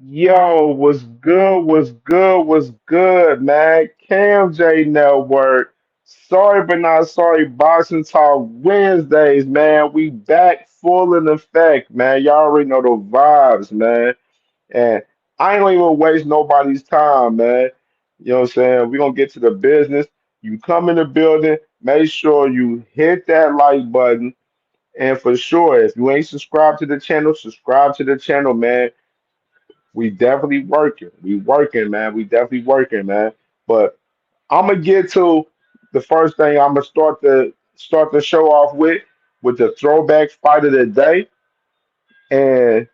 Yo, what's good? What's good? What's good, man? CamJNetwork. Sorry, but not sorry. Boxing Talk Wednesdays, man. We back full in effect, man. Y'all already know the vibes, man. And I ain't gonna even waste nobody's time, man. You know what I'm saying? We're gonna get to the business. You come in the building, make sure you hit that like button. And for sure, if you ain't subscribed to the channel, subscribe to the channel, man. We definitely working. We working, man. We definitely working, man. But I'm gonna get to the first thing. I'm gonna start the show off with the throwback fight of the day, and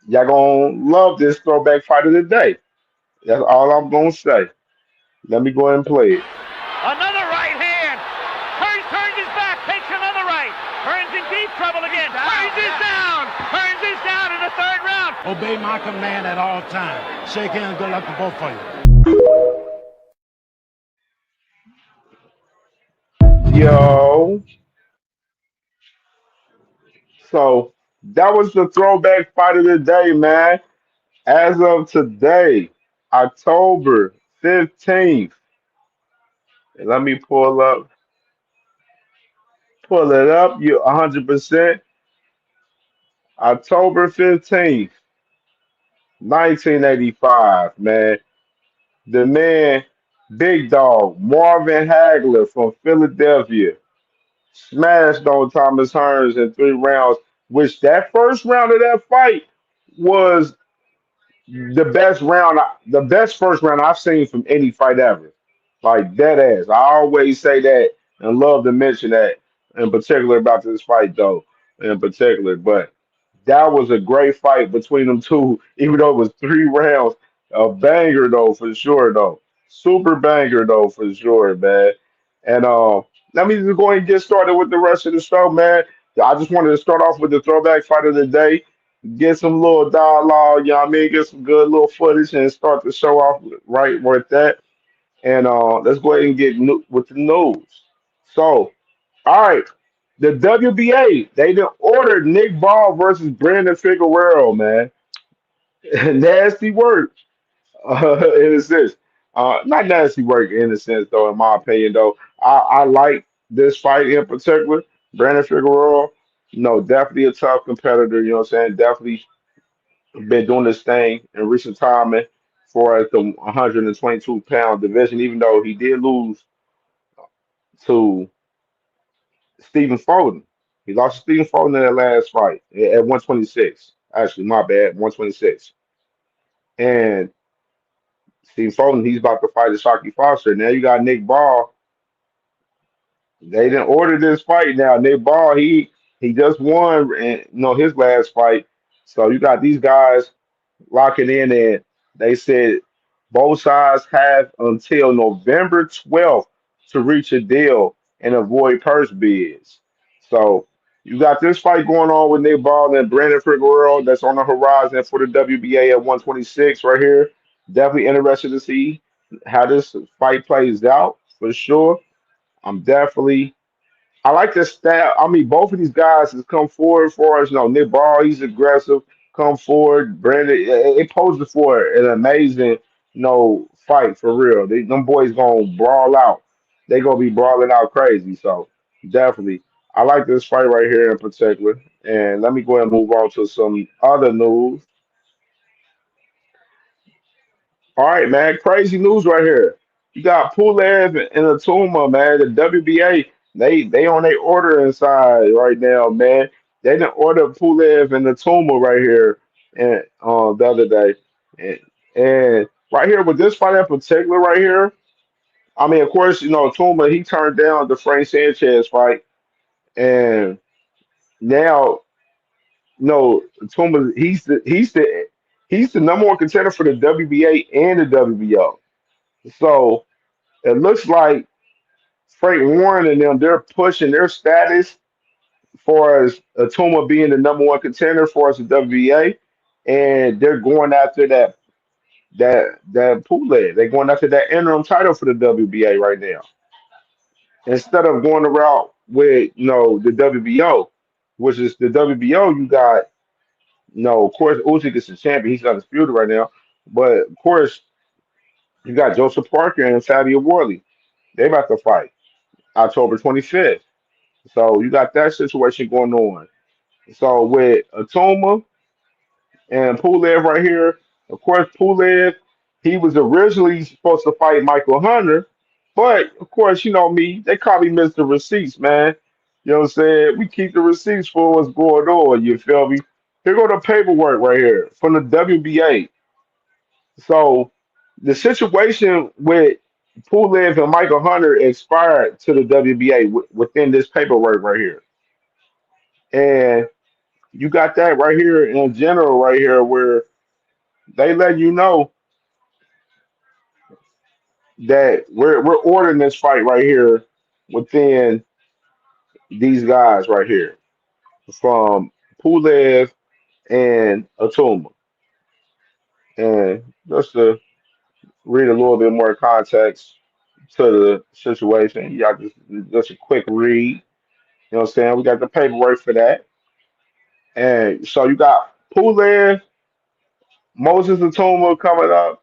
y'all gonna love this throwback fight of the day. That's all I'm gonna say. Let me go ahead and play it. Another right hand. Turns his back, takes another right. Hearns in deep trouble again. Hearns is down. Hearns is down in the third round. Obey my command at all times. Shake hands, good luck to both of you. Yo, so that was the throwback fight of the day, man. As of today, October 15th. Let me pull it up. You 100%. October 15th, 1985, man. The man, Big Dog, Marvin Hagler from Philadelphia, smashed on Thomas Hearns in 3 rounds, which that first round of that fight was the best first round I've seen from any fight ever. Like dead ass. I always say that and love to mention that in particular about this fight though, in particular. But that was a great fight between them two, even though it was 3 rounds. A banger though, for sure though. Super banger though, for sure, man. And let me just go ahead and get started with the rest of the show, man. I just wanted to start off with the throwback fight of the day, get some little dialogue, you know what I mean? Get some good little footage and start the show off right with that. And let's go ahead and get with the news. So, all right, the WBA, they done ordered Nick Ball versus Brandon Figueroa, man. Nasty work, in a sense. Not nasty work in a sense, though, in my opinion, though. I like this fight in particular. Brandon Figueroa, definitely a tough competitor, you know what I'm saying? Definitely been doing this thing in recent time for the 122-pound division, even though he did lose to Stephen Foden. He lost to Stephen Foden in that last fight at 126. Actually, my bad, 126. And Stephen Foden, he's about to fight Shocky Foster. Now you got Nick Ball. They didn't order this fight now. Nick Ball, he just won his last fight. So you got these guys locking in, and they said both sides have until November 12th to reach a deal and avoid purse bids. So you got this fight going on with Nick Ball and Brandon Figueroa that's on the horizon for the WBA at 126 right here. Definitely interested to see how this fight plays out for sure. I'm definitely I like the style. I mean, both of these guys has come forward for us. Nick Ball, he's aggressive. Come forward, Brandon. It posed for an amazing, fight for real. Them boys gonna brawl out. They gonna be brawling out crazy. So definitely, I like this fight right here in particular. And let me go ahead and move on to some other news. All right, man. Crazy news right here. You got Pulev and Atuma, man. The WBA, they on their order inside right now, man. They didn't order Pulev and Atuma right here and the other day. And right here with this fight in particular right here, I mean, of course, Atuma, he turned down the Frank Sanchez fight. And now, Atuma, he's the number one contender for the WBA and the WBO. So it looks like Frank Warren and them, they're pushing their status for as Atuma being the number one contender for us at WBA, and they're going after that Pulev. They're going after that interim title for the WBA right now. Instead of going the route with the WBO, which is the WBO, you got No, of course, Usyk is the champion. He's undisputed right now. But of course, you got Joseph Parker and Fabio Worley. They about to fight October 25th. So you got that situation going on. So with Atoma and Pulev right here, of course, Pulev, he was originally supposed to fight Michael Hunter, but of course, you know me, they call me Mr. Receipts, man. You know what I'm saying? We keep the receipts for what's going on. You feel me? Here go the paperwork right here from the WBA. So the situation with Pulev and Michael Hunter expired to the WBA within this paperwork right here. And you got that right here in general right here where they let you know that we're ordering this fight right here within these guys right here from Pulev and Atuma. And just to read a little bit more context to the situation, y'all just a quick read. You know what I'm saying? We got the paperwork for that. And so you got Pulev, Moses Atuma coming up.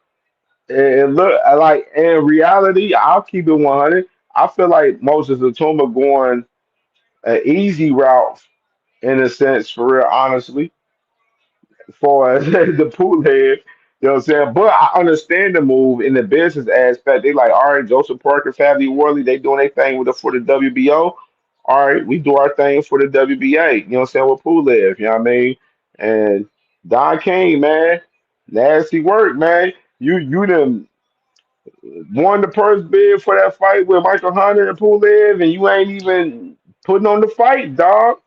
And look, like in reality, I'll keep it 100. I feel like Moses Atuma going an easy route in a sense, for real, honestly, for the pool head. You know what I'm saying? But I understand the move in the business aspect. They like, all right, Joseph Parker, Fabio Worley, they doing their thing with the for the WBO. All right, we do our thing for the WBA. You know what I'm saying? With Pulev, you know what I mean? And Don King, man, nasty work, man. You done won the purse bid for that fight with Michael Hunter and Pulev, and you ain't even putting on the fight, dog.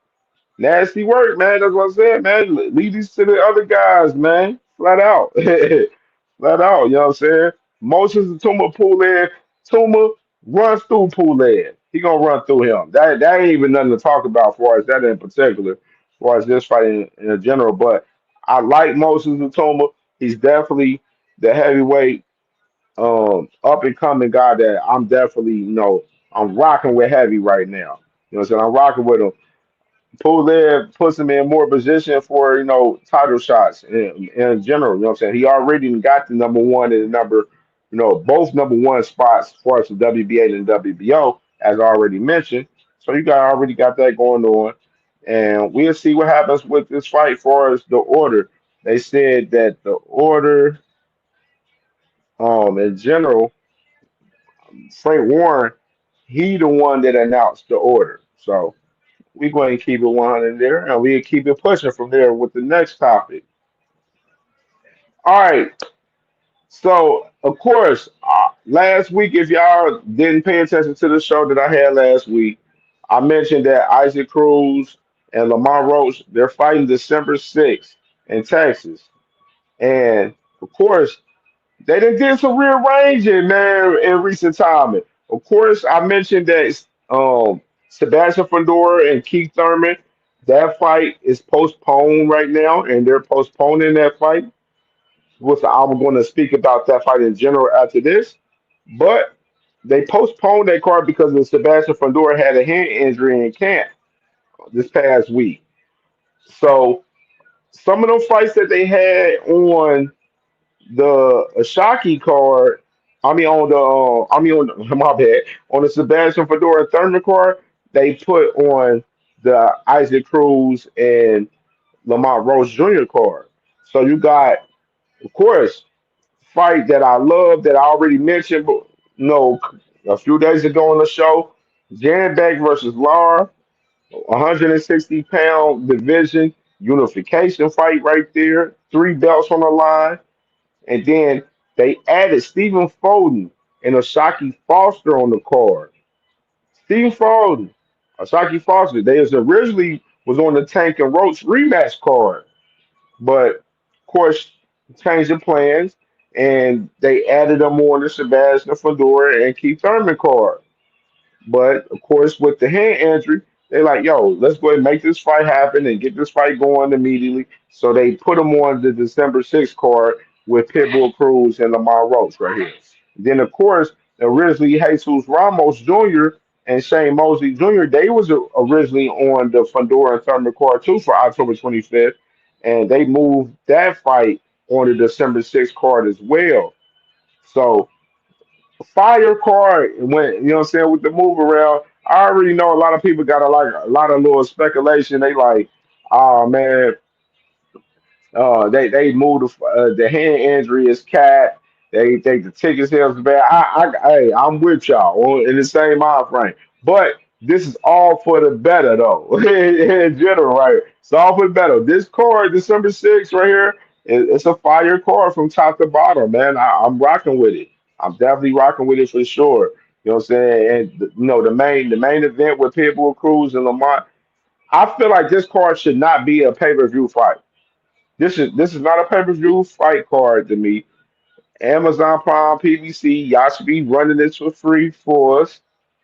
Nasty work, man. That's what I said, man. Leave these to the other guys, man. Flat out. Flat out, you know what I'm saying? Moses and Tuma Pulev. Tuma runs through Pulev. He gonna run through him. That ain't even nothing to talk about as far as that in particular, as far as this fight in general. But I like Moses and Tuma. He's definitely the heavyweight up and coming guy that I'm definitely, I'm rocking with heavy right now. You know what I'm saying? I'm rocking with him. Pulev puts him in more position for title shots in general. You know what I'm saying? He already got the number one and the number, both number one spots as far as the WBA and the WBO, as I already mentioned. So you got already got that going on, and we'll see what happens with this fight. As far as the order, they said that the order, in general, Frank Warren, he the one that announced the order. So we going to keep it 100 there, and we keep it pushing from there with the next topic. All right. So, of course, last week, if y'all didn't pay attention to the show that I had last week, I mentioned that Isaac Cruz and Lamar Roach, they're fighting December 6th in Texas. And, of course, they done did some rearranging, man, in recent time. Of course, I mentioned that Sebastian Fedora and Keith Thurman, that fight is postponed right now, and they're postponing that fight. I'm going to speak about that fight in general after this. But they postponed that card because of Sebastian Fedora had a hand injury in camp this past week. So some of those fights that they had on the Ashaki card, my bad, on the Sebastian Fedora Thurman card, they put on the Isaac Cruz and Lamont Rose Jr. card. So you got, of course, fight that I love that I already mentioned, but a few days ago on the show, Jan Beck versus Lara, 160-pound division unification fight right there, three belts on the line. And then they added Stephen Foden and Osaki Foster on the card. Stephen Foden, Osaki Foster, they originally was on the Tank and Roach rematch card, but of course changed the plans and they added them on the Sebastian Fedora and Keith Thurman card. But of course, with the hand injury, they're like, yo, let's go ahead and make this fight happen and get this fight going immediately. So they put them on the December 6th card with Pitbull Cruz and Lamar Roach right here. Then, of course, originally Jesus Ramos Jr. and Shane Mosley Jr., they was originally on the Fedora and Thurman card too for October 25th. and they moved that fight on the December 6th card as well. So fire card when you know what I'm saying with the move around. I already know a lot of people got a lot of little speculation. They like, oh man, they moved the hand injury is cat. They think the ticket sales is bad. Hey, I'm with y'all in the same mind frame. But this is all for the better though. In general, right? It's all for the better. This card, December 6th, right here, it's a fire card from top to bottom, man. I'm rocking with it. I'm definitely rocking with it for sure. You know what I'm saying? And the main event with Pitbull Cruz and Lamont. I feel like this card should not be a pay-per-view fight. This is not a pay-per-view fight card to me. Amazon Prime, PBC, y'all should be running this for free for us,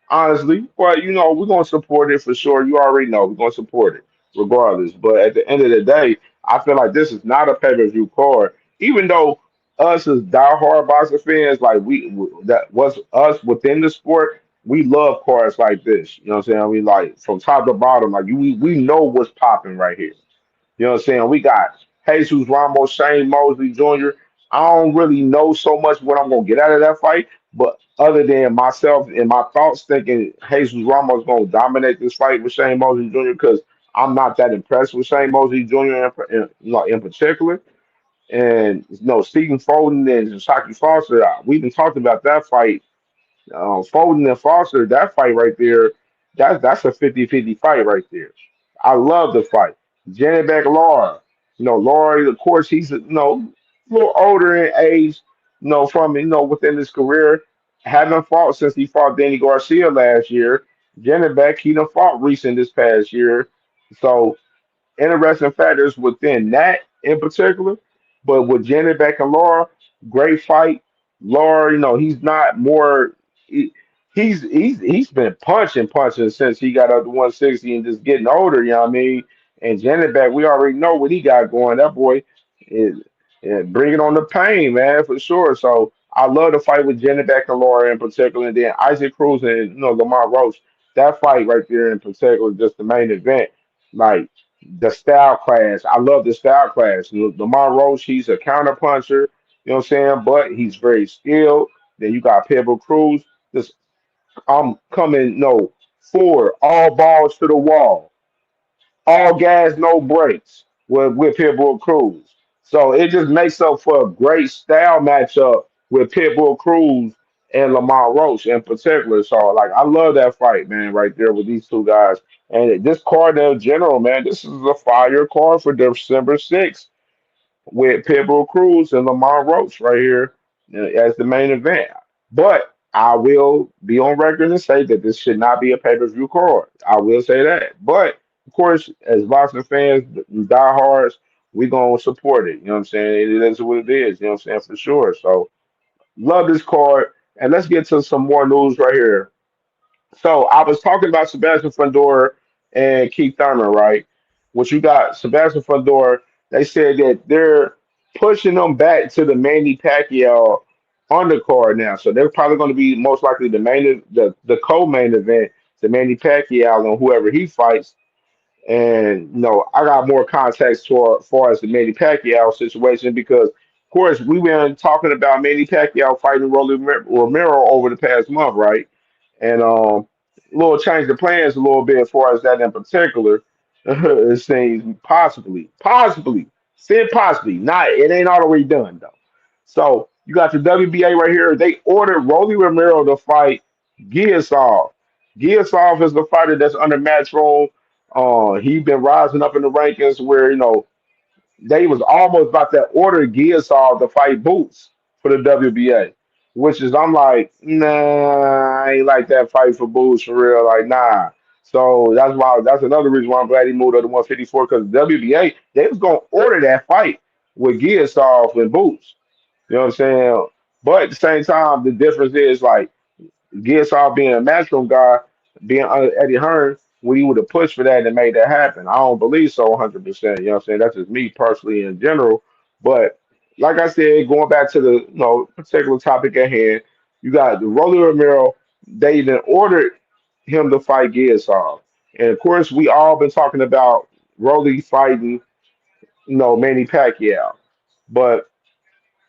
honestly. But we're gonna support it for sure. You already know we're gonna support it regardless. But at the end of the day, I feel like this is not a pay-per-view card. Even though us as diehard boxing fans, like that was us within the sport, we love cards like this. You know what I'm saying? We like from top to bottom, like we know what's popping right here. You know what I'm saying? We got Jesus Ramos, Shane Mosley Jr. I don't really know so much what I'm gonna get out of that fight, but other than myself and my thoughts thinking Jesus Ramos gonna dominate this fight with Shane Mosley Jr. because I'm not that impressed with Shane Mosley Jr. In particular. And Stephen Foden and Shaki Foster, we even talked about that fight Foden and Foster, that fight right there, that's a 50-50 fight right there. I love the fight. Janet back Laura. Laura, of course, he's a little older in age, from within his career. Haven't fought since he fought Danny Garcia last year. Janet back, he done fought recent this past year. So interesting factors within that in particular. But with Janet Beck and Laura, great fight. Laura, he's not more. He's been punching since he got up to 160 and just getting older. You know what I mean? And Janet Beck, we already know what he got going. That boy is bringing on the pain, man, for sure. So I love the fight with Janet Beck and Laura in particular, and then Isaac Cruz and Lamont Roach. That fight right there in particular, just the main event. Like the style class. I love the style class. Lamar Roche, he's a counter puncher, you know what I'm saying? But he's very skilled. Then you got Pebble Cruz. This I'm coming, no, forward, all balls to the wall, all gas, no brakes with Pitbull Cruz. So it just makes up for a great style matchup with Pitbull Cruz and Lamar Roach in particular. So like I love that fight, man, right there with these two guys. And this card in general, man, this is a fire card for December 6th with Pitbull Cruz and Lamar Roach right here as the main event. But I will be on record and say that this should not be a pay-per-view card. I will say that. But of course, as boxing fans, diehards, we gonna support it. You know what I'm saying? It is what it is. You know what I'm saying for sure. So love this card, and let's get to some more news right here. So I was talking about Sebastian Fundora and Keith Thurman, right? What you got, Sebastian Fundora? They said that they're pushing them back to the Manny Pacquiao undercard now, so they're probably going to be most likely the co-main event, the Manny Pacquiao and whoever he fights. And I got more context for as far as the Manny Pacquiao situation because, of course, we been talking about Manny Pacquiao fighting Rolly Romero over the past month, right? And a little change the plans a little bit as far as that in particular. It seems possibly, said possibly, not it ain't all the way done though. So you got the WBA right here. They ordered Rolly Romero to fight Giasov. Giasov is the fighter that's under Matchroom. He been rising up in the rankings where they was almost about to order Giasov to fight Boots for the WBA, which is I'm like, nah, I ain't like that fight for Boots for real, like nah. So that's another reason why I'm glad he moved up to 154 because WBA they was gonna order that fight with Giasov and Boots. You know what I'm saying? But at the same time, the difference is like gets off being a matchroom guy, being Eddie Hearn, we would have pushed for that and made that happen. I don't believe so 100%. You know what I'm saying? That's just me personally in general. But like I said, going back to the particular topic at hand, you got the Rolly Romero. They even ordered him to fight Giasov. And of course, we all been talking about Rolly fighting Manny Pacquiao. But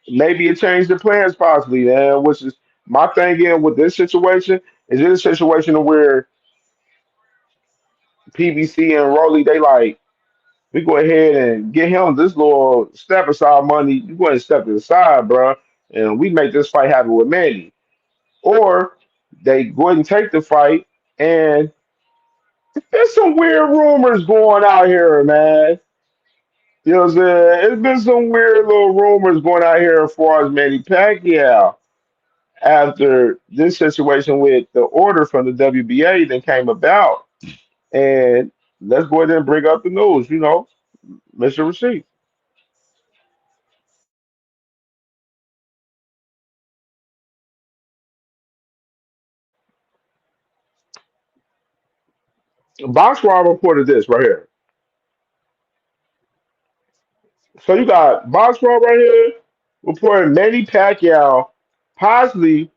maybe it changed the plans possibly, man. Which is my thing again with this situation. Is it a situation where PBC and Rolly they like we go ahead and get him this little step aside money. You go ahead and step it aside, bro, and we make this fight happen with Manny. Or they go ahead and take the fight, and there's some weird rumors going out here, man. You know what I'm saying? It's been some weird little rumors going out here as far as Manny Pacquiao after this situation with the order from the WBA that came about. And let's go ahead and bring up the news, Mr. Receipt. Boxwell reported this right here. So you got Boxwell right here reporting Manny Pacquiao possibly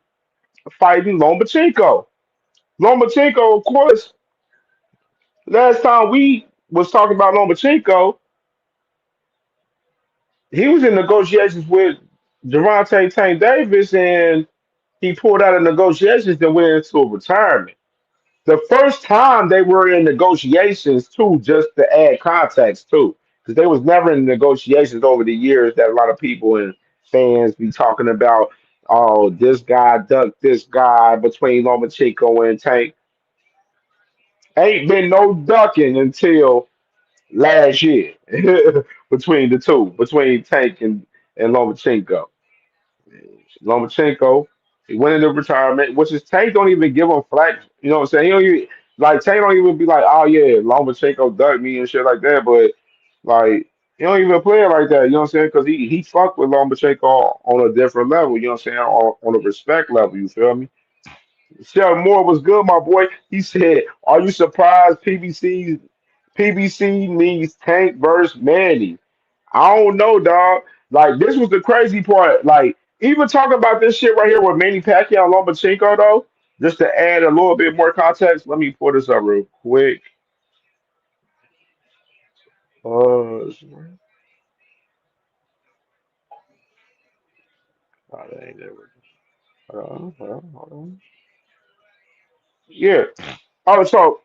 fighting Lomachenko. Lomachenko, of course, last time we was talking about Lomachenko, he was in negotiations with Gervonta Tank Davis, and he pulled out of negotiations and went into a retirement. The first time they were in negotiations too, just to add context too, because they was never in negotiations over the years that a lot of people and fans be talking about. Oh, this guy ducked this guy between Lomachenko and Tank. Ain't been no ducking until last year between the two, between Tank and Lomachenko. Lomachenko, he went into retirement, which is Tank don't even give him flack. You know what I'm saying? He don't even, like Tank don't even be like, oh yeah, Lomachenko ducked me and shit like that. But like he don't even play it like that. You know what I'm saying? Because he fucked with Lomachenko on a different level. You know what I'm saying? On a respect level. You feel me? Sheldon Moore was good, my boy. He said, "Are you surprised PBC means Tank versus Manny?" I don't know, dog. Like this was the crazy part. Like even talking about this shit right here with Manny Pacquiao and Lomachenko, though, just to add a little bit more context. Let me pull this up real quick. Uh, that ain't there. Hold on. Yeah. Oh, so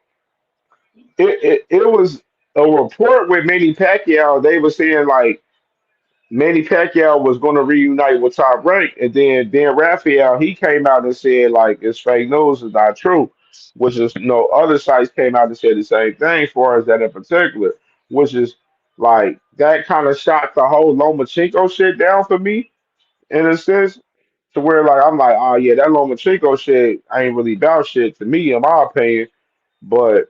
it was a report with Manny Pacquiao. They were saying like Manny Pacquiao was going to reunite with Top Rank, and then Dan Raphael he came out and said like it's fake news, it's not true. Which is other sites came out and said the same thing for us that in particular, which is like that kind of shot the whole Lomachenko shit down for me in a sense, to where like I'm like, oh yeah, that Lomachenko shit ain't really about shit to me in my opinion, but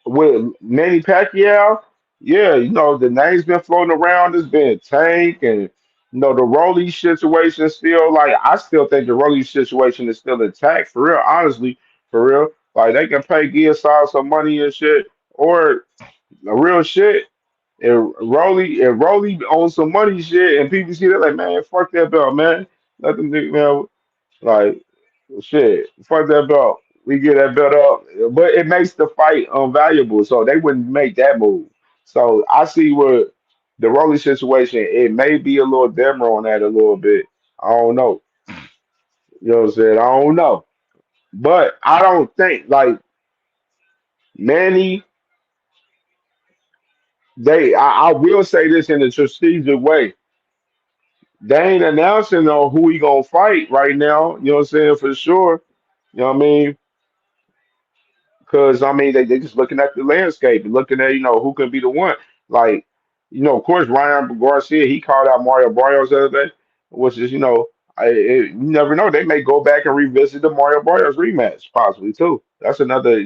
with Manny Pacquiao, yeah, the name's been floating around. It's been Tank and the Rolly situation still. Like I still think the Rolly situation is still intact for real. Honestly, for real. Like they can pay Giasar some money and shit, or the real shit. If Rolly owns some money shit, and people see that like, man, fuck that belt, man. Let them nigga, man. Like shit, fuck that belt. We get that belt up, but it makes the fight unvaluable. So they wouldn't make that move. So I see where the Rolly situation. It may be a little dimmer on that a little bit. I don't know. You know what I'm saying? I don't know, but I don't think like Manny. I will say this in a strategic way. They ain't announcing though who he gonna fight right now. You know what I'm saying for sure. You know what I mean? Because I mean, they just looking at the landscape and looking at who can be the one. Like, of course, Ryan Garcia he called out Mario Barrios the other day, which is you never know, they may go back and revisit the Mario Barrios rematch possibly too. That's another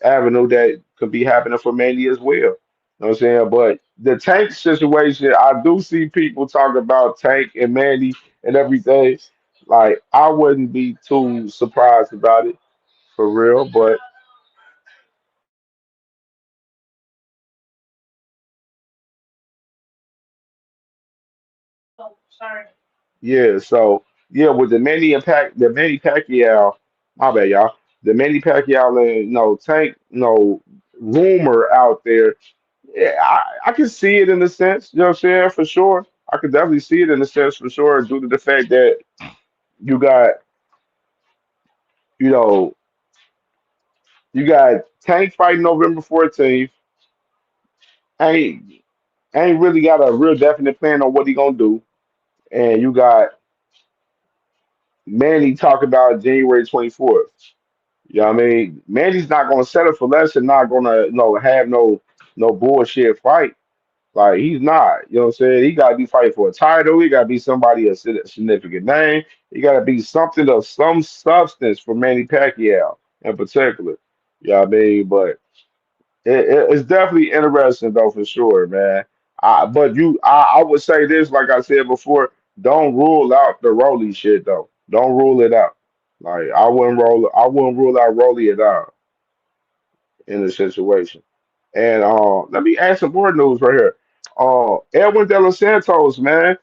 avenue that could be happening for Mandy as well. You know what I'm saying? But the Tank situation, I do see people talk about Tank and Mandy and everything. Like, I wouldn't be too surprised about it for real. But yeah, so yeah, with the Manny Pacquiao, my bad, y'all. The Manny Pacquiao and Tank, rumor out there. Yeah, I can see it in a sense, you know what I'm saying, for sure. I could definitely see it in a sense for sure, due to the fact that you got, you know, you got Tank fighting November 14th. Ain't ain't really got a real definite plan on what he gonna do. And you got Manny talking about January 24th. You know what I mean? Manny's not gonna settle for less and not gonna, have no bullshit fight. Like he's not, you know what I'm saying? He gotta be fighting for a title. He gotta be somebody a significant name. He gotta be something of some substance for Manny Pacquiao in particular. You know what I mean? But it's definitely interesting though for sure, man. I would say this, like I said before, don't rule out the Rolly shit though. Don't rule it out. Like I wouldn't rule out Rolly at all in the situation. And let me add some more news right here. Edwin De Los Santos, man,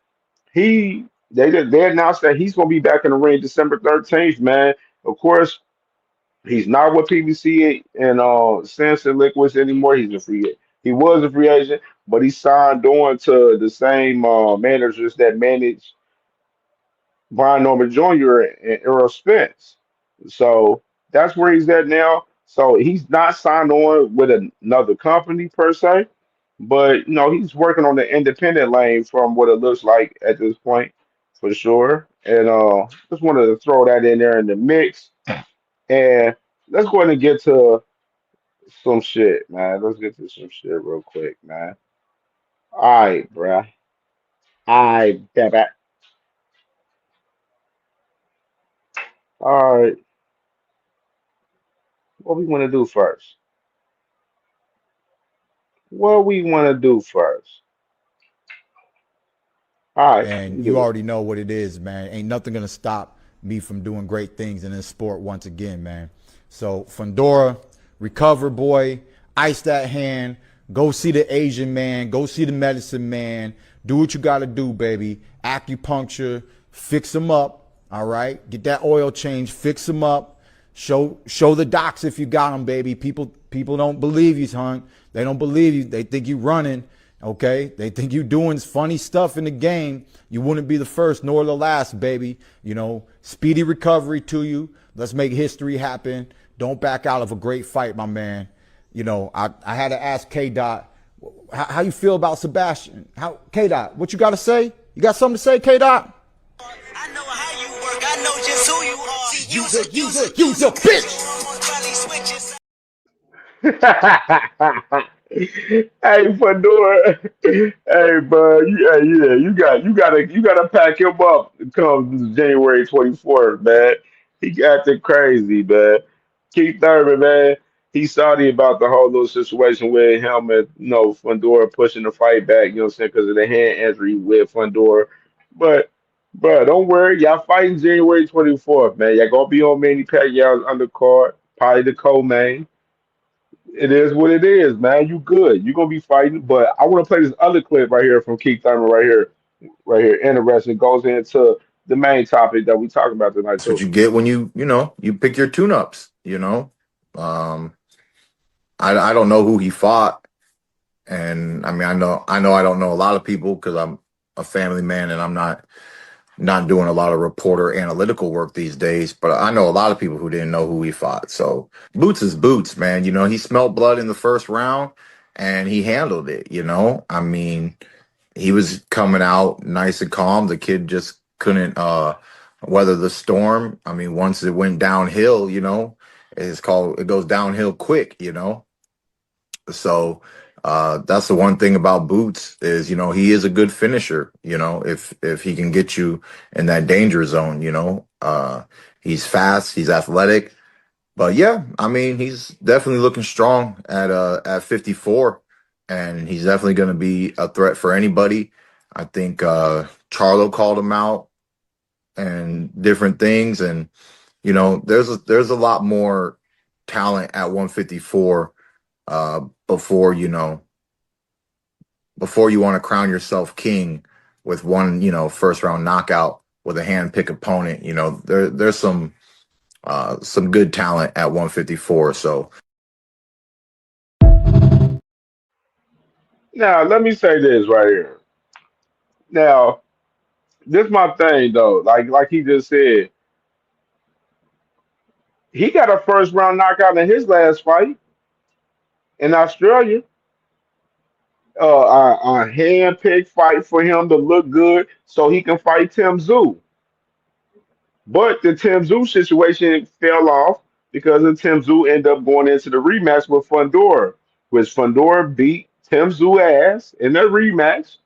they announced that he's gonna be back in the ring December 13th, man. Of course, he's not with PBC and Sanson Liquids anymore. He was a free agent, but he signed on to the same managers that manage Brian Norman Jr. and Earl Spence. So that's where he's at now. So he's not signed on with another company per se, but he's working on the independent lane from what it looks like at this point, for sure. And just wanted to throw that in there in the mix. And let's go ahead and get to some shit, man. Let's get to some shit real quick, man. All right, bruh. I bet. All right, what we want to do first? What we want to do first? All right, And we you do it. already know what it is, man. Ain't nothing gonna stop me from doing great things in this sport once again, man. So Fundora, recover, boy. Ice that hand. Go see the Asian man. Go see the medicine man. Do what you gotta do, baby. Acupuncture. Fix them up. All right. Get that oil change. Fix them up. Show the docs if you got them, baby. People don't believe you, son. They don't believe you. They think you running. Okay, they think you doing funny stuff in the game. You wouldn't be the first nor the last, baby. Speedy recovery to you. Let's make history happen. Don't back out of a great fight, my man. I had to ask K Dot, how you feel about Sebastian? How K Dot, what you got to say? You got something to say, K Dot? I know how you work. I know just who you are. See, Use a bitch. Hey, Fedora. Hey, bud. Yeah, you gotta pack him up come January 24th, man. He acting crazy, man. Keith Thurman, man. He's sorry about the whole little situation with him and Fundora pushing the fight back. You know what I'm saying, because of the hand injury with Fundora. But, bro, don't worry. Y'all fighting January 24th, man. Y'all gonna be on Manny Pacquiao's undercard, probably the co-main. It is what it is, man. You good. You gonna be fighting. But I want to play this other clip right here from Keith Thurman right here. Right here. Interesting. Goes into the main topic that we talking about tonight That's what too. you get when you pick your tune-ups. Um, I don't know who he fought, and I mean I know I don't know a lot of people because I'm a family man and I'm not doing a lot of reporter analytical work these days. But I know a lot of people who didn't know who he fought. So Boots is Boots, man. He smelled blood in the first round and he handled it. I mean, he was coming out nice and calm. The kid just couldn't weather the storm. I mean, once it went downhill, it goes downhill quick. So that's the one thing about Boots is, he is a good finisher, if he can get you in that danger zone. He's fast, he's athletic. But yeah, I mean, he's definitely looking strong at 54, and he's definitely going to be a threat for anybody. I think Charlo called him out and different things, and there's a lot more talent at 154 uh, before before you want to crown yourself king with one first round knockout with a hand pick opponent. There's some good talent at 154. So Now, let me say this right here. Now, this my thing though. Like he just said, he got a first round knockout in his last fight in Australia. A hand picked fight for him to look good so he can fight Tim Zoo. But the Tim Zoo situation fell off because of Tim Zoo ended up going into the rematch with Fundora, which Fundora beat Tim Zoo ass in the rematch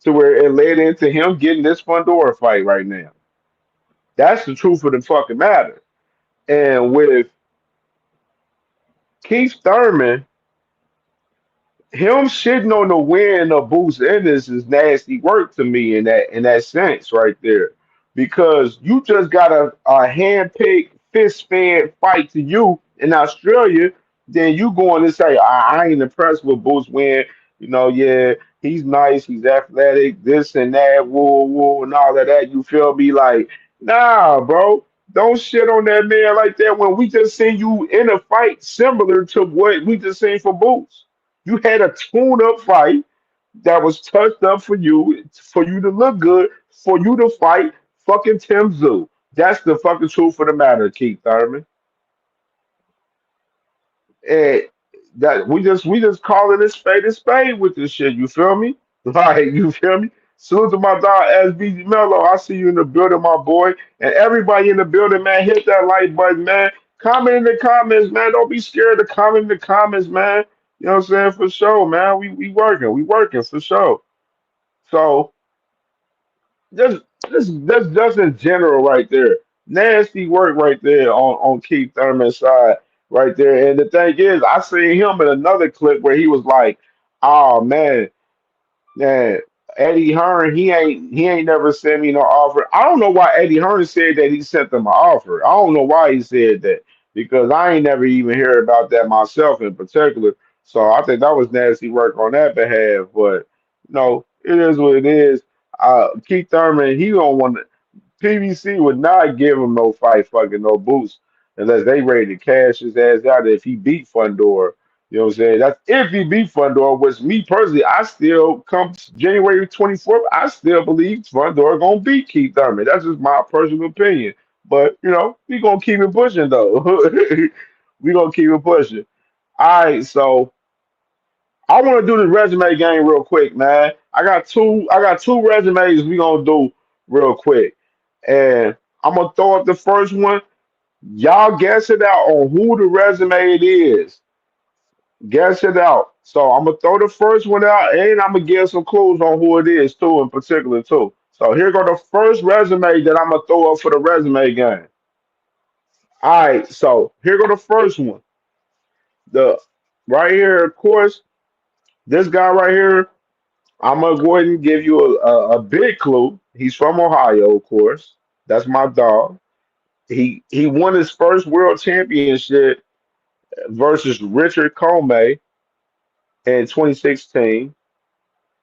to where it led into him getting this Fundora fight right now. That's the truth of the fucking matter. And with Keith Thurman, him shitting on the win of Boost Ennis is nasty work to me in that sense right there. Because you just got a hand picked, fist fed fight to you in Australia, then you going to say, I ain't impressed with Boost win. You know, yeah, he's nice, he's athletic, this and that, woo woo, and all of that. You feel me? Like, nah, bro. Don't shit on that man like that when we just seen you in a fight similar to what we just seen for Boots. You had a tune-up fight that was touched up for you to look good, for you to fight fucking Tim Zoo. That's the fucking truth of the matter, Keith Thurman. And that we just calling it spade with this shit. You feel me? Like you feel me? Salute to my dog SB Mello. I see you in the building, my boy, and everybody in the building, man. Hit that like button, man. Comment in the comments, man. Don't be scared to comment in the comments, man. You know what I'm saying? For sure, man. We working for sure. So just just in general right there. Nasty work right there on Keith Thurman's side right there. And the thing is, I seen him in another clip where he was like, "Oh man, Eddie Hearn, he ain't never sent me no offer." I don't know why Eddie Hearn said that he sent them an offer. I don't know why he said that because I ain't never even heard about that myself in particular. So I think that was nasty work on that behalf. But no, it is what it is. Keith Thurman, he don't want to. PBC would not give him no fight, fucking no boost, unless they ready to cash his ass out if he beat Fundor. You know what I'm saying? That's if he beat Fundor, which me personally, I still come January 24th, I still believe Fundor gonna beat Keith Thurman. That's just my personal opinion. But you know, we gonna keep it pushing though. We gonna keep it pushing. All right, so I want to do the resume game real quick, man. I got two resumes we gonna do real quick. And I'm gonna throw up the first one. Y'all guess it out on who the resume it is. Guess it out. So I'm gonna throw the first one out, and I'm gonna give some clues on who it is too, in particular too. So here go the first resume that I'm gonna throw up for the resume game. All right, so here go the first one. The right here, of course, this guy right here. I'm gonna go ahead and give you a big clue. He's from Ohio, of course. That's my dog. He won his first world championship versus Richard Comey in 2016.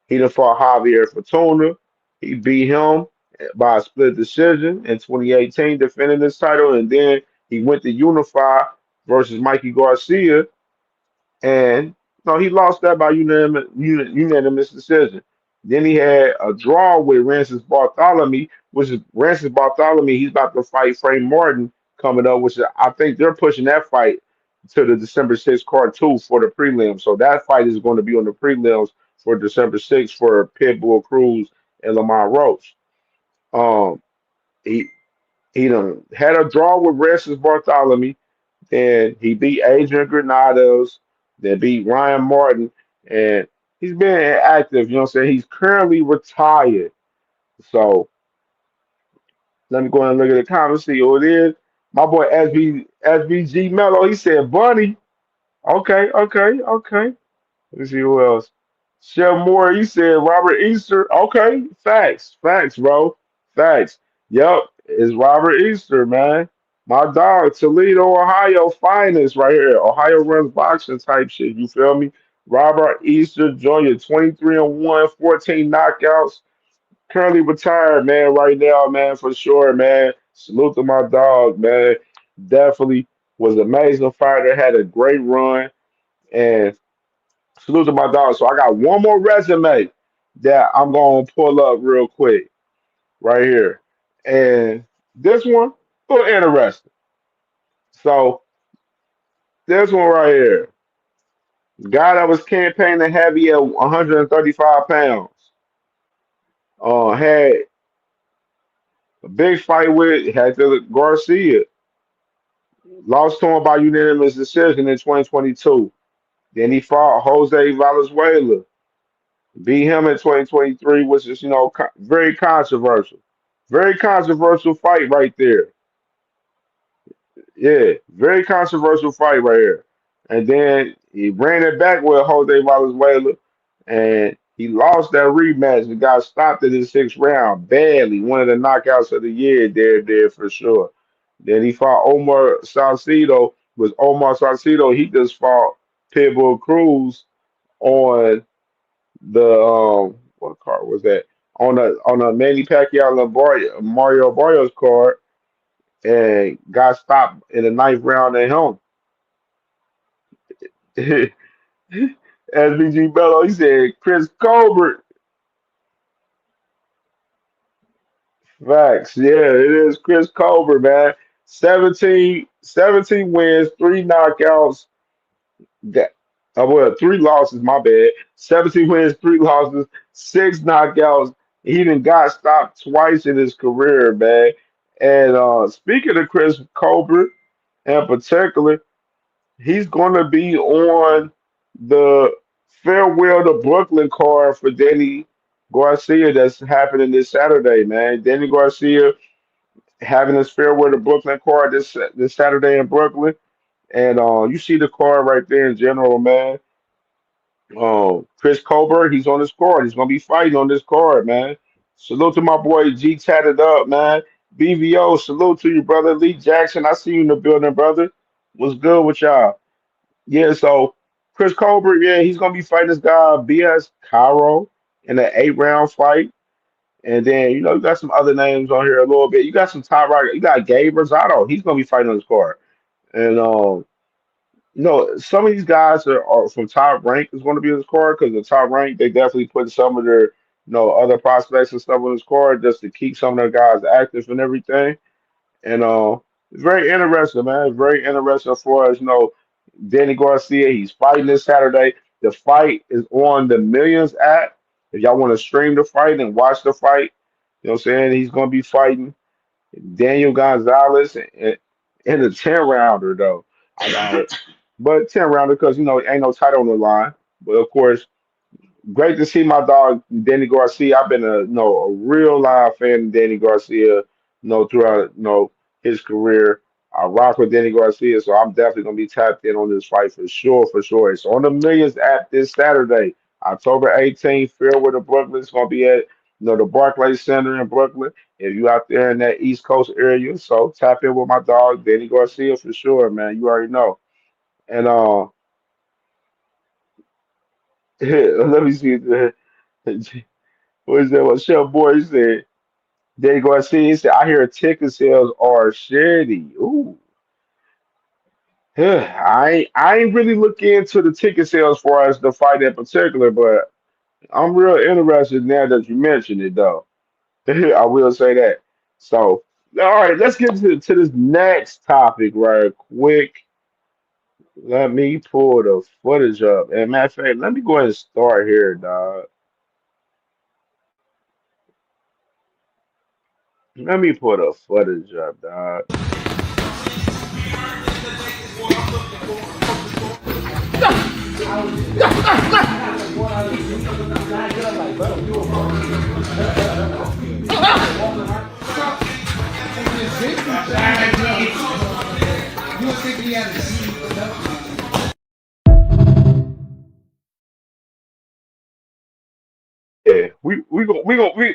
He done fought Javier Fortuna. He beat him by a split decision in 2018, defending his title, and then he went to Unify versus Mikey Garcia, and no, he lost that by unanimous decision. Then he had a draw with Rancis Bartholomew, which is Rancis Bartholomew. He's about to fight Frank Martin coming up, which I think they're pushing that fight to the December 6th card too for the prelims. So that fight is going to be on the prelims for December 6th for Pitbull Cruz and Lamar Roach. Um, he he done had a draw with Rancis Bartholomew. Then he beat Adrian Granados, then beat Ryan Martin, and he's been active. You know what I'm saying? He's currently retired. So let me go and look at the comments, see who it is. My boy SBG Mello, he said Bunny. Okay, okay, okay. Let's see who else. Chef Moore, you said Robert Easter. Okay, facts, bro. Facts. Yep, it's Robert Easter, man. My dog, Toledo, Ohio finest right here. Ohio runs boxing type shit. You feel me? Robert Easter Jr., 23 and 1, 14 knockouts. Currently retired, man, right now, man, for sure, man. Salute to my dog, man. Definitely was an amazing fighter, had a great run. And Salute to my dog. So I got one more resume that I'm gonna pull up real quick right here, and this one a little interesting. So this one right here, guy that was campaigning heavy at 135 pounds, had a big fight with Hector Garcia, lost to him by unanimous decision in 2022. Then he fought Jose Valenzuela, beat him in 2023, which is very controversial. Very controversial fight right there. Yeah, very controversial fight right here. And then he ran it back with Jose Valenzuela, and he lost that rematch and got stopped in the sixth round badly. One of the knockouts of the year, there for sure. Then he fought Omar Salcido. With Omar Salcido, he just fought Pitbull Cruz on the what card was that? On a Manny Pacquiao and Mario Barrios card, and got stopped in the ninth round at home. SBG Bello, he said Chris Colbert. Facts. Yeah, it is Chris Colbert, man. 17 wins, three knockouts. That, well, three losses, my bad. 17 wins, three losses, six knockouts. He done got stopped twice in his career, man. And speaking of Chris Colbert in particular, he's going to be on the Farewell to Brooklyn card for Danny Garcia that's happening this Saturday, man. Danny Garcia having his Farewell to Brooklyn card this Saturday in Brooklyn. And you see the card right there in general, man. Chris Colbert, he's on this card. He's going to be fighting on this card, man. Salute to my boy G Tatted Up, man. BVO, salute to you, brother. Lee Jackson, I see you in the building, brother. What's good with y'all? Yeah, so Chris Colbert, yeah, he's gonna be fighting this guy BS Cairo in an 8 round fight. And then you got some other names on here a little bit. You got some top right. You got Gabe Rosado. He's gonna be fighting on this card. And some of these guys are from top rank is going to be in this card because the top rank they definitely put some of their other prospects and stuff on this card just to keep some of their guys active and everything. And it's very interesting, man. It's very interesting for us. Danny Garcia, he's fighting this Saturday. The fight is on the Millions app. If y'all want to stream the fight and watch the fight, you know what I'm saying? He's going to be fighting Daniel Gonzalez in a 10 rounder, though. I got it. But 10 rounder because, ain't no title on the line. But of course, great to see my dog Danny Garcia. I've been a real live fan of Danny Garcia, throughout his career. I rock with Danny Garcia, so I'm definitely gonna be tapped in on this fight for sure, for sure. It's on the Millions app this Saturday, October 18th. Farewell to Brooklyn. It's gonna be at the Barclays Center in Brooklyn. If you out there in that East Coast area, so tap in with my dog Danny Garcia for sure, man. You already know. And let me see. What is that? What Chef Boy said? There you go. I see. He said, I hear ticket sales are shitty. Ooh. I ain't really looking into the ticket sales for us the fight in particular, but I'm real interested now that you mentioned it, though. I will say that. So, all right, let's get to this next topic right quick. Let me pull the footage up. And matter of fact, let me go ahead and start here, dog. Let me pull the footage up, dog. Yeah, we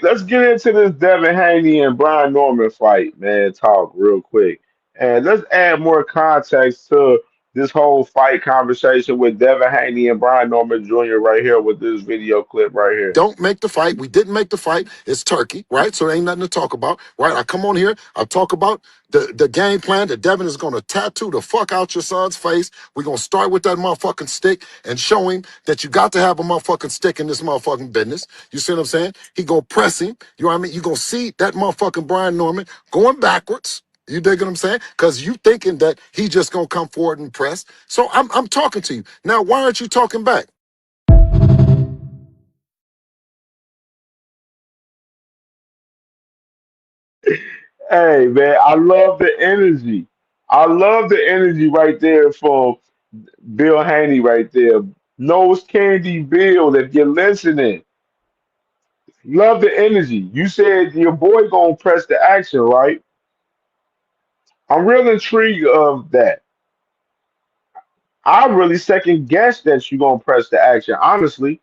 let's get into this Devin Haney and Brian Norman fight, man. Talk real quick, and let's add more context to this whole fight conversation with Devin Haney and Brian Norman Jr. right here with this video clip right here. Don't make the fight. We didn't make the fight. It's turkey, right? So there ain't nothing to talk about, right? I come on here. I talk about the game plan that Devin is going to tattoo the fuck out your son's face. We're going to start with that motherfucking stick and show him that you got to have a motherfucking stick in this motherfucking business. You see what I'm saying? He going to press him. You know what I mean? You going to see that motherfucking Brian Norman going backwards. You dig what I'm saying? Because you thinking that he just going to come forward and press. So I'm talking to you. Now, why aren't you talking back? Hey man, I love the energy. I love the energy right there from Bill Haney right there. Nose Candy Bill, if you're listening, love the energy. You said your boy gonna press the action, right? I'm real intrigued of that. I really second guess that you gonna press the action, honestly.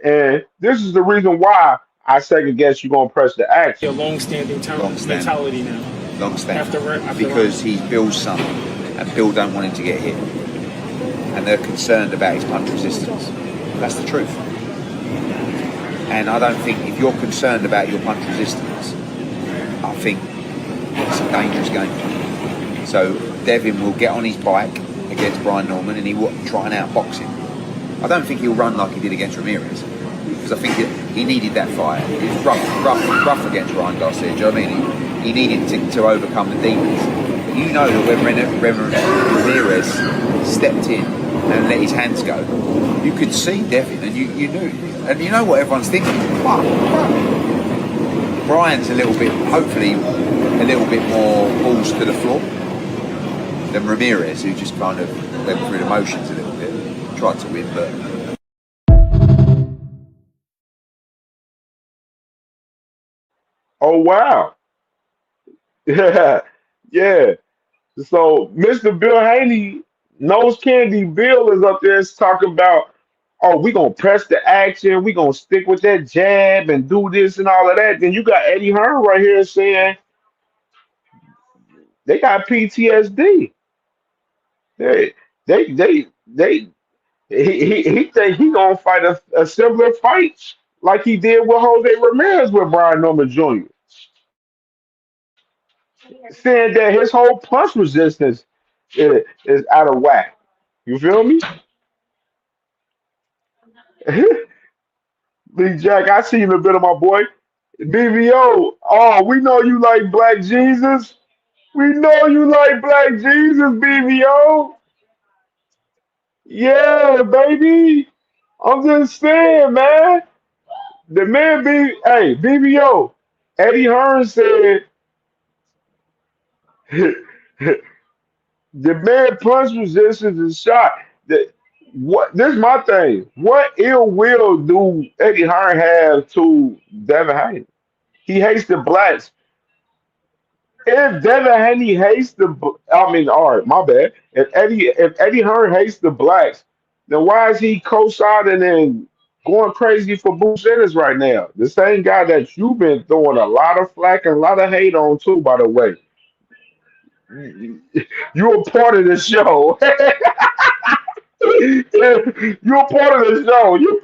And this is the reason why I second guess you gonna press the A action. long-standing mentality now. Long standing. After Because he's Bill's son, and Bill don't want him to get hit, and they're concerned about his punch resistance. That's the truth. And I don't think if you're concerned about your punch resistance, I think it's a dangerous game. So Devin will get on his bike against Brian Norman and he will try and outbox him. I don't think he'll run like he did against Ramirez, because I think he needed that fight. It was rough against Ryan Garcia. Do you know what I mean? He needed to overcome the demons. But you know that when Ramirez stepped in and let his hands go, you could see Devin, and you knew, and you know what everyone's thinking. Fuck. Brian's hopefully a little bit more balls to the floor than Ramirez, who just kind of went through the motions a little bit, tried to win, but. Oh wow. Yeah. Yeah. So Mr. Bill Haney, Nose Candy Bill is up there talking about, oh, we gonna press the action, we gonna stick with that jab and do this and all of that. Then you got Eddie Hearn right here saying they got PTSD. They they he think he gonna fight a similar fight like he did with Jose Ramirez with Brian Norman Jr. Saying that his whole punch resistance is out of whack. You feel me? Big Jack, I see you in a bit of my boy. BVO, oh, we know you like Black Jesus. We know you like Black Jesus, BVO. Yeah, baby. I'm just saying, man. The man hey, BVO. Eddie Hearn said the man punch resistance is shot. What this is my thing. What ill will do Eddie Hearn have to Devin Haney? He hates the blacks. If Devin Haney hates I mean, all right, my bad. If Eddie Hearn hates the blacks, then why is he co-signing and going crazy for Bruce Ennis right now? The same guy that you've been throwing a lot of flack and a lot of hate on too, by the way. You're a part of the show. You're part of the show. You're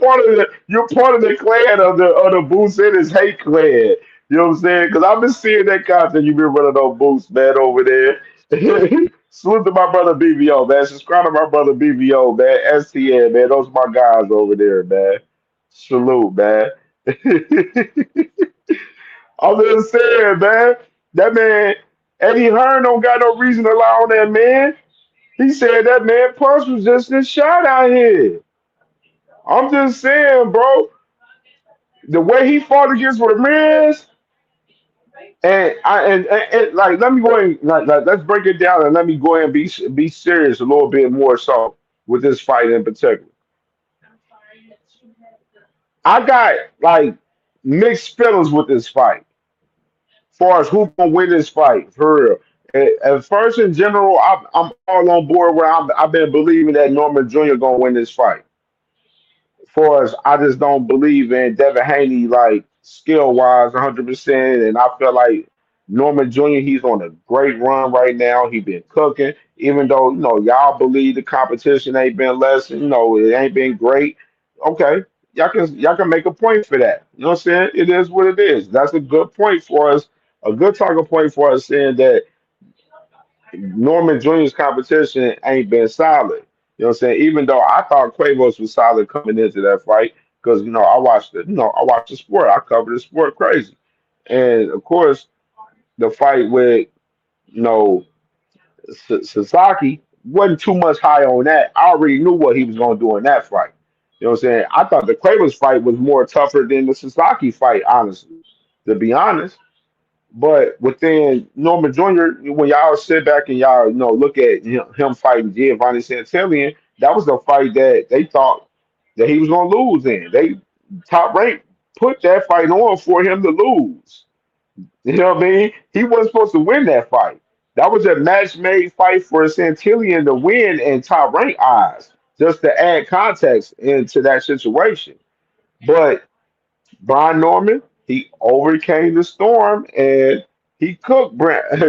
part of the clan of the Boots in his hate clan. You know what I'm saying? Because I've been seeing that content you've been running on Boots, man, over there. Salute to my brother BBO, man. Subscribe to my brother BBO, man. STN, man. Those are my guys over there, man. Salute, man. I'm just saying, man. That man, Eddie Hearn don't got no reason to lie on that man. He said that man punch was just a shot out here. I'm just saying, bro. The way he fought against Ramirez, and like let me go ahead, like let's break it down and let me go ahead and be serious a little bit more so with this fight in particular. I got like mixed feelings with this fight, as far as who gonna win this fight for real. At first, in general, I'm all on board where I've been believing that Norman Jr. gonna win this fight. Far as I just don't believe in Devin Haney like skill wise 100%, and I feel like Norman Jr. he's on a great run right now. He been cooking. even though y'all believe the competition ain't been less, it ain't been great. Okay, y'all can make a point for that. You know what I'm saying? It is what it is. That's a good point for us. A good talking point for us saying that Norman Jr.'s competition ain't been solid. You know what I'm saying? Even though I thought Quavos was solid coming into that fight, because I watched the sport. I covered the sport crazy. And of course, the fight with you know Sasaki wasn't too much high on that. I already knew what he was going to do in that fight. You know what I'm saying? I thought the Quavers fight was more tougher than the Sasaki fight, honestly, to be honest. But within Norman Jr., when y'all sit back and y'all look at him fighting Giovanni Santillan, that was the fight that they thought that he was going to lose in. They top rank put that fight on for him to lose. You know what I mean? He wasn't supposed to win that fight. That was a match made fight for Santillan to win in top rank eyes, just to add context into that situation. But Brian Norman, he overcame the storm and he cooked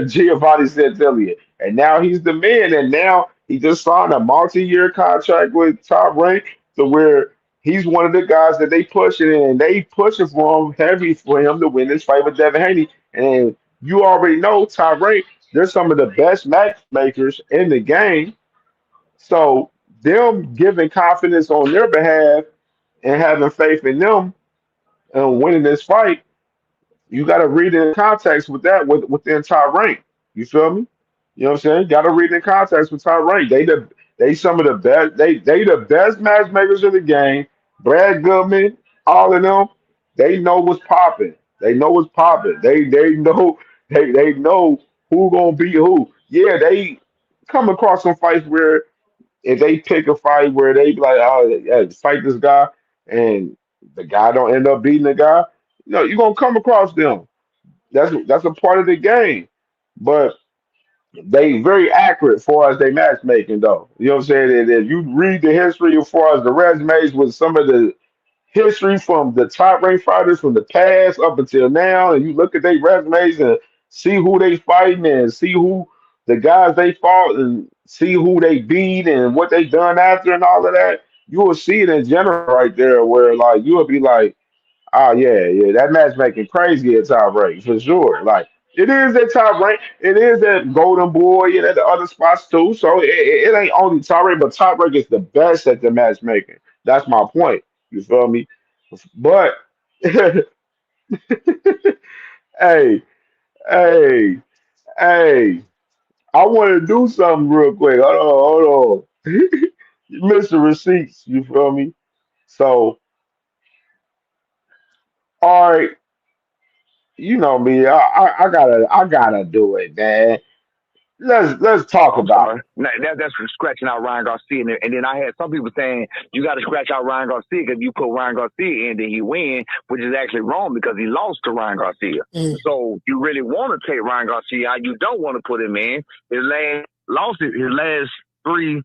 Giovanni Santillan. And now he's the man. And now he just signed a multi-year contract with Top Rank to where he's one of the guys that they pushing and they pushing for him heavy for him to win this fight with Devin Haney. And you already know Top Rank, they're some of the best matchmakers in the game. So them giving confidence on their behalf and having faith in them and winning this fight, you got to read it in context with that within top rank. You feel me? You know what I'm saying? Got to read it in context with top rank. They some of the best. They the best matchmakers in the game. Brad Goodman, all of them, they know what's popping. They know what's popping. They know who gonna beat who. Yeah, they come across some fights where if they pick a fight where they be like, oh, yeah, fight this guy, and the guy don't end up beating the guy, you're gonna come across them. That's a part of the game. But they very accurate as far as they matchmaking though. You know what I'm saying? And if you read the history as far as the resumes with some of the history from the top ranked fighters from the past up until now, and you look at their resumes and see who they fighting and see who the guys they fought and see who they beat and what they done after and all of that, you will see it in general right there where like you will be like, oh yeah, that matchmaking crazy at top rank for sure. Like it is at top rank, it is at Golden Boy and at the other spots too. So it ain't only top rank, but top rank is the best at the matchmaking. That's my point. You feel me? But hey, hey, hey, I want to do something real quick. Hold on. Mr. Receipts, you feel me? So, all right, you know me. I gotta do it, man. Let's talk I'm about sorry. it. No, that's from scratching out Ryan Garcia. And then I had some people saying you got to scratch out Ryan Garcia because you put Ryan Garcia in, then he win, which is actually wrong because he lost to Ryan Garcia. So you really want to take Ryan Garcia out. You don't want to put him in. His last three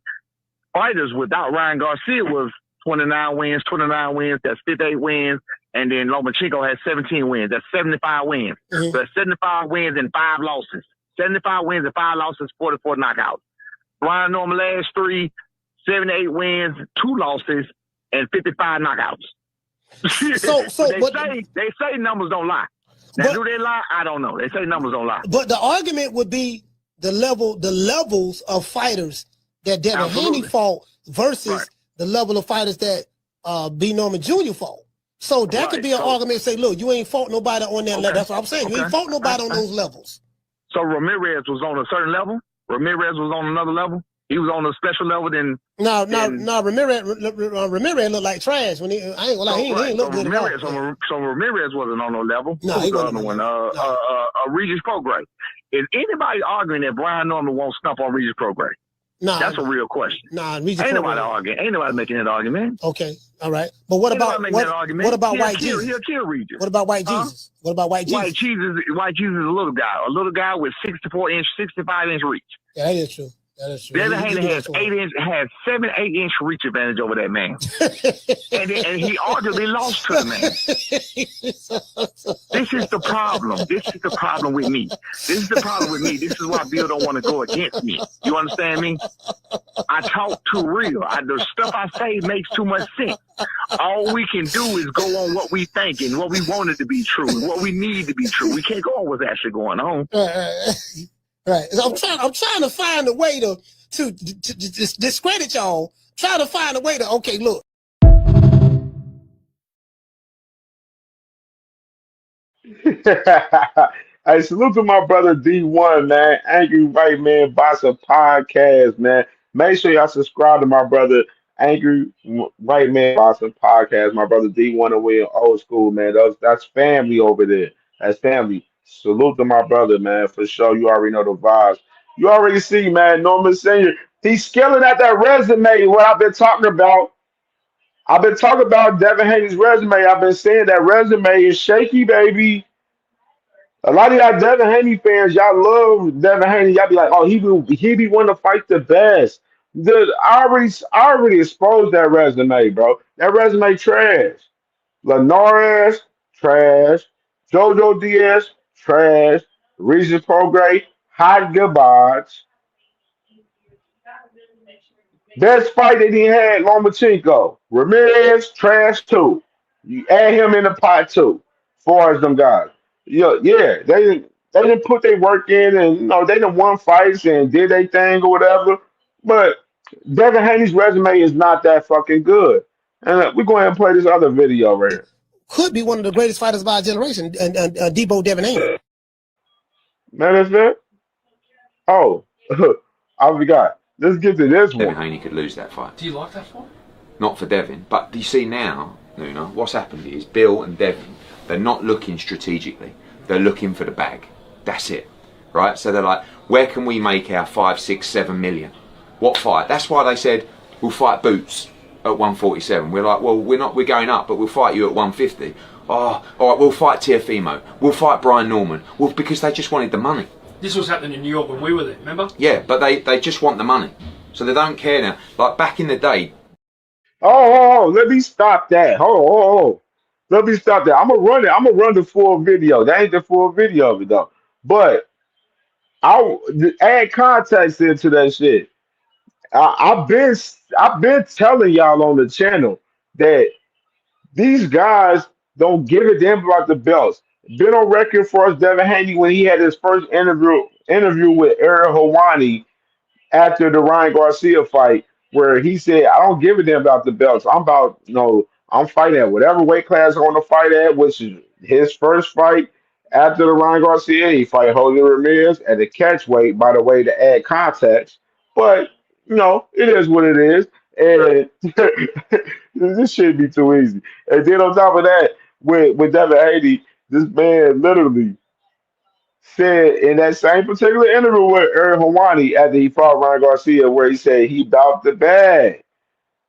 fighters without Ryan Garcia was 29 wins. That's 58 wins. And then Lomachenko has 17 wins. That's 75 wins. So that's 75 wins and 5 losses. 75 wins and 5 losses, 44 knockouts. Brian Norman last 3, 78 wins, 2 losses, and 55 knockouts. They say numbers don't lie. Now, do they lie? I don't know. They say numbers don't lie. But the argument would be the levels of fighters that Devin Haney fought versus the level of fighters that B. Norman Jr. fought. So that could be an argument. Say, look, you ain't fought nobody on that level. That's what I'm saying. You ain't fought nobody on those levels. So Ramirez was on a certain level. Ramirez was on another level. He was on a special level. No. Ramirez looked like trash when I ain't gonna lie. He ain't look good at all. So Ramirez wasn't on no level. No, he wasn't. The other one, Regis Prograis. Is anybody arguing that Brian Norman won't stump on Regis Prograis? Nah, that's a real question. Nah, ain't nobody arguing. Ain't nobody making that argument. Okay, all right. But what about White Jesus? He'll kill Regis. What about White Jesus? What about White Jesus? White Jesus is a little guy with 65 inch reach. Yeah, that is true. That is true. Devin He Haney did has that 7, 8 inch reach advantage over that man. and he arguably lost to the man. This is the problem. This is the problem with me. This is the problem with me. This is why Bill don't want to go against me. You understand me? I talk too real. The stuff I say makes too much sense. All we can do is go on what we think and what we want it to be true, what we need to be true. We can't go on what's actually going on. Right. So I'm trying to find a way to discredit y'all. Trying to find a way to, okay, look. Hey, salute to my brother D1, man. Angry White Man Bossa Podcast, man. Make sure y'all subscribe to my brother Angry White Man Bossa Podcast. My brother D1 away in old school, man. That's family over there. That's family. Salute to my brother, man. For sure. You already know the vibes. You already see, man. Norman Senior. He's skilling at that resume. What I've been talking about. I've been talking about Devin Haney's resume. I've been saying that resume is shaky, baby. A lot of y'all Devin Haney fans, y'all love Devin Haney. Y'all be like, oh, he be one to fight the best. I already exposed that resume, bro. That resume trash. Linares, trash. Jojo Diaz, trash. Regis Prograis, hot goodbyes. Best fight that he had, Lomachenko. Ramirez, trash too. You add him in the pot too, far as them guys. Yeah, they didn't put their work in, and they didn't won fights and did their thing or whatever. But Devin Haney's resume is not that fucking good. And we're going to play this other video right here. Could be one of the greatest fighters of our generation, and Debo Devin Haney. Man, that's it. Oh, I forgot. Let's get to this Devin one. Haney could lose that fight. Do you like that fight? Not for Devin, but do you see now, Nuna, what's happened is Bill and Devin, they're not looking strategically. They're looking for the bag. That's it, right? So they're like, where can we make our 5, 6, 7 million? What fight? That's why they said we'll fight Boots at 147. We're like, well, we're going up, but we'll fight you at 150. Oh, all right, we'll fight Teofimo. We'll fight Brian Norman. Well, because they just wanted the money. This was happening in New York when we were there, remember? Yeah, but they just want the money. So they don't care now. Like back in the day. Oh, let me stop that. Oh. Let me stop that. I'm gonna run it. I'm gonna run the full video. That ain't the full video of it though. But I'll add context into that shit. I've been telling y'all on the channel that these guys don't give a damn about the belts. Been on record for us, Devin Haney, when he had his first interview with Ariel Helwani after the Ryan Garcia fight, where he said, I don't give a damn about the belts. I'm fighting at whatever weight class I want to fight at, which is his first fight after the Ryan Garcia. He fight Jose Ramirez at the catch weight, by the way, to add context. But, it is what it is. And this should be too easy. And then on top of that, with Devin Haney, this man literally said in that same particular interview with Aaron Hawani after he fought Ryan Garcia, where he said he bout the bag.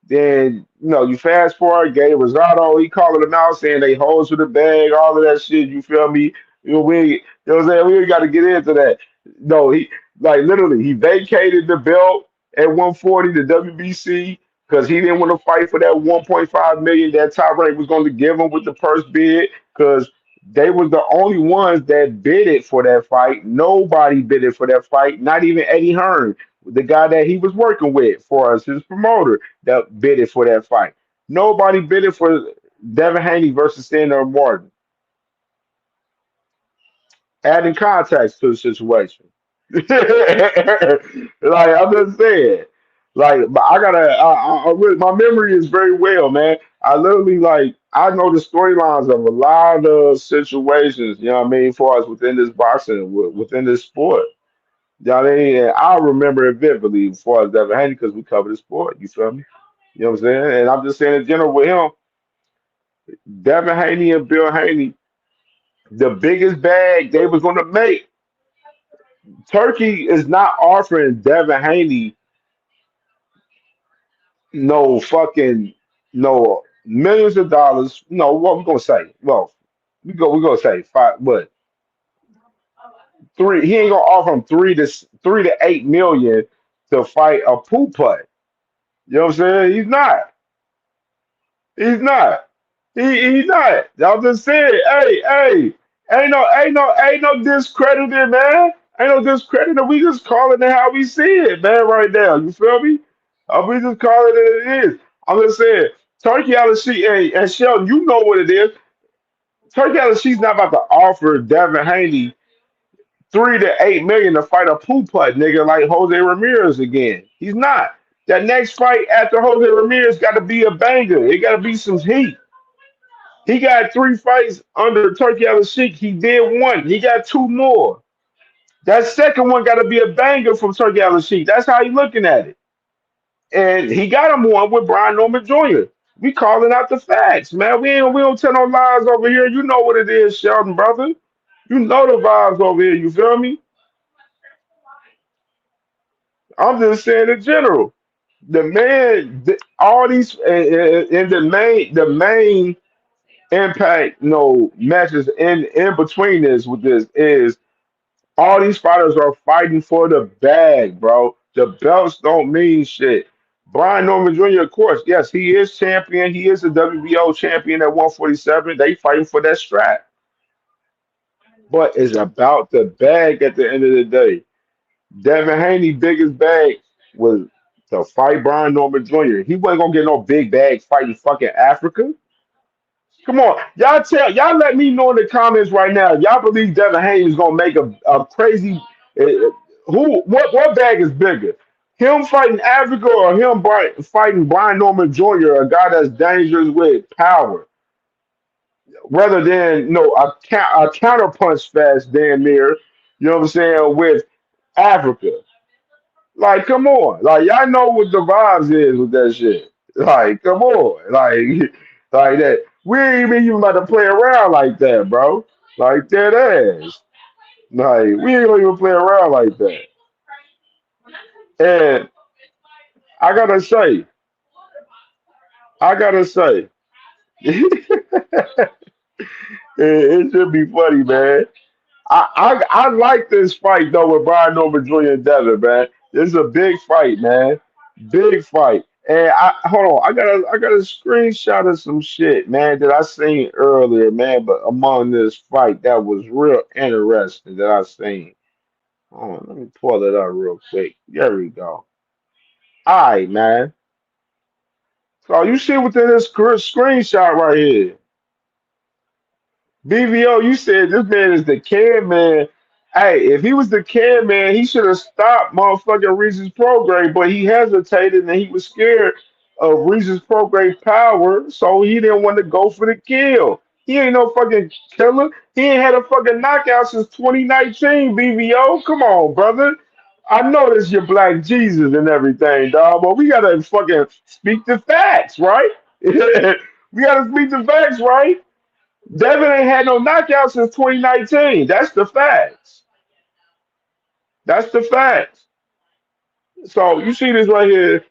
Then, you fast forward, Gabe Rosado, he calling them out saying they hoes with the bag, all of that shit, you feel me? What I'm saying? We ain't got to get into that. No, he, like, literally, he vacated the belt at 140 to WBC because he didn't want to fight for that 1.5 million that Top Rank was going to give him with the purse bid because they was the only ones that bid it for that fight. Nobody bid it for that fight, not even Eddie Hearn, the guy that he was working with for us, his promoter, that bid it for that fight. Nobody bid it for Devin Haney versus Sandor Martin. Adding context to the situation. Like I'm just saying. Like, but my memory is very well, man. I literally I know the storylines of a lot of situations, you know what I mean, for us within this boxing, within this sport. You know what I mean? And I remember it vividly as far as Devin Haney because we covered the sport. You feel me? You know what I'm saying? And I'm just saying in general with him, Devin Haney and Bill Haney, the biggest bag they was gonna make. Turkey is not offering Devin Haney no fucking no millions of dollars. No, what we gonna say? Well, we gonna say five, what three? He ain't gonna offer him 3 to 8 million to fight a pool putt. You know what I'm saying? He's not. He's not. He's not. Y'all just said, hey, ain't no discredited, man. Ain't no discredited. We just calling it how we see it, man, right now. You feel me? We just calling it it is. I'm just saying, Turkey out of sheet, and Sheldon, you know what it is. Turkey out of sheet's not about to offer Devin Haney 3 to 8 million to fight a pool putt nigga like Jose Ramirez again. He's not. That next fight after Jose Ramirez got to be a banger. It got to be some heat. He got 3 fights under Turkey Al Sheikh. He did one. He got 2 more. That second one got to be a banger from Turkey Al Sheikh. That's how he looking at it. And he got him one with Brian Norman Jr. We calling out the facts, man. We don't tell no lies over here. You know what it is, Sheldon, brother. You know the vibes over here. You feel me? I'm just saying in general. The man, all these, and the main impact, matches in between this with this is all these fighters are fighting for the bag, bro. The belts don't mean shit. Brian Norman Jr., of course, yes, he is champion. He is a WBO champion at 147. They fighting for that strap, but it's about the bag at the end of the day. Devin Haney biggest bag was to fight Brian Norman Jr. He wasn't gonna get no big bag fighting fucking Africa. Come on, y'all let me know in the comments right now. Y'all believe Devin Haney is gonna make a crazy what bag is bigger? Him fighting Africa or him fighting Brian Norman Jr., a guy that's dangerous with power, rather than a counterpunch fast damn near, you know what I'm saying, with Africa. Like, come on. Like, y'all know what the vibes is with that shit. Like, come on. Like, like that. We ain't even about to play around like that, bro. Like, that ass. Like, we ain't gonna even play around like that. And I gotta say, I gotta say, it should be funny, man. I like this fight though with Brian Norman Jr. and Devin, man. This is a big fight, man. Big fight. And I hold on, I got a screenshot of some shit, man, that I seen earlier, man. But among this fight, that was real interesting that I seen. Hold on, let me pull it up real quick. There we go. All right, man. So you see within this screenshot right here. BVO, you said this man is the can man. Hey, if he was the can man, he should have stopped motherfucking Reese's program, but he hesitated and he was scared of Reese's program power, so he didn't want to go for the kill. He ain't no fucking killer. He ain't had a fucking knockout since 2019, BVO. Come on, brother. I know this your black Jesus and everything, dog, but we gotta fucking speak the facts, right? We gotta speak the facts, right? Devin ain't had no knockouts since 2019. That's the facts. That's the facts. So you see this right here.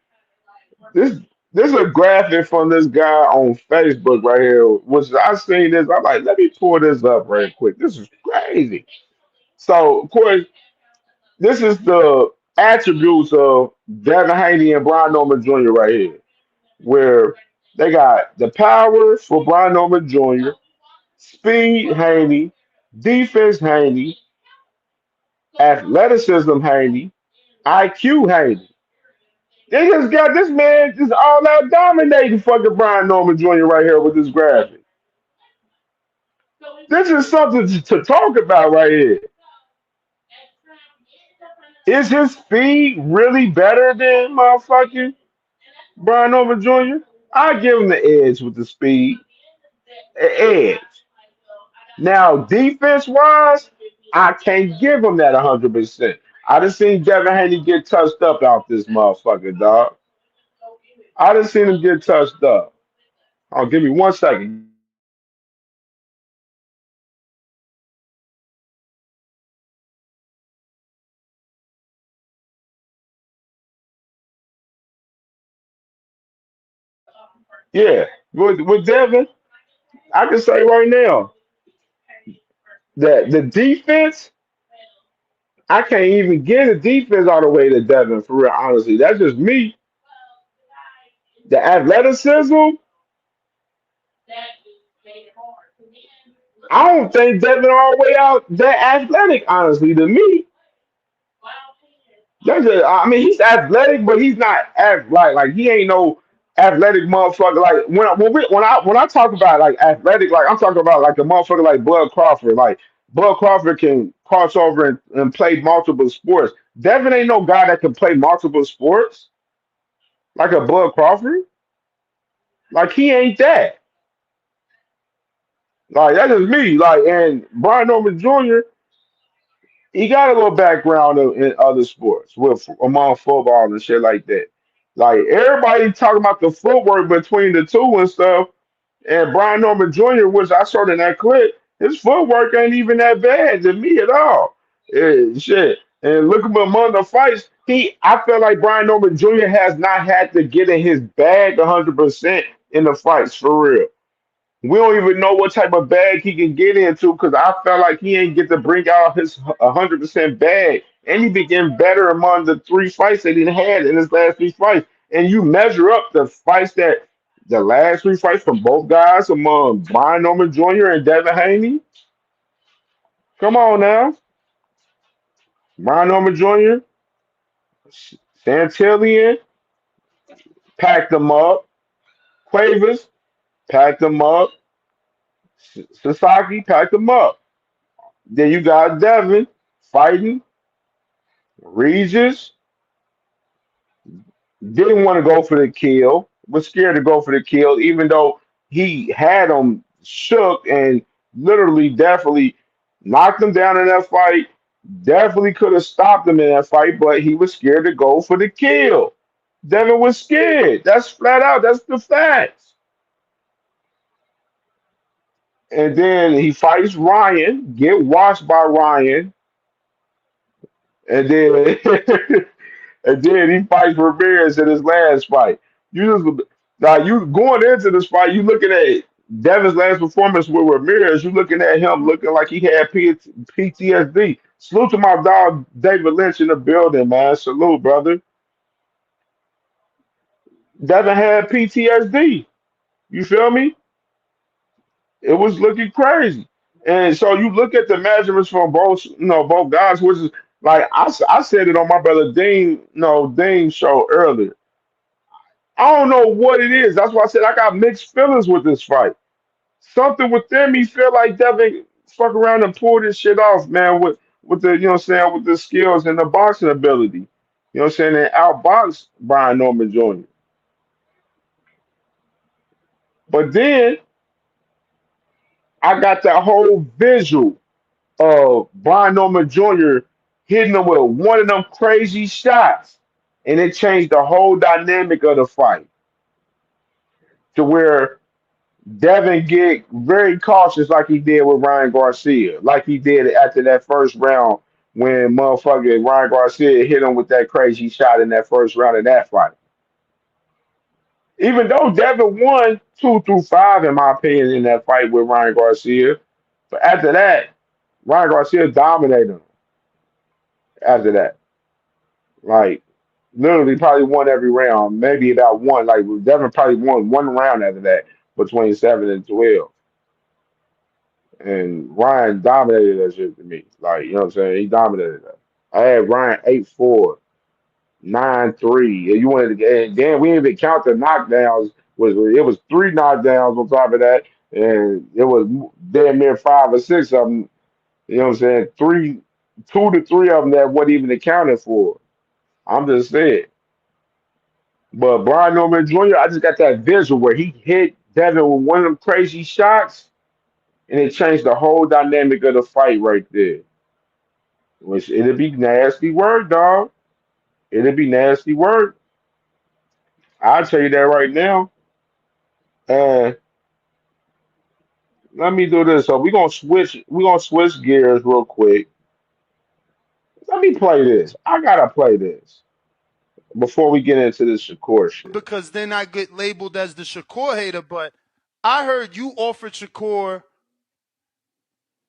This this is a graphic from this guy on Facebook right here. Which I seen this. I'm like, let me pull this up right quick. This is crazy. So of course, this is the attributes of Devin Haney and Brian Norman Jr. right here, where they got the power for Brian Norman Jr., speed Haney, defense Haney, athleticism Haney, IQ Haney. They just got this man just all out dominating fucking Brian Norman Jr. right here with this graphic. This is something to talk about right here. Is his speed really better than motherfucking Brian Norman Jr.? I give him the edge with the speed. Edge. Now, defense wise, I can't give him that 100%. I just seen Devin Haney get touched up out this motherfucker, dog. I just seen him get touched up. Oh, give me 1 second. Yeah, with Devin, I can say right now that the defense I can't even get a defense all the way to Devin for real. Honestly, that's just me. The athleticism, I don't think Devin all the way out that athletic. Honestly, to me, I mean, he's athletic, but he's not like he ain't no athletic motherfucker. Like when I talk about like athletic, like I'm talking about like a motherfucker like Bud Crawford. Like Bud Crawford can cross over and play multiple sports. Devin ain't no guy that can play multiple sports like a Bud Crawford. Like he ain't that. Like that's just me. Like and Brian Norman Jr. He got a little background in other sports with among football and shit like that. Like everybody talking about the footwork between the two and stuff, and Brian Norman Jr., which I saw in that clip, his footwork ain't even that bad to me at all. Shit. And look at among the fights, I feel like Brian Norman Jr. has not had to get in his bag 100% in the fights for real. We don't even know what type of bag he can get into because I felt like he ain't get to bring out his 100% bag. And he became better among the three fights that he had in his last three fights. And you measure up the fights that the last three fights from both guys among Brian Norman Jr. and Devin Haney. Come on now. Brian Norman Jr., Santillian, packed them up. Quavers, packed them up. Sasaki, packed them up. Then you got Devin fighting. Regis didn't want to go for the kill, was scared to go for the kill, even though he had him shook and literally, definitely knocked him down in that fight. Definitely could have stopped him in that fight, but he was scared to go for the kill. Devin was scared. That's flat out. That's the facts. And then he fights Ryan, get washed by Ryan, and then and then he fights Ramirez in his last fight. You just now you going into this fight, you looking at Devin's last performance with Ramirez. You looking at him looking like he had PTSD. Salute to my dog David Lynch in the building, man. Salute, brother. Devin had PTSD. You feel me? It was looking crazy. And so you look at the measurements from both guys, which is like I said it on my brother Dean, no Dean show earlier. I don't know what it is. That's why I said I got mixed feelings with this fight. Something within me feel like Devin fuck around and pull this shit off, man, with the with the skills and the boxing ability. You know what I'm saying? And outbox Brian Norman Jr. But then I got that whole visual of Brian Norman Jr. hitting him with one of them crazy shots. And it changed the whole dynamic of the fight to where Devin get very cautious like he did with Ryan Garcia, like he did after that first round when motherfucker Ryan Garcia hit him with that crazy shot in that first round of that fight. Even though Devin won 2 through 5, in my opinion, in that fight with Ryan Garcia, but after that, Ryan Garcia dominated him. After that, like literally, probably won every round, maybe about one. Like Devin probably won one round after that between 7 and 12. And Ryan dominated that shit to me. Like, you know what I'm saying? He dominated that. I had Ryan 8-4, 9-3. And you wanted to get and then we didn't even count the knockdowns. It was 3 knockdowns on top of that. And it was damn near 5 or 6 of them. You know what I'm saying? 2 to 3 of them that wasn't even accounted for. I'm just saying. But Brian Norman Jr., I just got that visual where he hit Devin with one of them crazy shots and it changed the whole dynamic of the fight right there. Which it'll be nasty work, dog. It'll be nasty work. I'll tell you that right now. And let me do this. So we're gonna switch gears real quick. Let me play this. I gotta play this before we get into this Shakur shit. Because then I get labeled as the Shakur hater, but I heard you offered Shakur,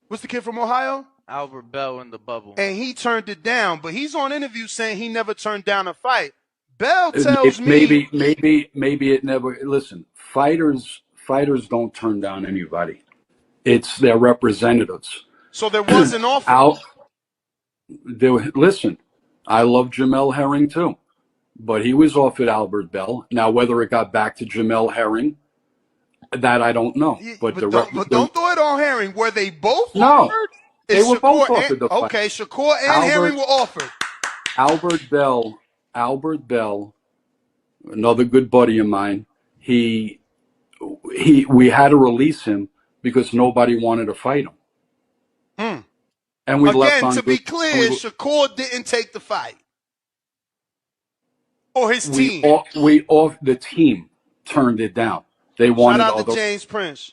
what's the kid from Ohio? Albert Bell in the bubble. And he turned it down, but he's on interview saying he never turned down a fight. Bell tells me maybe it never. Listen, fighters don't turn down anybody. It's their representatives. So there was an offer. Listen, I love Jamel Herring too, but he was offered Albert Bell. Now, whether it got back to Jamel Herring, that I don't know. But don't throw it on Herring. Were they both offered? No, they were both offered the fight. Okay, Shakur and Herring were offered. Albert Bell, another good buddy of mine. We had to release him because nobody wanted to fight him. And we left on to be clear, Shakur didn't take the fight. Or his team. The team turned it down. They wanted Shout out to James Prince.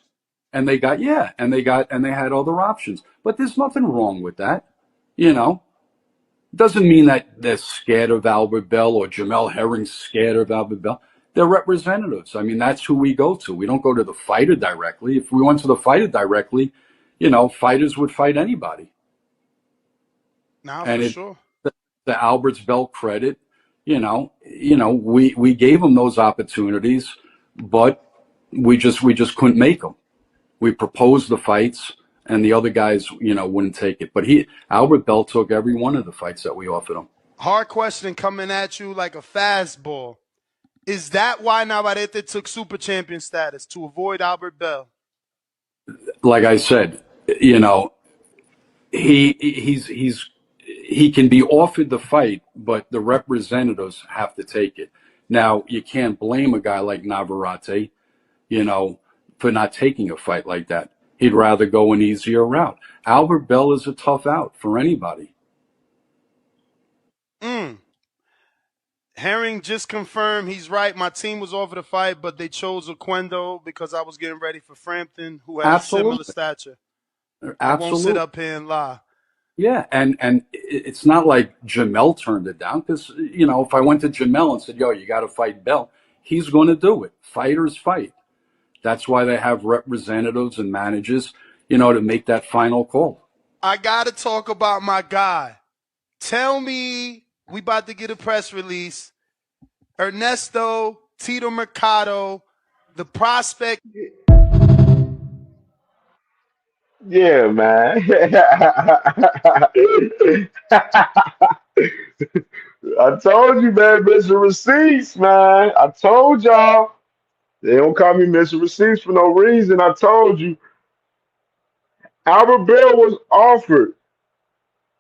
And they had other options. But there's nothing wrong with that. You know? Doesn't mean that they're scared of Albert Bell or Jamel Herring's scared of Albert Bell. They're representatives. I mean, that's who we go to. We don't go to the fighter directly. If we went to the fighter directly, fighters would fight anybody. For sure. The Albert's Bell credit, we gave them those opportunities, but we just couldn't make them. We proposed the fights, and the other guys, wouldn't take it. But Albert Bell took every one of the fights that we offered him. Hard question coming at you like a fastball. Is that why Navarrete took super champion status, to avoid Albert Bell? Like I said, he can be offered the fight, but the representatives have to take it. Now, you can't blame a guy like Navarrete, for not taking a fight like that. He'd rather go an easier route. Albert Bell is a tough out for anybody. Herring just confirmed he's right. My team was offered a fight, but they chose Oquendo because I was getting ready for Frampton, who has similar stature. I won't sit up here and lie. Yeah, and it's not like Jamel turned it down, because, if I went to Jamel and said, yo, you got to fight Bell, he's going to do it. Fighters fight. That's why they have representatives and managers, to make that final call. I got to talk about my guy. Tell me, we about to get a press release. Ernesto Tito Mercado, the prospect. Yeah, man. I told you, man, Mr. Receipts, man. I told y'all. They don't call me Mr. Receipts for no reason. I told you. Albert Bell was offered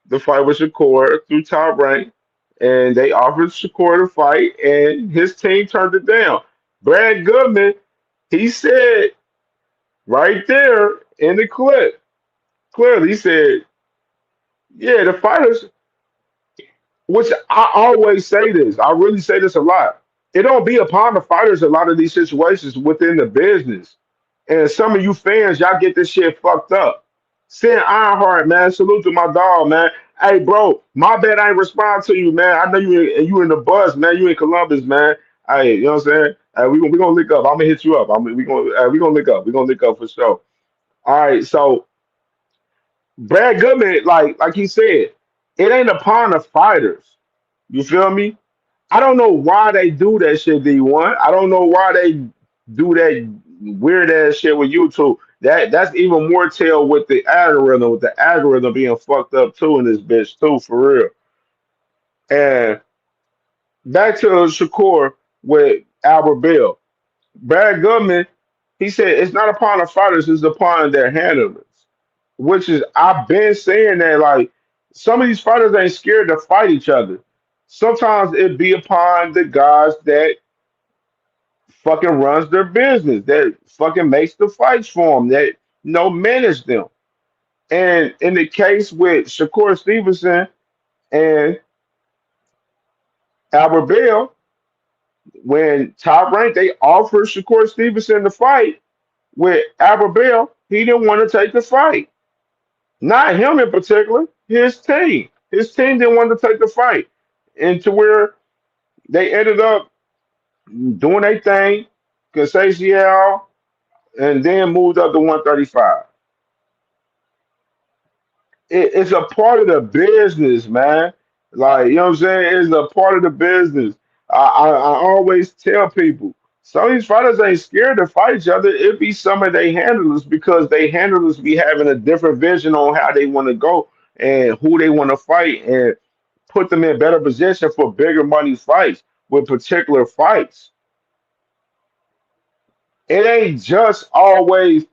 the fight with Shakur through Top Rank, and they offered Shakur to fight, and his team turned it down. Brad Goodman, he said right there in the clip, clearly, he said, yeah, the fighters, which I always say this, I really say this a lot. It don't be upon the fighters a lot of these situations within the business. And some of you fans, y'all get this shit fucked up. Send Ironheart, man. Salute to my dog, man. Hey, bro, my bad I ain't respond to you, man. I know you in the bus, man. You in Columbus, man. Hey, you know what I'm saying? Hey, we gonna link up. I'm gonna hit you up. We gonna link up. We gonna link up for sure. All right, so Brad Goodman, like he said, it ain't upon the fighters. You feel me? I don't know why they do that shit, D1. I don't know why they do that weird ass shit with YouTube. That's even more tell with the algorithm being fucked up too in this bitch too, for real. And back to Shakur with Albert Bell. Brad Goodman, he said it's not upon the fighters, it's upon their handlers. Which is, I've been saying that, like, some of these fighters ain't scared to fight each other. Sometimes it be upon the guys that fucking runs their business, that fucking makes the fights for them, that manage them. And in the case with Shakur Stevenson and Albert Bell, when Top Rank, they offered Shakur Stevenson the fight with Albert Bell, he didn't want to take the fight. Not him in particular, his team. His team didn't want to take the fight. And to where they ended up doing their thing, because and then moved up to 135. it's a part of the business, man. Like, you know what I'm saying? It's a part of the business. I always tell people, some of these fighters ain't scared to fight each other. It be some of they handlers because they handlers be having a different vision on how they want to go and who they want to fight and put them in better position for bigger money fights with particular fights. It ain't just always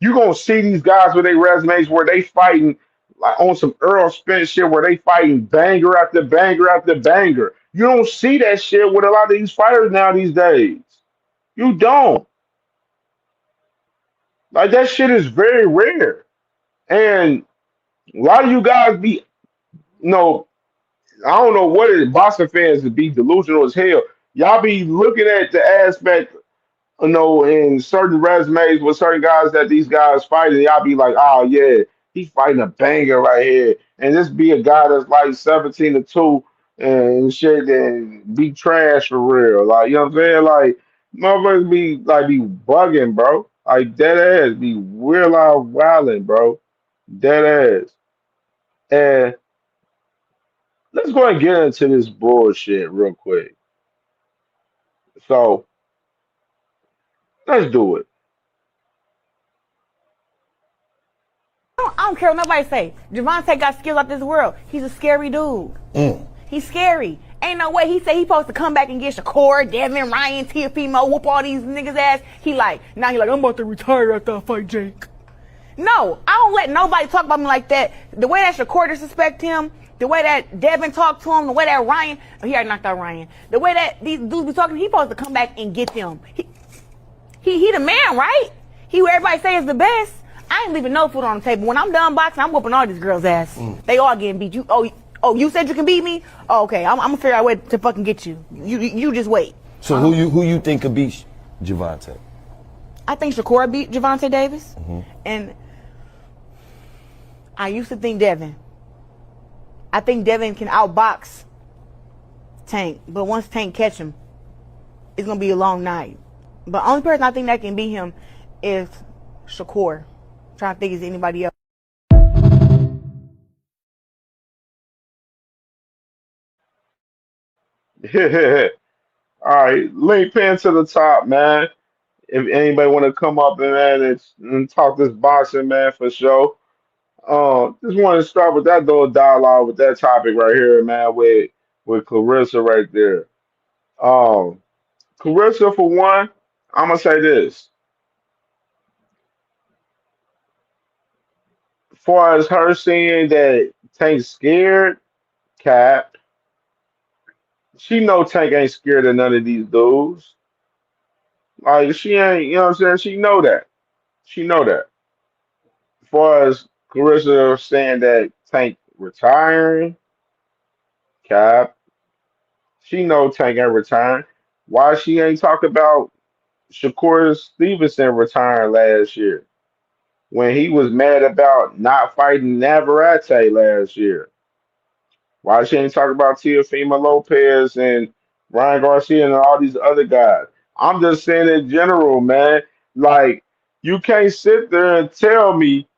you gonna see these guys with their resumes where they fighting like on some Earl Spence shit where they fighting banger after banger after banger. You don't see that shit with a lot of these fighters now these days. You don't. Like that shit is very rare. And a lot of you guys be you know, I don't know what it is, Boston fans to be delusional as hell. Y'all be looking at the aspect in certain resumes with certain guys that these guys fight, and y'all be like, oh yeah, he fighting a banger right here. And this be a guy that's like 17-2 and shit and be trash for real. Like, you know what I'm saying? Like, motherfuckers be bugging, bro. Like dead ass be real out wilding, bro. Dead ass. And let's go and get into this bullshit real quick. So let's do it. I don't care what nobody say. Javante got skills out this world. He's a scary dude. He's scary. Ain't no way he said he supposed to come back and get Shakur, Devin, Ryan, Tiafimo, whoop all these niggas ass. Now he like, I'm about to retire after I fight Jake. No, I don't let nobody talk about me like that. The way that Shakur disrespect him, the way that Devin talked to him, the way that Ryan, he already knocked out Ryan. The way that these dudes be talking, he supposed to come back and get them. He the man, right? He who everybody say is the best. I ain't leaving no food on the table. When I'm done boxing, I'm whooping all these girls' ass. They all getting beat. You said you can beat me? Oh, okay. I'm gonna figure out a way to fucking get you. You just wait. So who you think could beat Javante? I think Shakur beat Javante Davis, and I used to think Devin. I think Devin can outbox Tank, but once Tank catch him, it's gonna be a long night. But only person I think that can beat him is Shakur. Trying to think is anybody else. All right, link pin to the top, man. If anybody want to come up and and talk this boxing, man, for sure. Just want to start with that little dialogue with that topic right here, man, with Clarissa right there. Um, Clarissa, for one, I'm gonna say this: as far as her saying that Tank's scared, Cap, she know Tank ain't scared of none of these dudes. Like she ain't, you know what I'm saying? She know that. She know that. As far as Clarissa saying that Tank retiring, Cap, she know Tank ain't retiring. Why she ain't talk about Shakur Stevenson retiring last year when he was mad about not fighting Navarrete last year? Why she ain't talk about Teofimo Lopez and Ryan Garcia and all these other guys? I'm just saying in general, man. Like you can't sit there and tell me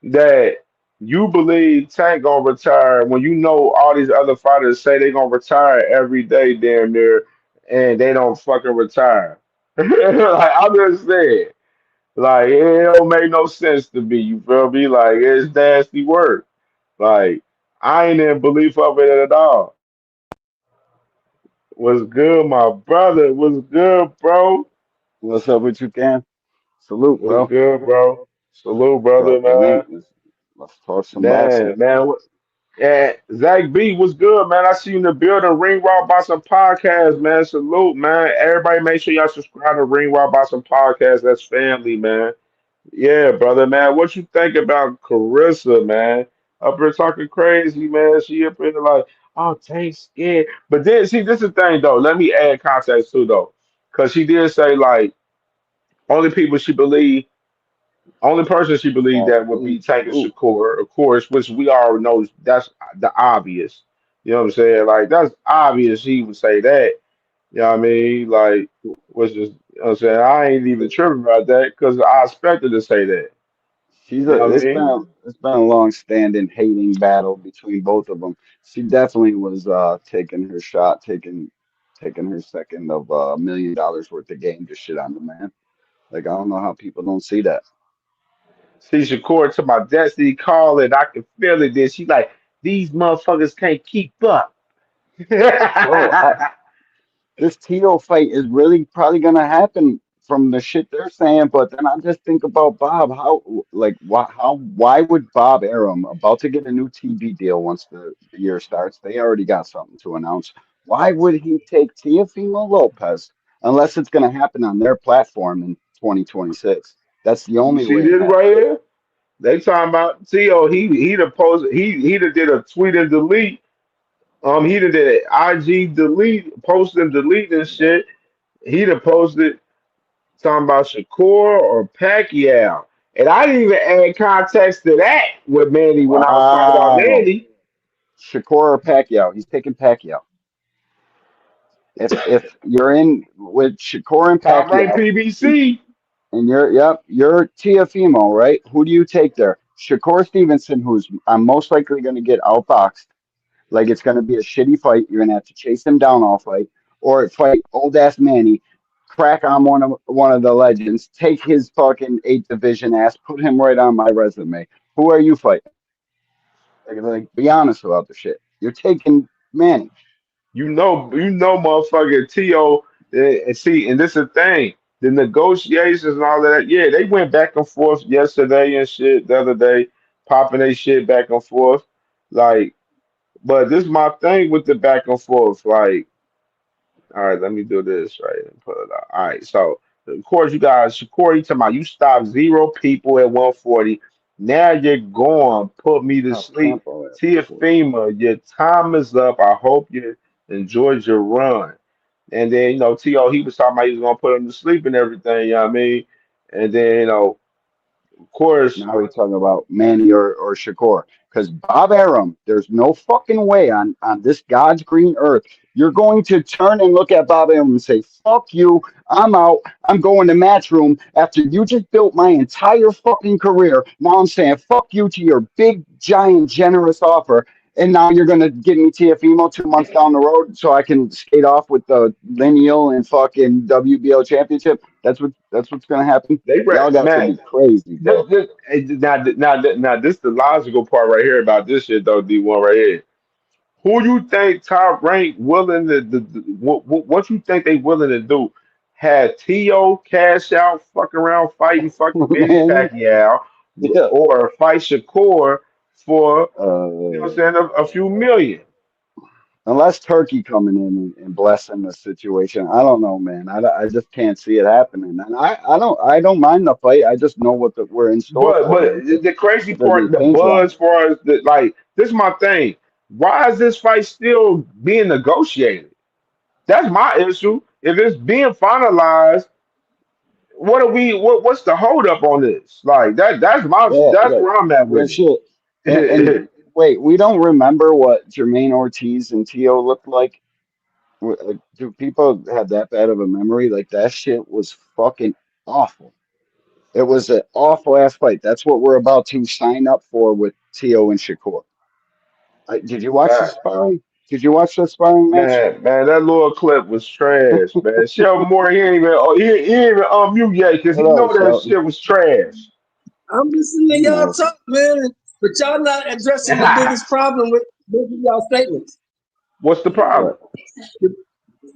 that you believe Tank gonna retire when you know all these other fighters say they gonna retire every day damn near and they don't fucking retire. Like I'm just saying. Like it don't make no sense to me, you feel me? Like it's nasty work. Like I ain't in belief of it at all. What's good, my brother? What's good, bro? What's up with you, Cam? Salute, What's bro. good, bro? Salute, brother, Drop the man. link. Let's talk some boxing. Man, yeah, Zach B, what's good, man? I see you in the building. Ring Raw about some podcast, man. Salute, man. Everybody, make sure y'all subscribe to Ring Raw about some podcast. That's family, man. Yeah, brother, man. What you think about Carissa, man? Up here talking crazy, man. She up here like, oh, Tank scared. But then, see, this is the thing, though. Let me add context too, though, because she did say like only people she believe. Only person she believed that would be Tank Shakur, of course, which we all know that's the obvious. You know what I'm saying? Like that's obvious she would say that. You know what I mean? Like, which is, you know what I'm saying? I ain't even tripping about that because I expected to say that. She's You know what I it's mean? been a long standing hating battle between both of them. She definitely was taking her shot, taking her second of $1 million worth of game to shit on the man. Like I don't know how people don't see that. See Shakur to my destiny calling. I can feel it. Then she like, these motherfuckers can't keep up. Bro, this Tito fight is really probably gonna happen from the shit they're saying, but then I just think about Bob. Why would Bob Arum about to get a new TV deal once the year starts? They already got something to announce. Why would he take Teofimo Lopez unless it's gonna happen on their platform in 2026? That's the You only see way it this right happens. here? They talking about Tio. He'd have posted. He'd have did a tweet and delete. He'd have did an IG delete, post and delete and shit. He'd have posted talking about Shakur or Pacquiao. And I didn't even add context to that with Manny when I was talking about Wow. Manny. Shakur or Pacquiao? He's taking Pacquiao. If you're in with Shakur and Top rank Pacquiao, PBC. and you're Tiafimo, right? Who do you take there? Shakur Stevenson, who's I'm most likely going to get outboxed. Like it's going to be a shitty fight. You're going to have to chase him down all fight, or fight old ass Manny, crack on one of the legends, take his fucking 8th division ass, put him right on my resume. Who are you fighting? Like be honest about the shit. You're taking Manny. Motherfucking T.O. And see, and this is the thing. The negotiations and all of that, yeah, they went back and forth yesterday and shit the other day, popping they shit back and forth. Like, but this is my thing with the back and forth. Like, all right, let me do this right and put it out. All right, so of course you guys, Shakur, you talking about you stopped 0 people at 140. Now you're gone. Put me to Top sleep. tempo at 140. Tiafima, your time is up. I hope you enjoyed your run. And then, T.O., he was talking about he was gonna put him to sleep and everything, you know what I mean? And then, of course, Now we're talking about Manny or Shakur. Because Bob Arum, there's no fucking way on this God's green earth you're going to turn and look at Bob Arum and say, fuck you, I'm out, I'm going to Matchroom after you just built my entire fucking career. Now I'm saying fuck you to your big, giant, generous offer. And now you're going to give me TFEMO 2 months down the road so I can skate off with the lineal and fucking WBO championship. That's what's going to happen. they Y'all got to man, be crazy, this, bro. this, now, this the logical part right here about this shit though, D1 right here. Who you think top rank willing what you think they willing to do? Have T.O. cash out, fuck around, fighting fucking Manny Man, Pacquiao, yeah. or fight Shakur for, what I'm Uh, saying, a few million. unless Turkey coming in and blessing the situation, I don't know, man. I just can't see it happening. And I don't mind the fight. I just know what we're in store But for here. the crazy The part, the paint's dry. buzz, far as the like, this is my thing. Why is this fight still being negotiated? That's my issue. If it's being finalized, what's the hold up on this? Like Yeah, that's like where I'm at real with shit. And it. wait, we don't remember what Jermaine Ortiz and Tio looked like. Do people have that bad of a memory? Like that shit was fucking awful. It was an awful ass fight. That's what we're about to sign up for with Tio and Shakur. Did you watch the man, sparring? Did you watch the sparring match? man, that little clip was trash, man. Shelby Moore, he ain't even unmute yet because he What up, know that Shelton? shit was trash. I'm listening to He y'all knows. talk, man, but y'all not addressing the biggest problem with both of y'all statements. What's the problem? What?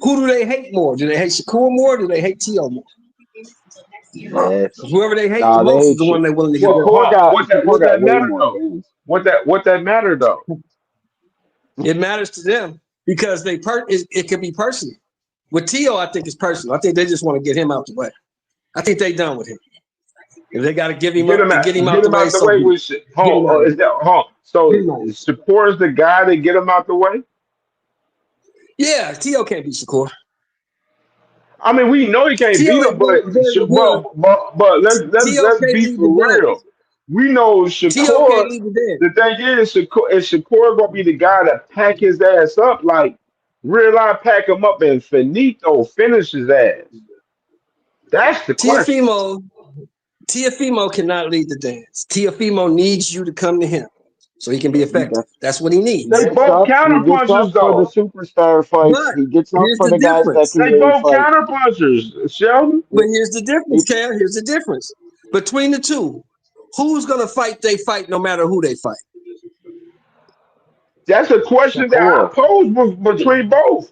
Who do they hate more? Do they hate Shakur more? Or do they hate T.O. more? Yeah. Whoever they hate the Nah, they most is hate the one they willing to give up. Shakur got What Shakur got that way matter more though? fans. What that matter though? It matters to them because it can be personal. With T.O., I think it's personal. I think they just want to get him out the way. I think they done with him. If they got to give him up to get him out Get the him way, out the so way be it. with shit. Get him out of Is here. that Get So him out of here. Shakur is the guy to get him out the way? Yeah, T.O. can't be Shakur. I mean, we know he can't T.O. beat is him, but very good. let's T.O. can't be leave the for dead. real. We know T.O. Shakur. can't leave the dead. The thing is Shakur gonna be the guy to pack his ass up, like real life, pack him up and finito, finish his ass. That's the question. Tiafimo Tiafimo cannot lead the dance. Tiafimo needs you to come to him so he can be He effective. gets That's what he he needs. They gets both up. He counter gets punchers up for the though. superstar fights. But He gets up here's for the the guys that difference. can They really both fight. counter punchers, Sheldon. But here's the difference, He, Cam. Here's the difference. Between the two, who's going to fight, they fight no matter who they fight. That's a question that I Shakur. pose between both.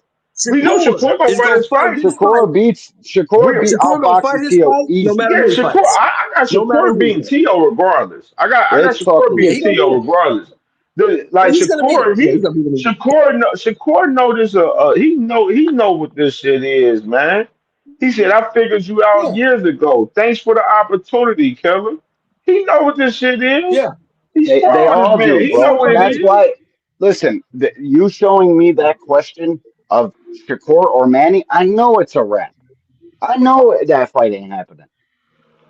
We know Shakur Shakur gonna is run going his to fight fight. his fight. We, Shakur beat Shakur going to fight outboxes his Tio fight no easy. matter yeah, who he Shakur. fights. I got No matter Shakur who he beating fights. Tio regardless. I got It's Shakur fucking Yeah, beating he's going to Tio beat him. regardless. Yeah, Like he's going to beat him. Shakur, Yeah, he's going to beat him. Shakur know this. He know what this shit is, man. He said, "I figured you out Yeah, years ago. Thanks for the opportunity, Killer." He know what this shit is. yeah. He's they strong, this all man. do, He know bro. what And it that's is. why listen, you showing me that question of Shakur or Manny, I know it's a wrap. I know that fight ain't happening.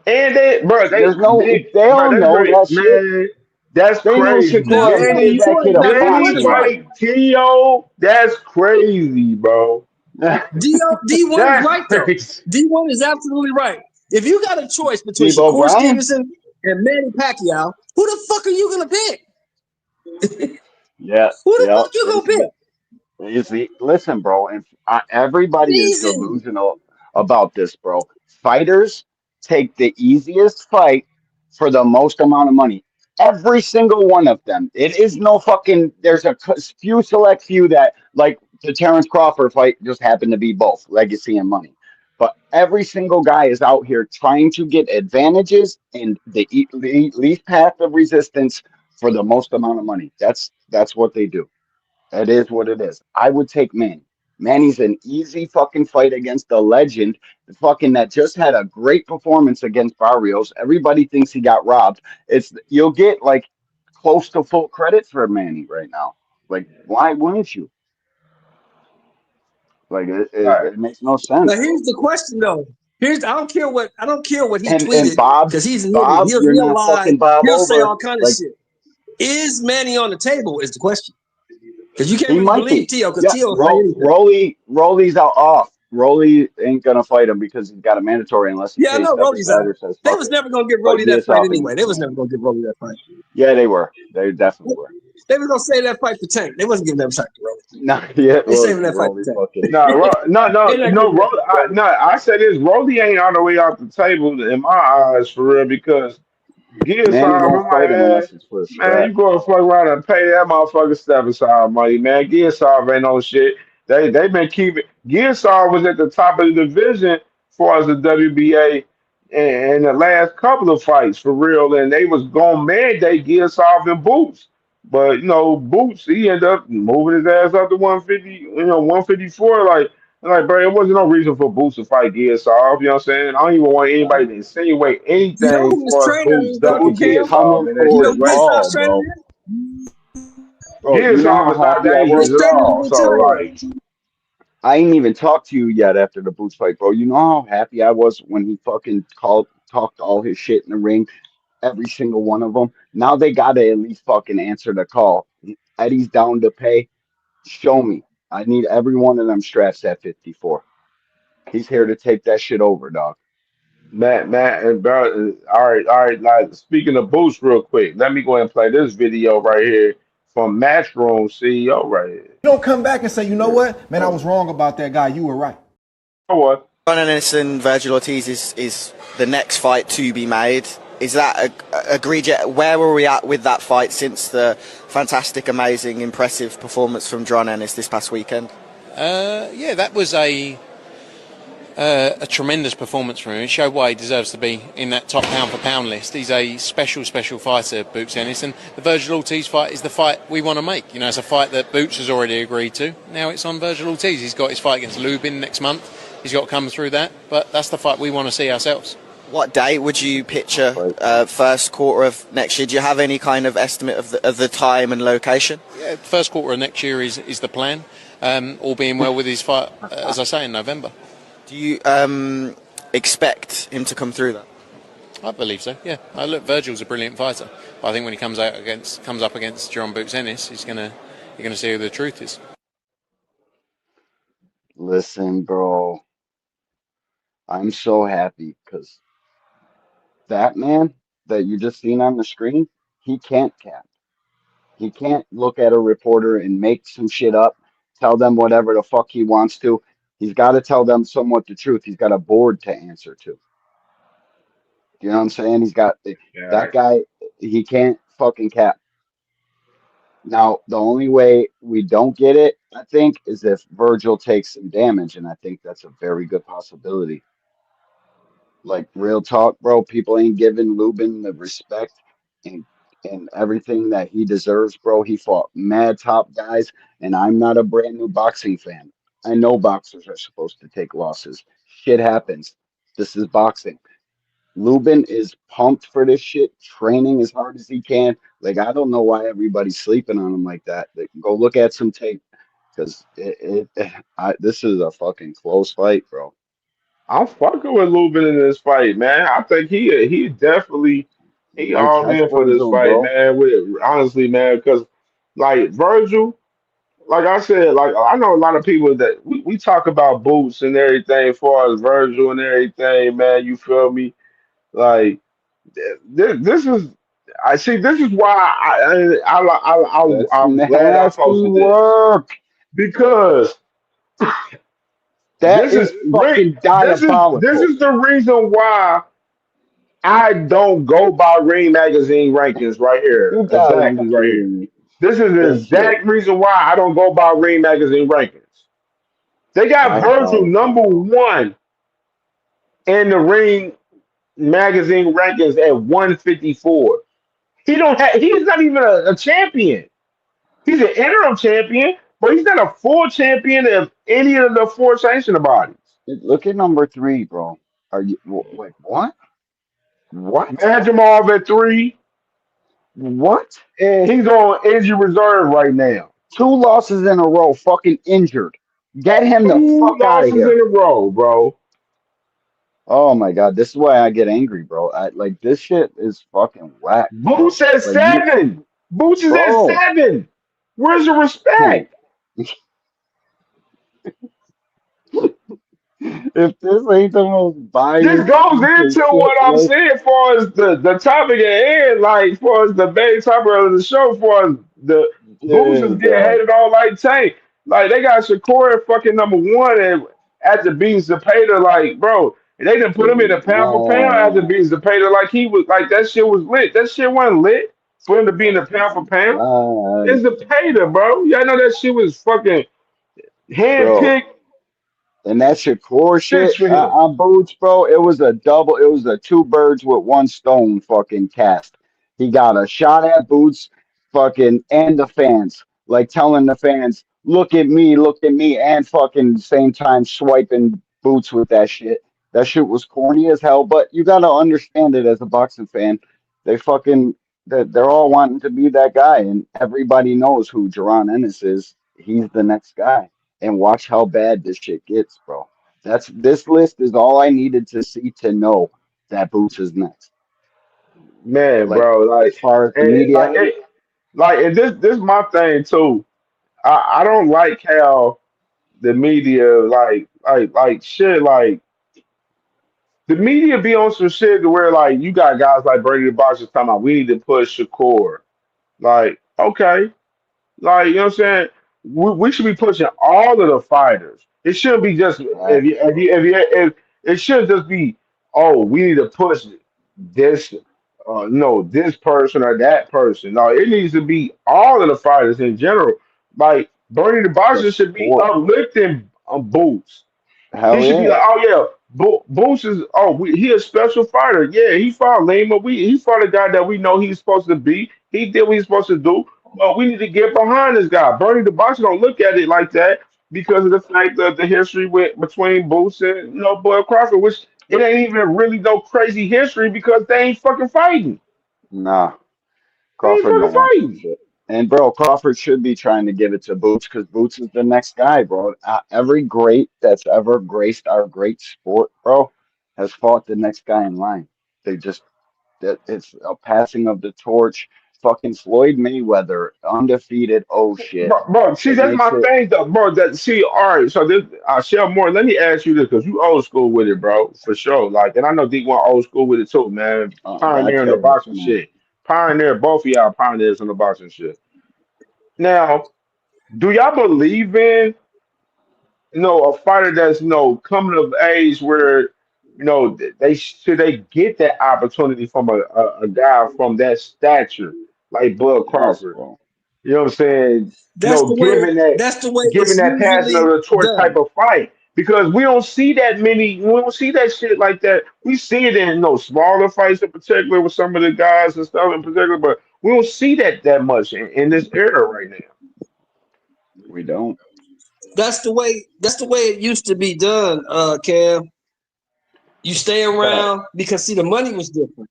And they, bro, There's no they bro, all they know ready, that shit. man. That's They know crazy. Now, Shakur will give Danny, that kid a D1 Danny is boxing right. match. fight Tio. That's crazy, bro. D1 is That's right, though. crazy. D1 is absolutely right. If you got a choice between Debo Shakur Bryant? Stevenson and Manny Pacquiao, who the fuck are you going to pick? Yeah, Who the yeah. fuck you going to pick? You see, listen, bro, and everybody is Easy. delusional about this, bro. Fighters take the easiest fight for the most amount of money. Every single one of them. It is no fucking. There's a select few that like the Terrence Crawford fight just happened to be both legacy and money. But every single guy is out here trying to get advantages and the least path of resistance for the most amount of money. That's what they do. That is what it is. I would take Manny. Manny's an easy fucking fight against the legend, the fucking that just had a great performance against Barrios. Everybody thinks he got robbed. It's you'll get like close to full credit for Manny right now. Like, why wouldn't you? Like, Right. it makes no Now sense, bro. here's the question though. I don't care what he And tweeted Bob, because he's an idiot. Bob, you're He'll not lie. fucking Bob He'll say over. all kind of Like, shit. Is Manny on the table? Is the question because you can't he really might believe be. Tio because Yeah, Tio will say anything. Rolly's out off. Rolly ain't gonna fight him because he's got a mandatory unless he Yeah, I pays know Devin's Rolly's out. head or says They fuck was it. never gonna give But Rolly that fight Giasov anyway. ain't They was doing never it. gonna give Rolly that fight. Yeah, they were. They definitely were. They was gonna save that fight for Tank. They wasn't giving that fight to Rolly. Not yet. They Look, saving that fight Rolly for Tank. fucking. No, They're not giving that fight to Rolly. No. I said this. Rolly ain't all the way off the table in my eyes for real because Manny Gearsov, won't I'm like, fight him unless it's for a man, strap. you go and fuck around and pay that motherfucker stepping side money, man. Gearsov ain't no shit. They been keeping Gearsov was at the top of the division as far as the WBA in the last couple of fights for real, and they was gonna mandate Gearsov in Boots. But Boots, he ended up moving his ass up to 150, 154. Like, bro, it wasn't no reason for Boots to fight Gearsov. You know what I'm saying? I don't even want anybody to insinuate You know anything who his for us trainer Boots is, though, ducking Boots is Cam? Gearsov coming and that You for know shit. it who Like, Gearsov's all, trainer bro. is? Bro, you know how Gearsov is not happy I dangerous His was. at trainer all. is So, retired. like, I ain't even talked to you yet after the Boots fight, bro. You know how happy I was when he fucking talked all his shit in the ring, every single one of them. Now they gotta at least fucking answer the call. Eddie's down to pay. Show me. I need every one of them straps at 54. He's here to take that shit over, dog. Matt, and bro, all right. Like, speaking of Boots, real quick, let me go ahead and play this video right here from Matchroom CEO right here. You don't come back and say, you know Yeah. what? Man, I was wrong about that guy. You were right. Oh, what? Ennis and Virgil Ortiz is the next fight to be made. Is that agreed yet? Where were we at with that fight since the fantastic, amazing, impressive performance from John Ennis this past weekend? Yeah, that was a tremendous performance from him. It showed why he deserves to be in that top pound for pound list. He's a special fighter, Boots Ennis, and the Virgil Ortiz fight is the fight we want to make. It's a fight that Boots has already agreed to. Now it's on Virgil Ortiz. He's got his fight against Lubin next month. He's got to come through that, but that's the fight we want to see ourselves. What date would you picture? First quarter of next year. Do you have any kind of estimate of the time and location? Yeah, first quarter of next year is the plan. All being well with his fight, as I say, in November. Do you expect him to come through that? I believe so. Yeah. Look, Virgil's a brilliant fighter, but I think when he comes up against John Boots Ennis, you're gonna see who the truth is. Listen, bro. I'm so happy because that man that you just seen on the screen, he can't cap. He can't look at a reporter and make some shit up, tell them whatever the fuck he wants to. He's got to tell them somewhat the truth. He's got a board to answer to. You know what I'm saying? He's got Yeah. that guy. He can't fucking cap. Now, the only way we don't get it, I think, is if Virgil takes some damage, and I think that's a very good possibility. Like real talk, bro. People ain't giving Lubin the respect and everything that he deserves, bro. He fought mad top guys, and I'm not a brand new boxing fan. I know boxers are supposed to take losses. Shit happens. This is boxing. Lubin is pumped for this shit, training as hard as he can. Like I don't know why everybody's sleeping on him like that. Like, go look at some tape because this is a fucking close fight, bro. I'm fucking with Lubin in this fight, man. I think he definitely He he might all catch in for this Virgil, fight, bro. man. With honestly, man, because like Virgil, like I said, like I know a lot of people that we talk about boots and everything, as far as Virgil and everything, man. You feel me? Like this is. I see. This is why That's I'm glad I nasty posted this work. because That is fucking this diabolical. is the reason why I don't go by Ring Magazine rankings right here. You gotta be Exactly right here. kidding me. This is the That shit exact reason why I don't go by Ring Magazine rankings. They got Virgil diabolical, number bro. one in the Ring Magazine rankings at 154. He don't have. He's not even a champion. He's an interim champion, but he's not a full champion of any of the four sanctioned bodies. Look at number three, bro. Are you wait? What? What? Majimov at three, What? and he's on injury reserve right now. Two losses in a row, fucking injured. Get him the Two fuck out of losses in here. a row, bro. Oh my god, this is why I get angry, bro. Like this shit is fucking whack, bro. Boots at Like you, seven. Boots is at bro. seven. Where's the Hey, respect? if this ain't the most This biased goes piece of into shit, what I'm like saying as far as the topic at hand, like as far as the main topic of the show, as far as the Boots is dude, getting dog. hated on like Tank. Like they got Shakur at fucking number one and after beating Zapata, like, bro, and they didn't put him in a pound for pound after Man, beating Zapata, like he was like that shit was lit. That shit wasn't lit for him to be in a pound for pound. God, It's Zapata, bro. Y'all know that shit was fucking bro. handpicked And that Shakur picks shit for him. on Boots, bro, it was a double. It was a two birds with one stone fucking cast. He got a shot at Boots, fucking, and the fans, like telling the fans, look at me," and fucking same time swiping Boots with that shit. That shit was corny as hell, but you gotta understand it as a boxing fan. They fucking, they're all wanting to be that guy, and everybody knows who Jaron Ennis is. He's the next guy, and watch how bad this shit gets, bro. This list is all I needed to see to know that Boots is next. Man, Like bro, as far as the media, and this my thing too. I don't like how the media like shit like the media be on some shit to where like you got guys like Brady the Boxer talking about we need to push Shakur. Like, okay. Like, you know what I'm saying? We should be pushing all of the fighters. It shouldn't be just facts, bro. if it shouldn't just be, oh, we need to push this no, this person or that person. No, it needs to be all of the fighters in general. Like Bernie the The Boxer should be sport, uplifting Boots. He hell should be yeah. like, oh yeah, Boots is he a special fighter. Yeah, he fought Lima. He fought a guy that we know he's supposed to be. He did what he's supposed to do. But we need to get behind this guy. Bernie the Boxer don't look at it like that because of the fact that the history with between Boots and Bud Crawford, which it ain't even really no crazy history because they ain't fucking fighting. Nah, They ain't Crawford fucking don't want that fighting. shit. And bro, Crawford should be trying to give it to Boots because Boots is the next guy, bro. Every great that's ever graced our great sport, bro, has fought the next guy in line. They just that it's a passing of the torch. fucking Floyd Mayweather, undefeated. Oh shit, Bro, see, it that's makes my it thing, though, bro. That see, all right. So this, Shell Moore, let me ask you this, because you old school with it, bro, for sure. Like, and I know D1 old school with it too, man. back Pioneering the to boxing come on. shit. Pioneer, both of y'all pioneers in the boxing shit. Now, do y'all believe in, a fighter that's, coming of age where, should they get that opportunity from a guy from that stature, like Bud Yes, Crawford? bro. You know what I'm saying? That's the way. Given that That's the way giving it's that passing of usually the torch type done. of fight. Because we don't see that many, we don't see that shit like that. We see it in smaller fights in particular with some of the guys and stuff in particular, but we don't see that much in this era right now. We don't. That's the way. That's the way it used to be done, Cam. You stay Fact, around because see the money was different.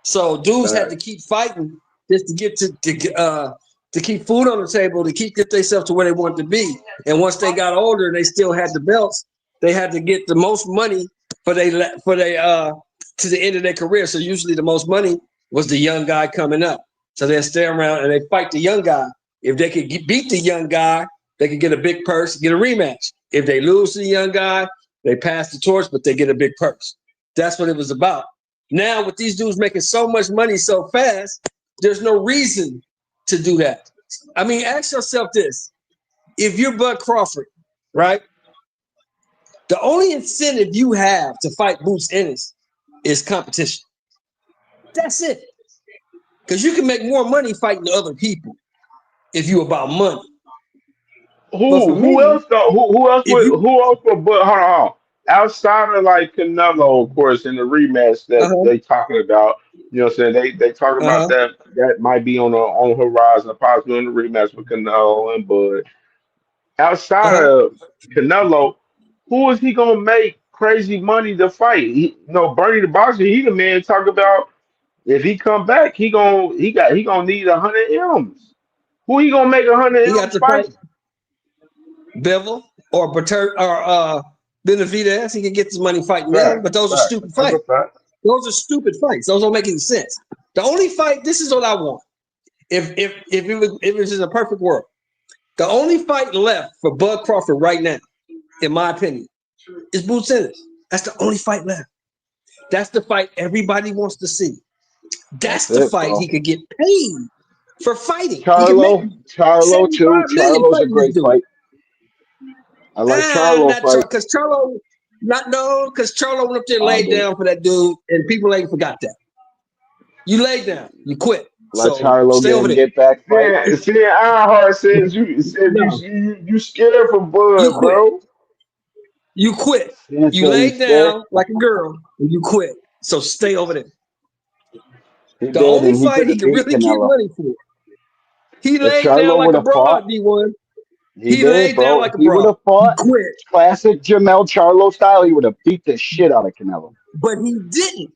So dudes had fact. to keep fighting just to get to keep food on the table, to get themselves to where they wanted to be. And once they got older, they still had the belts. They had to get the most money for they to the end of their career. So usually the most money was the young guy coming up. So they stay around and they fight the young guy. If they could beat the young guy, they could get a big purse, get a rematch. If they lose to the young guy, they pass the torch, but they get a big purse. That's what it was about. Now, with these dudes making so much money so fast, there's no reason to do that. I mean, ask yourself this. If you're Bud Crawford, right? The only incentive you have to fight Boots Ennis is competition. That's it. Because you can make more money fighting other people if you about money. But for Who me, else though? if you Who else would but hold on. Outside of like Canelo, of course, in the rematch that uh-huh, they talking about, you know what I'm saying? They talking about uh-huh, that might be on the horizon, possibly in the rematch with Canelo and Bud. Outside uh-huh. of Canelo, who is he gonna make crazy money to fight? Bernie the Boxer, he the man talk about if he come back, he gonna need 100 M's. Who he gonna make 100 He got M's to fight fight? Bevel or Benavidez. He can get his money fighting them, Fact, but those are fact. stupid That's a fights. fact. Those are stupid fights. Those don't make any sense. The only fight, this is what I want. If it was in a perfect world, the only fight left for Bud Crawford right now, in my opinion, is Boots Ennis. That's the only fight left. That's the fight everybody wants to see. That's That's the it, fight he bro. could get paid for fighting. He can make Charlo too. 75 million Charlo's a fighting this great dude. fight. I like Charlo Not fight. Charlo, because Charlo, not no, because Charlo went up there, I laid do. down for that dude, and people ain't forgot that. You laid down, you quit. Let So Charlo stay get over a there. get back fight. See, Ironheart says No, you scared for you Bud, quit. bro. You quit. Cien You said he's laid scared. down like a girl, and you quit. So stay over there. He The did, only and he fight could he have could beat really get Canelo. money for. He If laid down Charlo like would a have fought, broad, D1. he He did, laid down bro. like If a he would broad. have He fought quit. classic Jamel Charlo style, he would have beat the shit out of Canelo. But he didn't.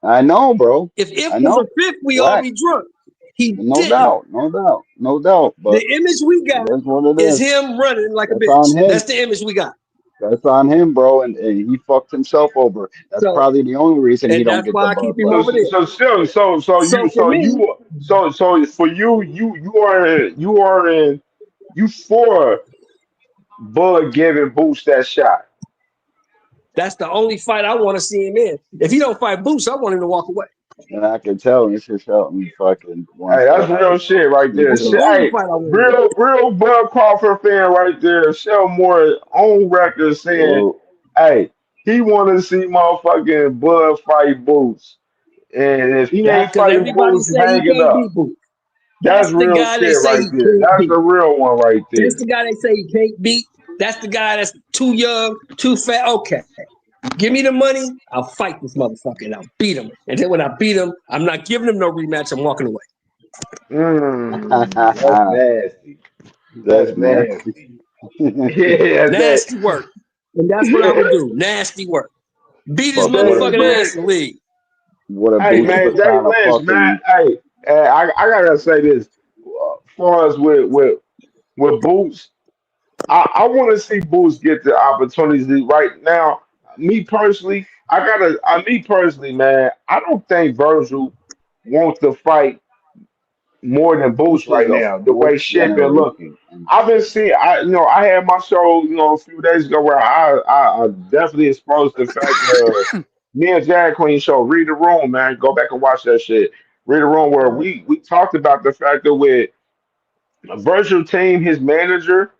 I know, bro. If I was a know. fifth, we all Black. be drunk. He No didn't. doubt. No doubt. No doubt. The But image we got that's what it is is. him running like a That's on bitch. him. That's the image we got. That's on him, bro. And he fucked himself over. That's So, probably the only reason he and don't that's get the why I keep Bud him fight. over there. So for me, For you for Bud giving Boost that shot. that's the only fight I want to see him in. If he don't fight Boots, I want him to walk away. And I can tell Mr. Shelton fucking Hey, wants that's that real fight. shit right Me there. That's the Shit, too. only hey, fight I want him in. real Bud Crawford fan right there. Shell Moore on record saying, So hey, he want to see motherfucking Bud fight Boots. And if he That's ain't because fighting everybody Boots, say he hanging can't up. beat Boots. That's That's the real guy they shit say right he there. can't That's beat. the real one right That's there. the guy they say he can't beat. That's the guy that's too young, too fat. Okay. Give me the money, I'll fight this motherfucker and I'll beat him. And then when I beat him, I'm not giving him no rematch. I'm walking away. That's nasty. That's that's nasty. nasty. Yeah, Nasty work. And that's what I would do. Nasty work. Beat his But motherfucking ass in the league. what a Hey Boots man, was Jay trying to Lynch, man. fucking Hey, I gotta say this. As far as with Boots, I want to see Boots get the opportunities right now. Me personally, me personally, man. I don't think Virgil wants to fight more than Boots Boots is right a now. The way fourth shit been looking. generation I've been MVP. seeing. I had my show, a few days ago where I definitely exposed the fact of me and Jazz Queen show. Read the room, man. Go back and watch that shit. Read the room where Yeah. we talked about the fact that with a virtual team, his manager,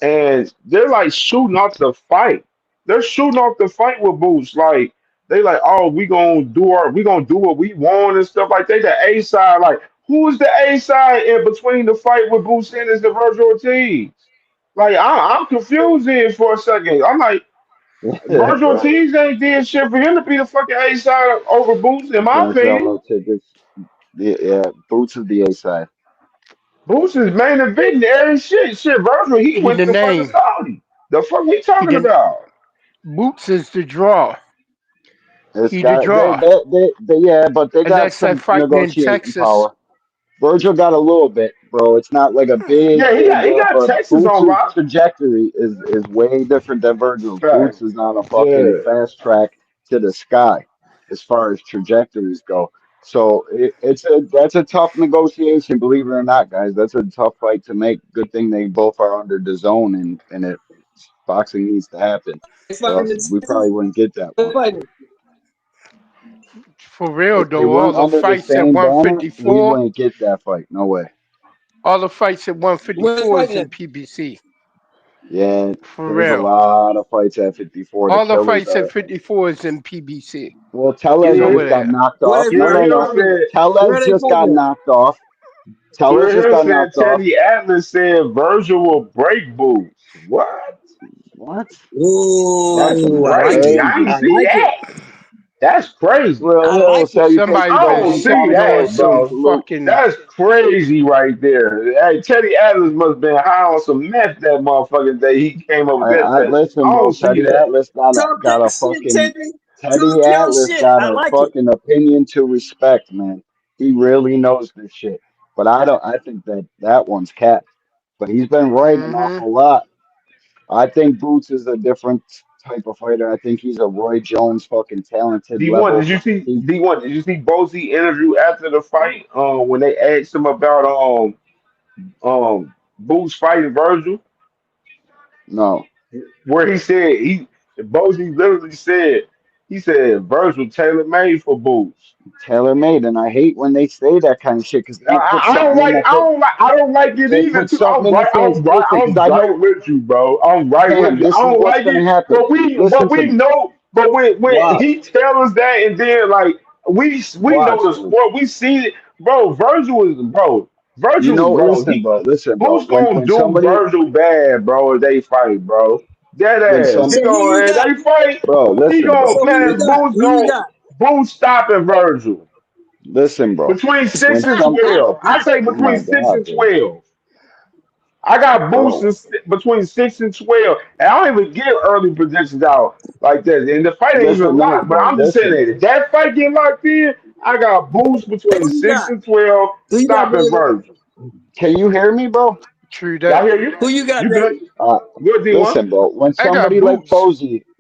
and they're like shooting off the fight. They're shooting off the fight with Boots. Like they like, oh, we gonna do what we want and stuff like they the A side. Like who is the A side in between the fight with Boots and is the virtual team? Like I'm confused here for a second. I'm like, virtual Right. teams ain't did shit for him to be the fucking A side over Boots, in my Can't sell opinion. no tickets. Yeah, Boots is the A side. Boots is main event every shit. Shit, Virgil, he He went the to fucking name. Saudi. The fuck we He talking the about? Boots is the draw. It's He the got draw. yeah, but they And got that's that some fighting in negotiating Texas. power. Virgil got a little bit, bro. It's not like a Yeah, big he deal, got but Texas on Boots' rock. trajectory is way different than Virgil's. Fact. Boots is on a fucking Yeah. fast track to the sky as far as trajectories go. So that's a tough negotiation, believe it or not, guys. That's a tough fight to make. Good thing they both are under the zone and it boxing needs to happen. They Or fighting else in we probably Texas. wouldn't get that They one. fighting. For real If they though, all weren't the under the fights at same banner, we 154, wouldn't get that fight. No way. all the fights at Where they 154 is fighting in at? PBC. Yeah, For there's a real. lot of fights at 54. The All the killers fights at are. 54 is in PBC. Well, It's Tellez over just Clear, got there. knocked Where off. they No, where no, they Clear Hill no. fighting at? said Where Tellez they just got fighting at? knocked off. Tellez Clear just Hill got said knocked off. Teddy Atlas said Virgil will break Boots. What? What? That's Ooh, I like crazy. it. I ain't Crazy. I see like it. that. That's crazy. Real I Hill like it. salutations Somebody I to don't been Andy see sipping on Talkshow. that, some bro. Salute. fucking. That's crazy right there. Hey, Teddy Atlas must have been high on some meth that motherfucking day he came up with that. I listen, I bro. don't see Teddy that. Atlas Talk got that a shit, fucking Teddy. Teddy Talk your Atlas shit. got I a like it. fucking opinion to respect, man. He really knows this shit. But I don't. I think that one's capped. But he's been right an Hmm. awful lot. I think Boots is a different type of fighter. I think he's a Roy Jones fucking talented D1, level. did you see He D1? Did you see Bozy interview after the fight? When they asked him about Boots fighting Virgil, no where he said Bozy literally said he said Virgil tailor made for Boots. tailor made, and I hate when they say that kind of shit because I, they put I don't something in like the I face. don't like I don't like it They either. put Too. something in the face. Listen, because I'm I right know with you, bro. I'm right with Cam. you. I This is don't what's like gonna it, happen. but Listen to we me. know. But when Watch, he tell us that, and then like we know watch, the dude. sport, we see it, bro. You Virgil, know, bro. listen, bro. Who's gonna When do somebody, Virgil bad, bro? If they fight, bro. Dead when ass. some, He So who gonna you if got? they fight. bro, He listen, bro, gonna So who you man. got? Who you got? Boost stopping Virgil listen, bro. between When six and some, 12. I say oh my between six god, and dude, 12. I got bro. boosters between 6 and 12, and I don't even give early predictions out like that. And the fight ain't even Listen to me, locked, but bro. I'm just saying Listen, that if that fight get locked in, I got boost between Who you six got? and 12, Who you got, stopping David? Virgil. can you hear me, bro? True Y'all that. hear you? Who you got, You good? David? Uh, Good D1? listen, bro. I got boots.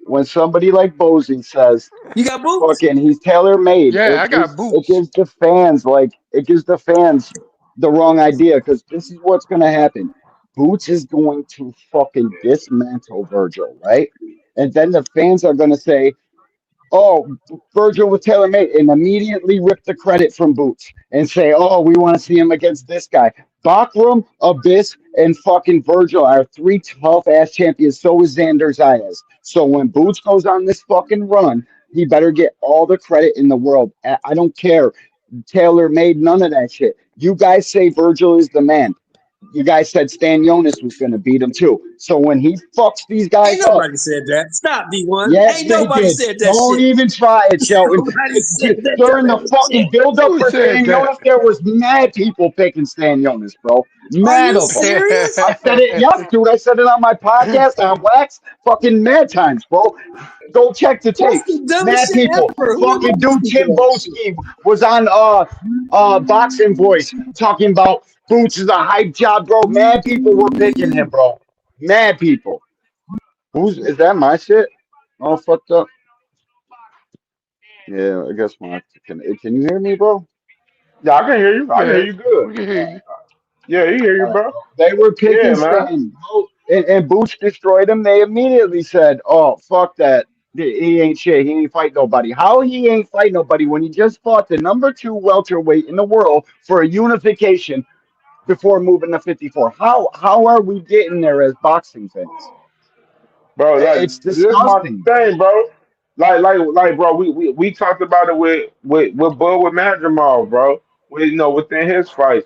When somebody like Bozy says, You got boots? "Fucking, he's tailor made," Yeah, I got it boots. gives the fans the wrong idea because this is what's gonna happen. Boots is going to fucking dismantle Virgil, right? And then the fans are gonna say, oh, Virgil was tailor made, and immediately rip the credit from Boots and say, oh, we want to see him against this guy. Bakram, Abyss, and fucking Virgil are three tough ass champions. So is Xander Zayas. So when Boots goes on this fucking run, he better get all the credit in the world. I don't care. Taylor made none of that shit. You guys say Virgil is the man. You guys said Stan Jonas was going to beat him too. So when he fucks these Ain't guys up, nobody said that. Stop, D1. yes, Ain't they nobody did. said that Don't shit. even try it, Shelton. Nobody said that During the dumbass fucking shit. build up Who for said Stan that? Jonas, there was mad people picking Stan Jonas, bro. Are Mad you of them. serious? I said it, yes, dude. I said it on my podcast on Wax. Fucking mad times, bro. Go check the That's the tapes. dumbest Mad shit people. ever. Who the Fucking fuck is dude speaking Tim that shit? Boski was on Boxing Voice talking about Boots is a hype job, bro. Mad people were picking him, bro. Mad people. Is that my shit? All fucked up. Yeah, I guess my can you hear me, bro? Yeah, I can hear you. I can hear Yeah, you good. we can hear you. Yeah, he hear you, bro. They were Yeah, picking man. Stan, and Boots destroyed him. They immediately said, "Oh, fuck that. He ain't shit. He ain't fight nobody." How he ain't fight nobody when he just fought the number 2 welterweight in the world for a unification before moving to 54? How are we getting there as boxing fans? Bro, like It's this is my disgusting. thing, bro. Like, bro. We talked about it with Bud with Madrimal, bro. Within his fight,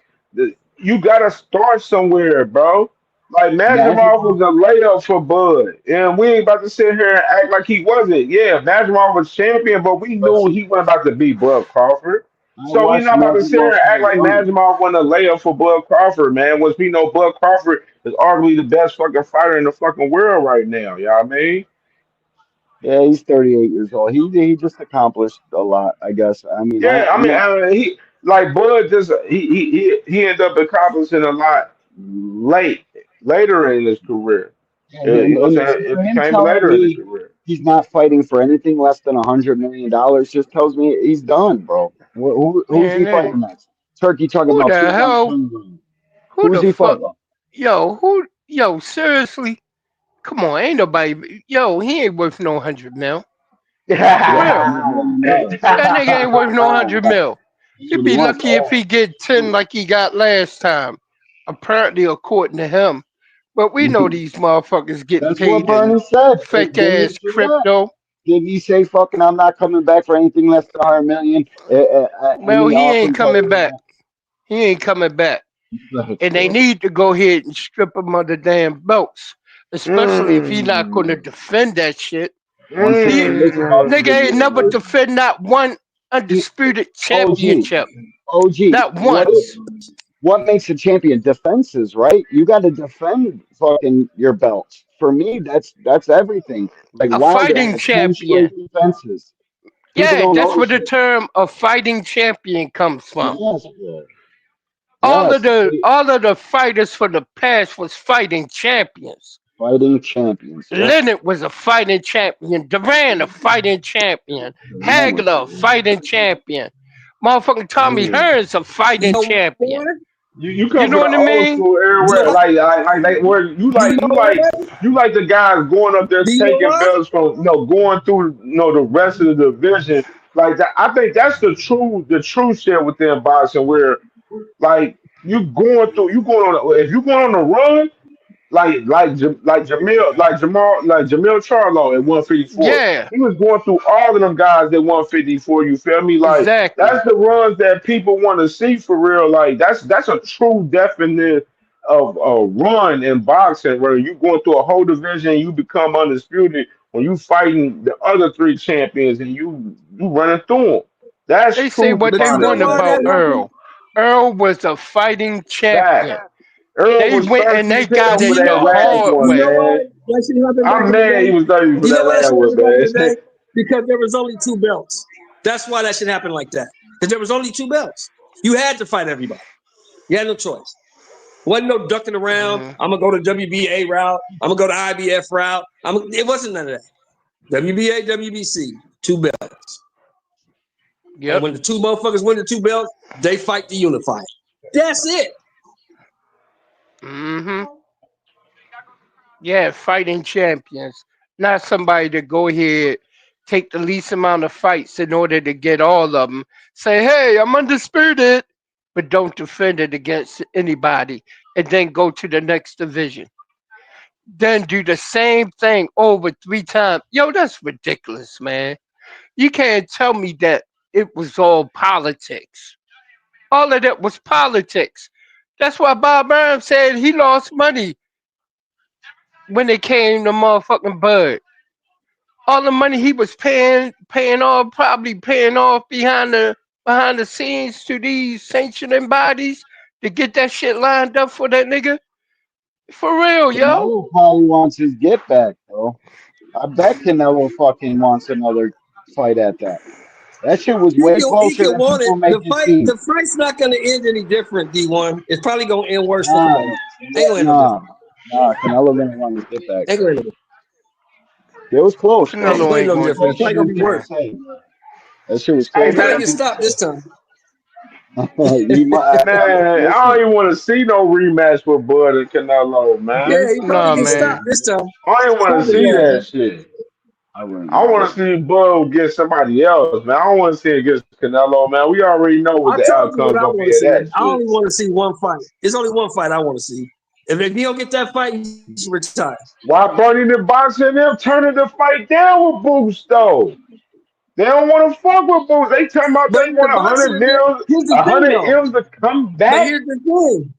you gotta start somewhere, bro. Like Madrimal was Magical. a layup for Bud, and we ain't about to sit here and act like he wasn't. Yeah, Madrimal was champion, but we knew he wasn't about to beat Bud Crawford. I So we watched not about to sit here Magical and act fight like young. Madrimal wasn't a layup for Bud Crawford, man. Was we know Bud Crawford is arguably the best fucking fighter in the fucking world right now. You know what I mean? Yeah, he's 38 years old. He just accomplished a lot, I guess. I mean, Yeah, I I'm mean, not. he like Bud just he ended up accomplishing a lot later in his career. You know what I'm And saying? It for him became telling later in his me career. he's not fighting for anything less than $100 million just tells me he's done, bro. Who's Man, he fighting next? Turkey talking who about the 2 1 hell? turnaround. Who Who's the he fuck? fighting? Seriously? Come on, ain't nobody. He ain't worth no 100 mil. For What real. $100 million? That nigga ain't worth no 100 mil. That's He'd what he be wants. lucky if he get 10 like he got last time. Apparently, according to him. But we know these motherfuckers getting That's what paid in Bernie said. fake Didn't he ass say that? crypto. Didn't he say fucking I'm not coming back for anything less than 100 million? And Well, he he ain't offered coming fighters back. He ain't coming back. that. And they need to go ahead and strip him of the damn belts. Especially if he not going to Mm, defend that shit. He 168 is about to nigga get ain't never unified. defend not one undisputed OG, championship. OG. Not once. What makes a champion? Defenses, right? You got to defend fucking your belts. For me, that's everything. Like A Wilder fighting had 10 champion. straight defenses. People Yeah, don't that's know where this the shit. term of fighting champion comes from. Yes, All of yes. the fighters for the past was fighting champions. Fighting champions. Yep. Leonard was a fighting champion. Duran a fighting champion. Hagler a fighting champion. Motherfucking Tommy mm. Hearns a fighting You know champion. what? You You come know from the what I old mean? school era where What? like where You know what? you like the guys going up there Do you know taking what? belts from going through the rest of the division like that. I think that's the true shit within boxing where like you going on if you going on a run like Jamil Charlo at 154. Yeah, He was going through all of them guys at 154. You feel me? Like exactly. that's the runs that people want to see for real. Like that's a true definition of a run in boxing where you going through a whole division, you become undisputed when you fighting the other three champions and you running through them. That's They say true what But they you know want dominance why right that about there. happened? Earl. Earl was a fighting champion. Fact. Earl They was went and thirsty they as hell got Do for it you that the know why that? last hard Do one, you know way. why man. that shit happened back I'm in the mad he day? was thirsty Do for you know that why that last shit one, happened back in man. the day? Because there was only two belts. That's why that shit happened like that. Because there was only two belts. You had to fight everybody. You had no choice. Wasn't no ducking around. Mhm. I'm gonna go to WBA route. I'm gonna go to IBF route. It wasn't none of that. WBA, WBC, two belts. And Yep. when the two motherfuckers win the two belts, they fight to unify. That's it. Mhm. Yeah, fighting champions. Not somebody to go ahead, take the least amount of fights in order to get all of them. Say, hey, I'm undisputed, but don't defend it against anybody, and then go to the next division. Then do the same thing over 3 times. Yo, that's ridiculous, man. You can't tell me that it was all politics. All of that was politics. That's why Bob Burns said he lost money when it came to motherfucking Bud. All the money he was paying off, probably paying off behind the scenes to these sanctioning bodies to get that shit lined up for that nigga. For real, yo. Canelo probably wants his get back, bro. I bet Canelo fucking wants another fight at that. That shit was way He closer can than want it. people make it seem. The fight's not gonna end any different, D1. It's probably gonna end worse for Nah, Canelo. Ain't gonna end no nah, different. nah. Canelo gonna want his get back. Ain't gonna end no different. It was close, bro. Ain't Canelo gonna end ain't no going That to different. do It's shit probably shit, gonna was be close worse. man. as hell. That shit was Hey It's closer probably than gonna man, get people stopped say. this time. You might, Man, I don't listen. even want to see no rematch with Bud and Canelo, Yeah, man. he probably Nah, get man. stopped this time. I don't even want Stop to his see ass, that man. shit. I wouldn't I want either. to see Bud get somebody else, man. I don't want to see it against Canelo, man. We already know what I the told you what outcome's I gonna want be to of see. that I shit. only want to see one fight. It's only one fight I want to see. If he don't get that fight, he should retire. Why Bernie the Boxer and them turning the fight down with Boots though? They don't want to fuck with Boots. They talking about But they the want a boxing, hundred mils, here's the a thing hundred though. M's to come But back. here's the thing.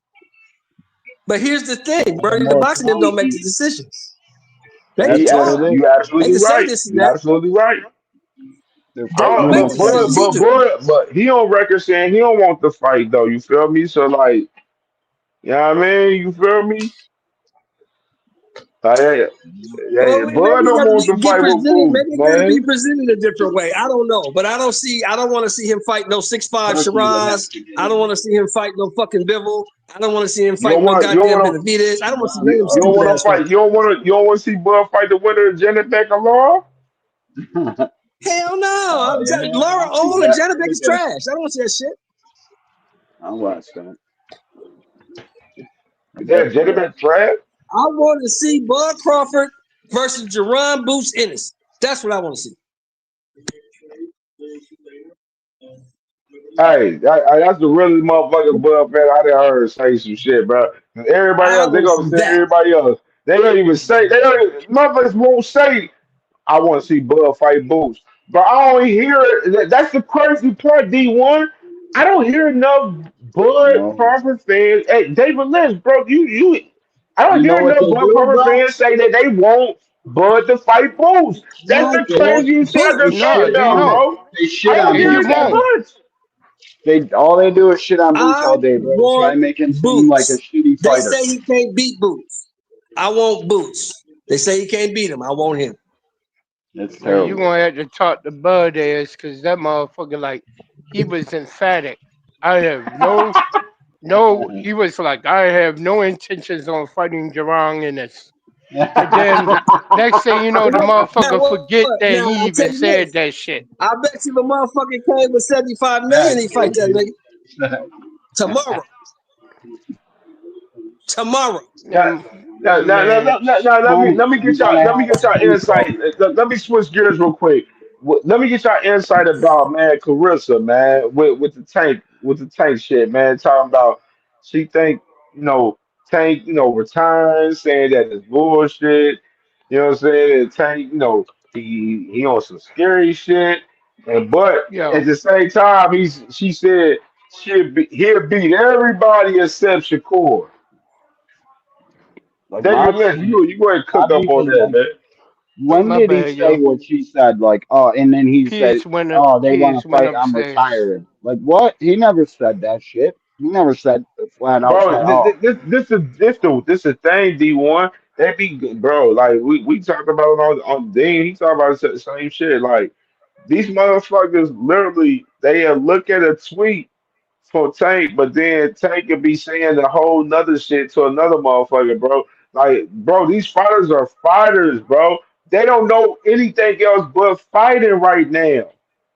But here's the thing. The Bernie, the more boxing them fight, don't make the decisions. They can that's what it talk. is. You They absolutely can say right. this and You that. absolutely right. They're They fighting don't them make on the pay per decisions he view. do. But he on record saying he don't want the fight though. You feel me? So like, you know what I mean? You feel me? Like, Well, Bud maybe he don't got to want to get fight with presented. Boots, Maybe it got to be man. presented a different way. I don't know, but I don't see. I don't want to see him fight no 6'5" Turkey would have Shiraz. to get I don't want to see him fight no fucking Bivol. I don't want to see him You fight don't no want you don't goddamn want to Benavidez. I don't want to see none of them you don't stupid want to ass fight. fighters. You don't want to see Bud fight the winner of Janet Becker Law. Hell no. Oh yeah, Laura I see Old and that. Janet Becker's Okay, trash. I don't want to see that shit. I'll watch that. I Yeah, definitely Janet will. Becker trash. I want to see Bud Crawford versus Jerron Boots Ennis. That's what I want to see. Hey, that's the really motherfucking Bud fan I done heard say some shit, bro. Everybody I else, they want to gonna see say that. everybody else. They don't even say they don't. Motherfuckers won't say I want to see Bud fight Boots, but I don't hear it. That's the crazy part. D1. I don't hear enough Bud No, Crawford fans. Hey, David Lynch, bro, you. I don't you know hear what enough they Bud do, Crawford bro? fans say that they want Bud to fight Boots. That's No, the they won't. craziest shit I They just No, found shit they out, won't. on bro. they I shit don't on They hear it Boots that all won't. day. much. They all they do is shit on Boots I all day, bro. Try want and make him seem like a Boots. shitty They fighter. say he can't beat Boots. I want Boots. They say he can't beat him. I want him. It's Well, you terrible. gonna have to talk to Bud ass because that motherfucker like he was emphatic. I have no. He was like I have no intentions on fighting Jerron in this. And then next thing you know, the Now motherfucker what? forget that Now he I'll tell even you said this. that shit. I bet you the motherfucker came with 75 million. He fight that nigga tomorrow. Tomorrow. Now, Man, let me I'm get y'all gonna let me have get a y'all phone call. insight. Let me switch gears real quick. Let me get y'all insight about man Carissa, man, with the tank shit, man. Talking about she think Tank retiring, saying that it's bullshit. You know what I'm saying? And Tank, he on some scary shit. And but at yo, the same time, she said he'll beat everybody except Shakur. Like David my Lynch, you go ahead and my cook up thing on is that, like, man. when my did he bad, say yo. what she said? Like, oh, and then he said, oh, they want Peace to went fight. I'm upstairs. retiring. Like, what? He never said that shit. He never said flat out, Bro, flat out. this is thing, D1. They be bro, like we talked about it on Dean. He talked about the same shit. Like these motherfuckers literally they'll look at a tweet for Tank, but then Tank could be saying a whole nother shit to another motherfucker, bro. Like, bro, these fighters are fighters, bro. They don't know anything else but fighting right now.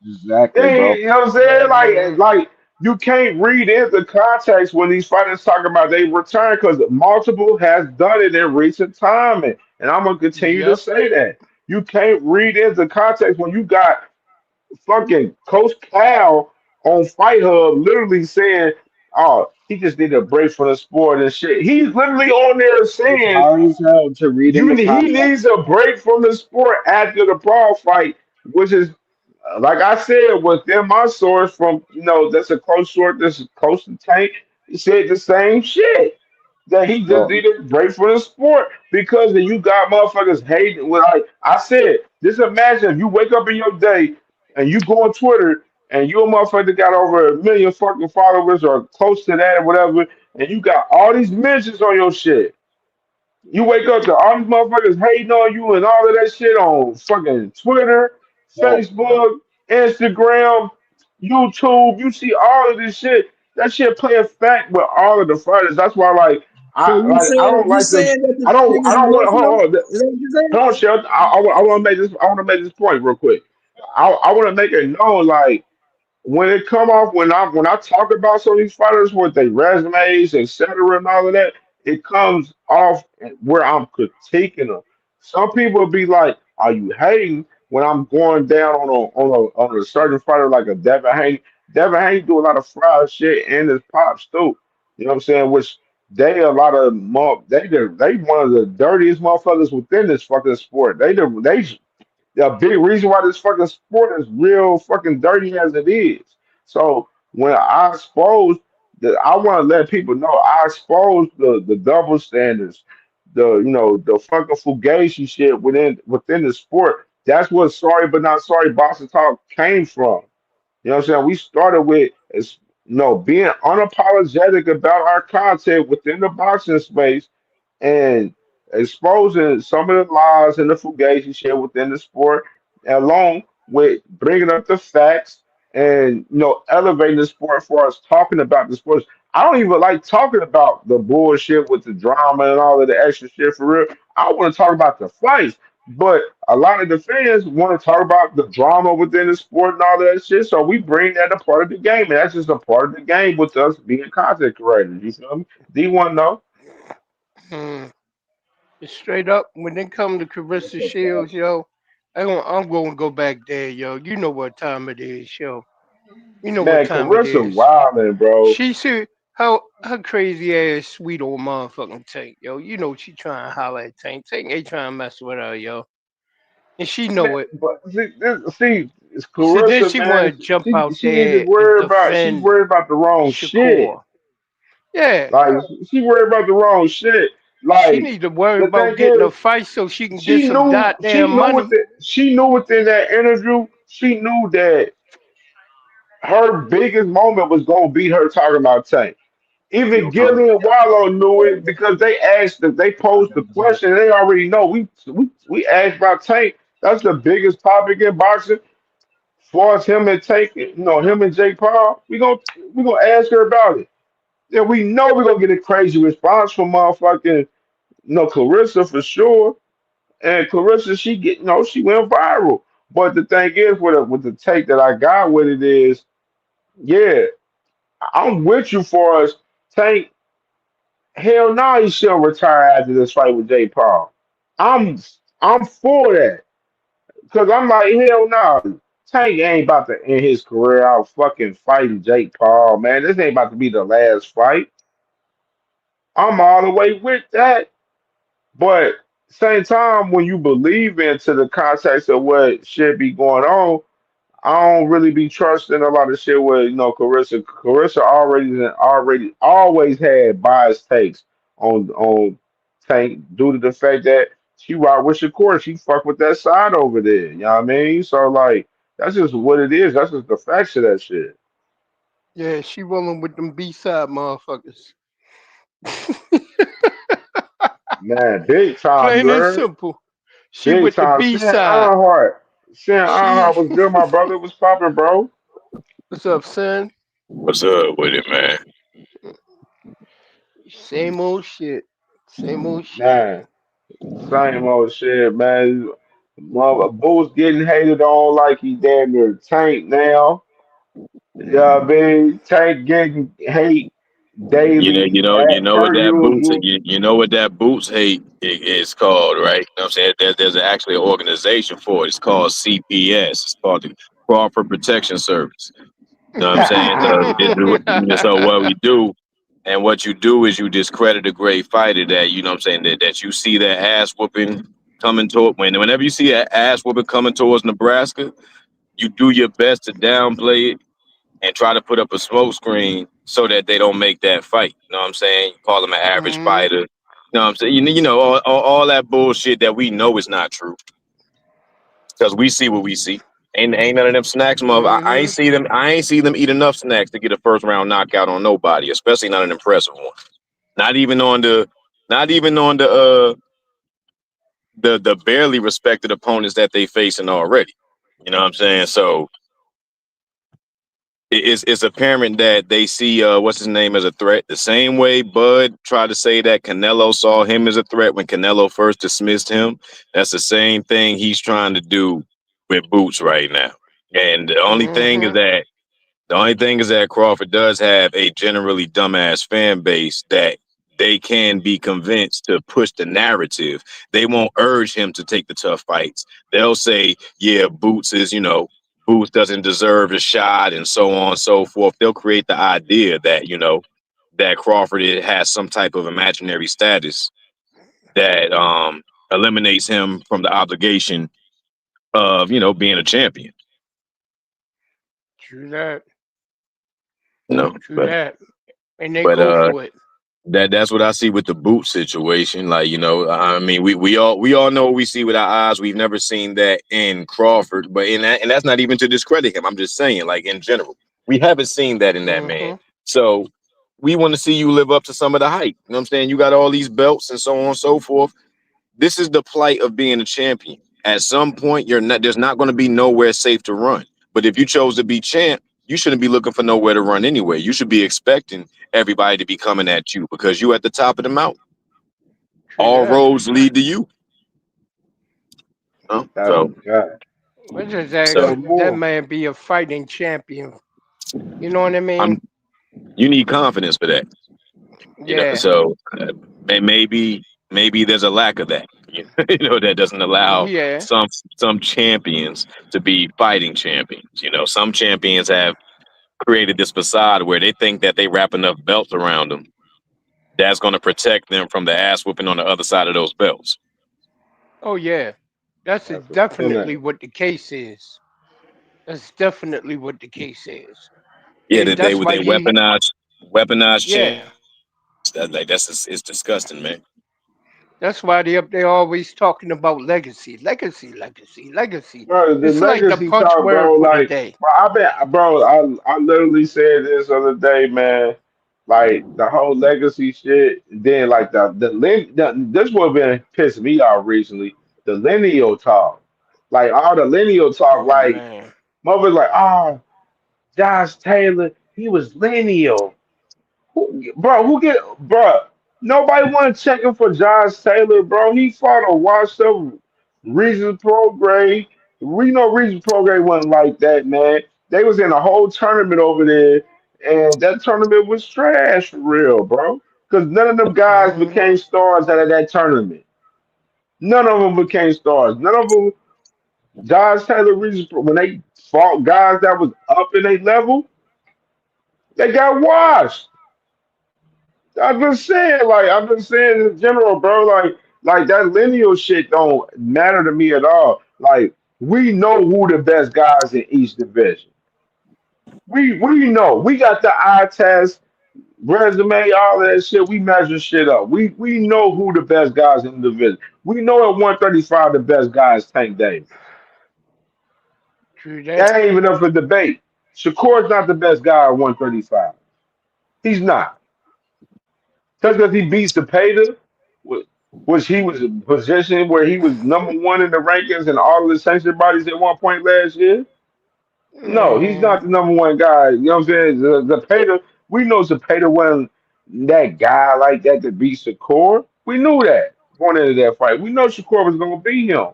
Exactly, They, bro. you know what I'm saying? Like you can't read into context when these fighters talk about they return because multiple has done it in recent time, and I'm gonna continue to Yep. say that. You can't read into context when you got fucking Coach Cal on Fight Hub literally saying, "Oh, he just need a break from the sport and shit." He's literally on there It's saying, hard as hell to read into He context. needs a break from the sport after the Paul fight, which is like I said within my source from that's a close source, this is close to Tank. He said the same shit that he just Bro, needed a break from the sport because then you got motherfuckers hating. Well, like I said, just imagine if you wake up in your day and you go on Twitter and you a motherfucker got over 1 million fucking followers or close to that or whatever, and you got all these mentions on your shit. You wake up to all these motherfuckers hating on you and all of that shit on fucking Twitter, bro, Facebook, Instagram, YouTube. You see all of this shit. That shit play a fact with all of the fighters. That's why, like, So you I saying don't like to. that the I niggas is don't want. working them? Hold on. Is that what you saying? Hold on, Shell. I want to make this. I want to make this point real quick. I want to make it known, like. when it come off when I talk about some of these fighters with their resumes, etc., and all of that, it comes off where I'm critiquing them. Some people be like, "Are you hating?" When I'm going down on a certain fighter like a Devin Haney. Devin Haney do a lot of fried shit and his pops too. You know what I'm saying? Which they a lot of they one of the dirtiest motherfuckers within this fucking sport. They the big reason why this fucking sport is real fucking dirty as it is. So when I expose I want to let people know I expose the double standards, the fucking fugazi shit within the sport. That's what sorry but not sorry boxing talk came from. You know what I'm saying? We started with being unapologetic about our content within the boxing space and exposing some of the lies and the fugazi shit within the sport, along with bringing up the facts and elevating the sport for us talking about the sports. I don't even like talking about the bullshit with the drama and all of the extra shit for real. I want to talk about the fights. But a lot of the fans want to talk about the drama within the sport and all that shit. So we bring that a part of the game. And that's just a part of the game with us being content creators. You feel me? Do you want to know? Hmm. Straight up, when they come to Carissa Shields, yo, I'm going to go back there, yo. You know what time it is, yo. You know what Man, time it Carissa is. wildin', bro. She should, her crazy ass sweet old motherfucking Tank, yo. You know she trying to holler at Tank. Tank ain't trying to mess with her, yo. And she Man, know it. but see, it's So then Carissa, she want man. to jump She out she need to there and worry about. She's defend worried about the wrong shit. Shakur. Yeah, Like she worried about the wrong shit. she Like need to worry the about thing getting a is, fight so she can get she some knew goddamn money. she knew within that interview, she knew that her biggest moment was gonna be her talking about Tank. Even Gilly and Wallow knew it because they posed the question. They already know. We asked about Tank. That's the biggest topic in boxing. As far as him and Tank, him and Jake Paul, we gonna ask her about it. Yeah, we know we're gonna get a crazy response from motherfucking Clarissa for sure. And Clarissa, she went viral. But the thing is, with the take that I got with it is, yeah, I'm with you for us. Tank, hell no, he should retire after this fight with Jake Paul. I'm I'm for that. Cause I'm like, hell no. Tank ain't about to end his career out fucking fighting Jake Paul, man. This ain't about to be the last fight. I'm all the way with that. But same time, when you believe into the context of what should be going on, I don't really be trusting a lot of shit with Carissa. Carissa already always had biased takes on Tank due to the fact that she rock with Shakur. She fuck with that side over there. You know what I mean? So like that's just what it is. That's just the facts of that shit. Yeah, she rolling with them B-side motherfuckers. Man, big time, Plain and girl. simple. She Big with the time. B-side. Sam She Ironheart was good, my brother. Was popping, bro. What's up, son? What's up with it, man? Same old shit. Same old shit. Man. Same old shit, man. Boo's getting hated on like he damn near Tank now. You know what I mean? Tank getting hate daily You at know what per that boots, usual. you know what that boots hate is called, right? You know what I'm saying? There's actually an organization for it. It's called CPS. It's called the Crawford Protection Service. You know what I'm saying? So what we do, and what you do is you discredit a great fighter that, you know what I'm saying, that you see that ass whooping coming toward, whenever you see an ass whooping coming towards Nebraska, you do your best to downplay it and try to put up a smoke screen so that they don't make that fight. You know what I'm saying? You call them an average hmm fighter. You know what I'm saying? You know all that bullshit that we know is not true because we see what we see. Ain't none of them snacks, mother. I ain't hmm see them. I ain't see them eat enough snacks to get a first round knockout on nobody, especially not an impressive one. Not even on the, not even on the barely respected opponents that they facing already. You know what I'm saying? So it's apparent that they see what's his name as a threat. The same way Bud tried to say that Canelo saw him as a threat when Canelo first dismissed him. That's the same thing he's trying to do with Boots right now. And the only thing is hmm that The only thing is that Crawford does have a generally dumbass fan base that they can be convinced to push the narrative. They won't urge him to take the tough fights. They'll say, yeah, Boots is, Boots doesn't deserve a shot and so on and so forth. They'll create the idea that, that Crawford has some type of imaginary status that eliminates him from the obligation of, being a champion. True that. True But that. And they go for it. That's what I see with the Boot situation. Like, I mean, we all know what we see with our eyes. We've never seen that in Crawford, but and that's not even to discredit him. I'm just saying, like, in general, we haven't seen that in that man. So we want to see you live up to some of the hype. You know what I'm saying? You got all these belts and so on and so forth. This is the plight of being a champion. At some point, there's not going to be nowhere safe to run. But if you chose to be champ, you shouldn't be looking for nowhere to run anyway. You should be expecting everybody to be coming at you because you at the top of the mountain. All roads lead to you. What does that man be a fighting champion? You know what I mean? You need confidence for that. Yeah. So maybe there's a lack of that. That doesn't allow some champions to be fighting champions. Some champions have created this facade where they think that they wrap enough belts around them that's going to protect them from the ass whooping on the other side of those belts. Oh yeah, that's definitely what the case is. That's definitely what the case is. Yeah, And that they weaponize yeah. It's disgusting, man. That's why they up there always talking about legacy. Bro, the It's like the legacy punch talk, word bro. for the Like, day. I literally said this other day, man. Like the whole legacy shit. Then like this would have been pissing me off recently. The lineal talk, like all the lineal talk, Oh like man. mother's like, oh, Josh Taylor, he was lineal. Bro? Nobody want to check him for Josh Taylor, bro. He fought a washed up Regis Prograde. We know Regis Prograde wasn't like that, man. They was in a whole tournament over there, and that tournament was trash for real, bro. Because none of them guys became stars out of that tournament. None of them became stars. None of them. Josh Taylor, Regis, when they fought guys that was up in their level, they got washed. I'm just saying in general, bro. Like that lineal shit don't matter to me at all. Like we know who the best guys in each division. We know. We got the eye test, resume, all that shit. We measure shit up. We know who the best guys in the division. We know at 135 the best guy is Tank Davis. True That ain't even up for debate. Shakur's not the best guy at 135. He's not. Just because he beats Cepeda, which he was in a position where he was number one in the rankings and all of the sanctioned bodies at one point last year. No, he's not the number one guy. You know what I'm saying? Cepeda, we know Cepeda wasn't that guy like that to beat Shakur. We knew that going into that fight. We know Shakur was going to beat him.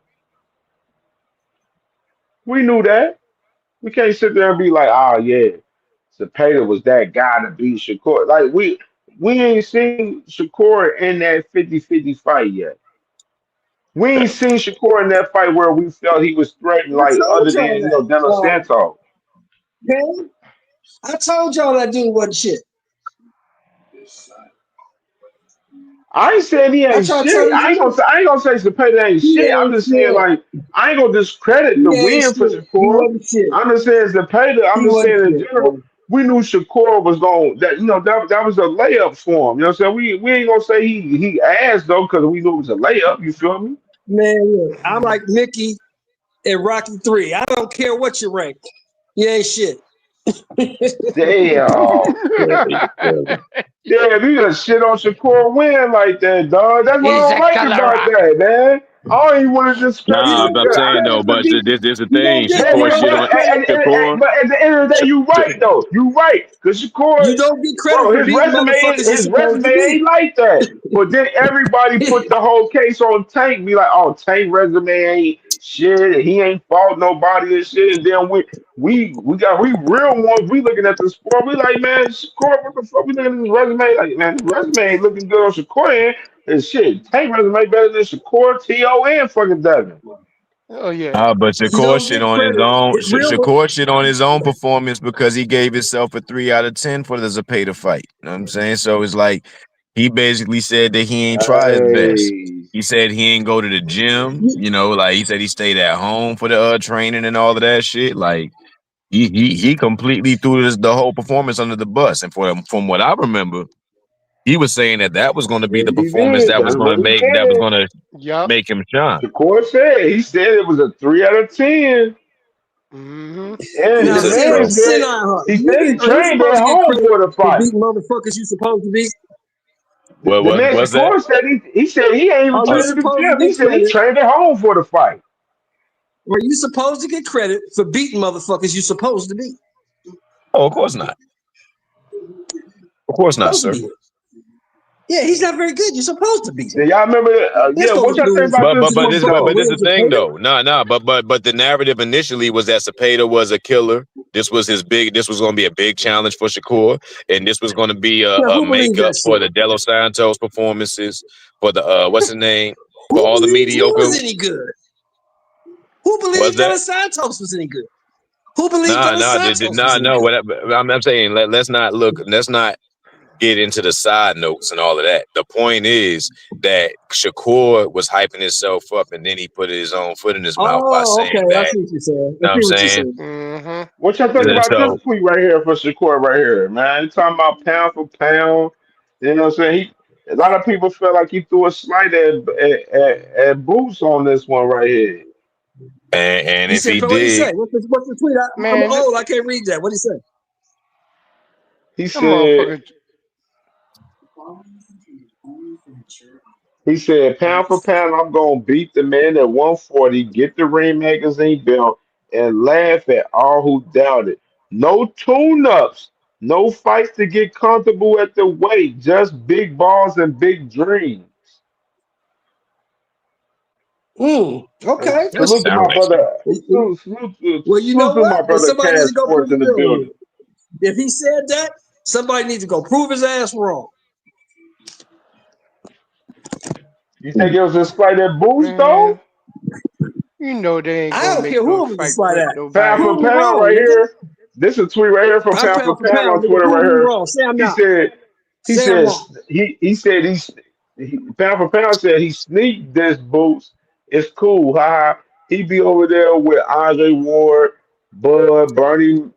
We knew that. We can't sit there and be like, oh, yeah, Cepeda was that guy to beat Shakur. Like, we ain't seen Shakur in that 50-50 fight yet. We ain't seen Shakur in that fight where we felt he was threatened, I like told other than y'all Daniel that. Santos. Okay? I told y'all that dude wasn't shit. I ain't saying he I ain't tried to shit. tell you I ain't gonna say Cepeda ain't he shit. I'm ain't just saying shit. like I ain't gonna discredit the He ain't win for shit. He Shakur. wasn't shit. I'm just saying Cepeda. I'm He just wasn't saying in shit, general. man. We knew Shakur was going that was a layup for him. You know what I'm saying? We ain't gonna say he ass though because we knew it was a layup. You feel me? Man, look, I'm like Mickey in Rocky 3. I don't care what you rank. You ain't shit. Damn. Damn, you just shit on Shakur win like that, dog. That's what I He's don't a like color about rock. that, man. I don't even want to discredit You Nah, don't but I'm get saying credit though, for but beating. this the You don't thing. get Yeah, Shakur yeah, credit shit for on playing. Shakur. but at the end of the day, you right though. You right, because Shakur, You don't get credit bro, for beating motherfuckers you're his supposed resume to beat. ain't like that. But then everybody put the whole case on Tank, be like, oh, Tank resume ain't shit. He ain't fought nobody and shit. And then we real ones. We looking at the sport. We like, man, Shakur, what the fuck? We looking at his resume like, man, his resume ain't looking good on Shakur. And shit, Tank resume better than Shakur, T.O. and fucking Devin. Oh yeah. But You Shakur don't shit get on his credit. own. It's real. Shakur shit on his own performance because he gave himself a 3 out of 10 for the Zapata fight. You know what I'm saying? So it's like he basically said that he ain't try his best. Hey. He said he ain't go to the gym. You know, like he said he stayed at home for the training and all of that shit. Like he completely threw the whole performance under the bus. And from what I remember, he was saying that was going to be Yes, the he performance did. That's what he that was said. going to Yup. make him shine. Shakur said he said it was a 3 out of 10. Mm-hmm. And Now, the Yeah. man So said Sinai, he said he are you trained supposed at to get home credit for the for fight. beating motherfuckers you supposed to beat? The what man was that? Shakur said he said he ain't even Are you trained at the supposed to gym. He get said he credit? trained at home for the fight. Are you supposed to get credit for beating motherfuckers you supposed to beat? Oh, of course not. Of course not, Supposed to sir. beat. Yeah, he's not very good. You're supposed to beat him. Yeah, y'all remember that? They're Yeah, supposed what to y'all think lose. about this You're fight supposed to But this though? is lose the to thing Taylor. though. No, but the narrative initially was that Cepeda was a killer. This was this was going to be a big challenge for Shakur, and this was going to be Now, a who believes that makeup for shit? the De Los Santos performances, for the what's his name, for Who all the believes he mediocre. was any good? Who Was believes De that? Los Santos was any good? Who believes De Nah, Los nah, Santos was nah, any no. good? I'm saying let's not look. Let's not get into the side notes and all of that. The point is that Shakur was hyping himself up, and then he put his own foot in his mouth by Oh, saying okay. I that. see what you're saying. You I know what I'm see what you're saying? saying. Mm-hmm. What y'all think And about this so, tweet right here for Shakur right here, man? He talking about pound for pound. You know what I'm saying? A lot of people feel like he threw a slight at Boots on this one right here. and He if said, he "But what did he did, say? What's the tweet? I'm Man, old. I can't read that. What did he say?" He them said motherfuckers. he said pound for pound, I'm gonna beat the man at 140, get the Ring Magazine belt, and laugh at all who doubt it. No tune-ups, no fights to get comfortable at the weight, just big balls and big dreams. Okay. that Salute to sounds my like brother. Well, you know Salute to what? my Then brother somebody needs Cash to go Sports prove in it the wrong. building. If he said that, somebody needs to go prove his ass wrong. You think it was a slight at Boost though? Man, you know they ain't I gonna don't care make no who it was a fight slight with at. Pound nobody. for Prove me pound wrong, right nigga. here. This is a tweet right here from I'm Pound for pound for Pound pound, on nigga. Twitter Prove right me here. wrong. Say I'm He not. said he Say I'm says wrong. Pound for Pound said he sneaked this Boost. It's cool, haha. He be over there with Andre Ward, Bud, Bernie,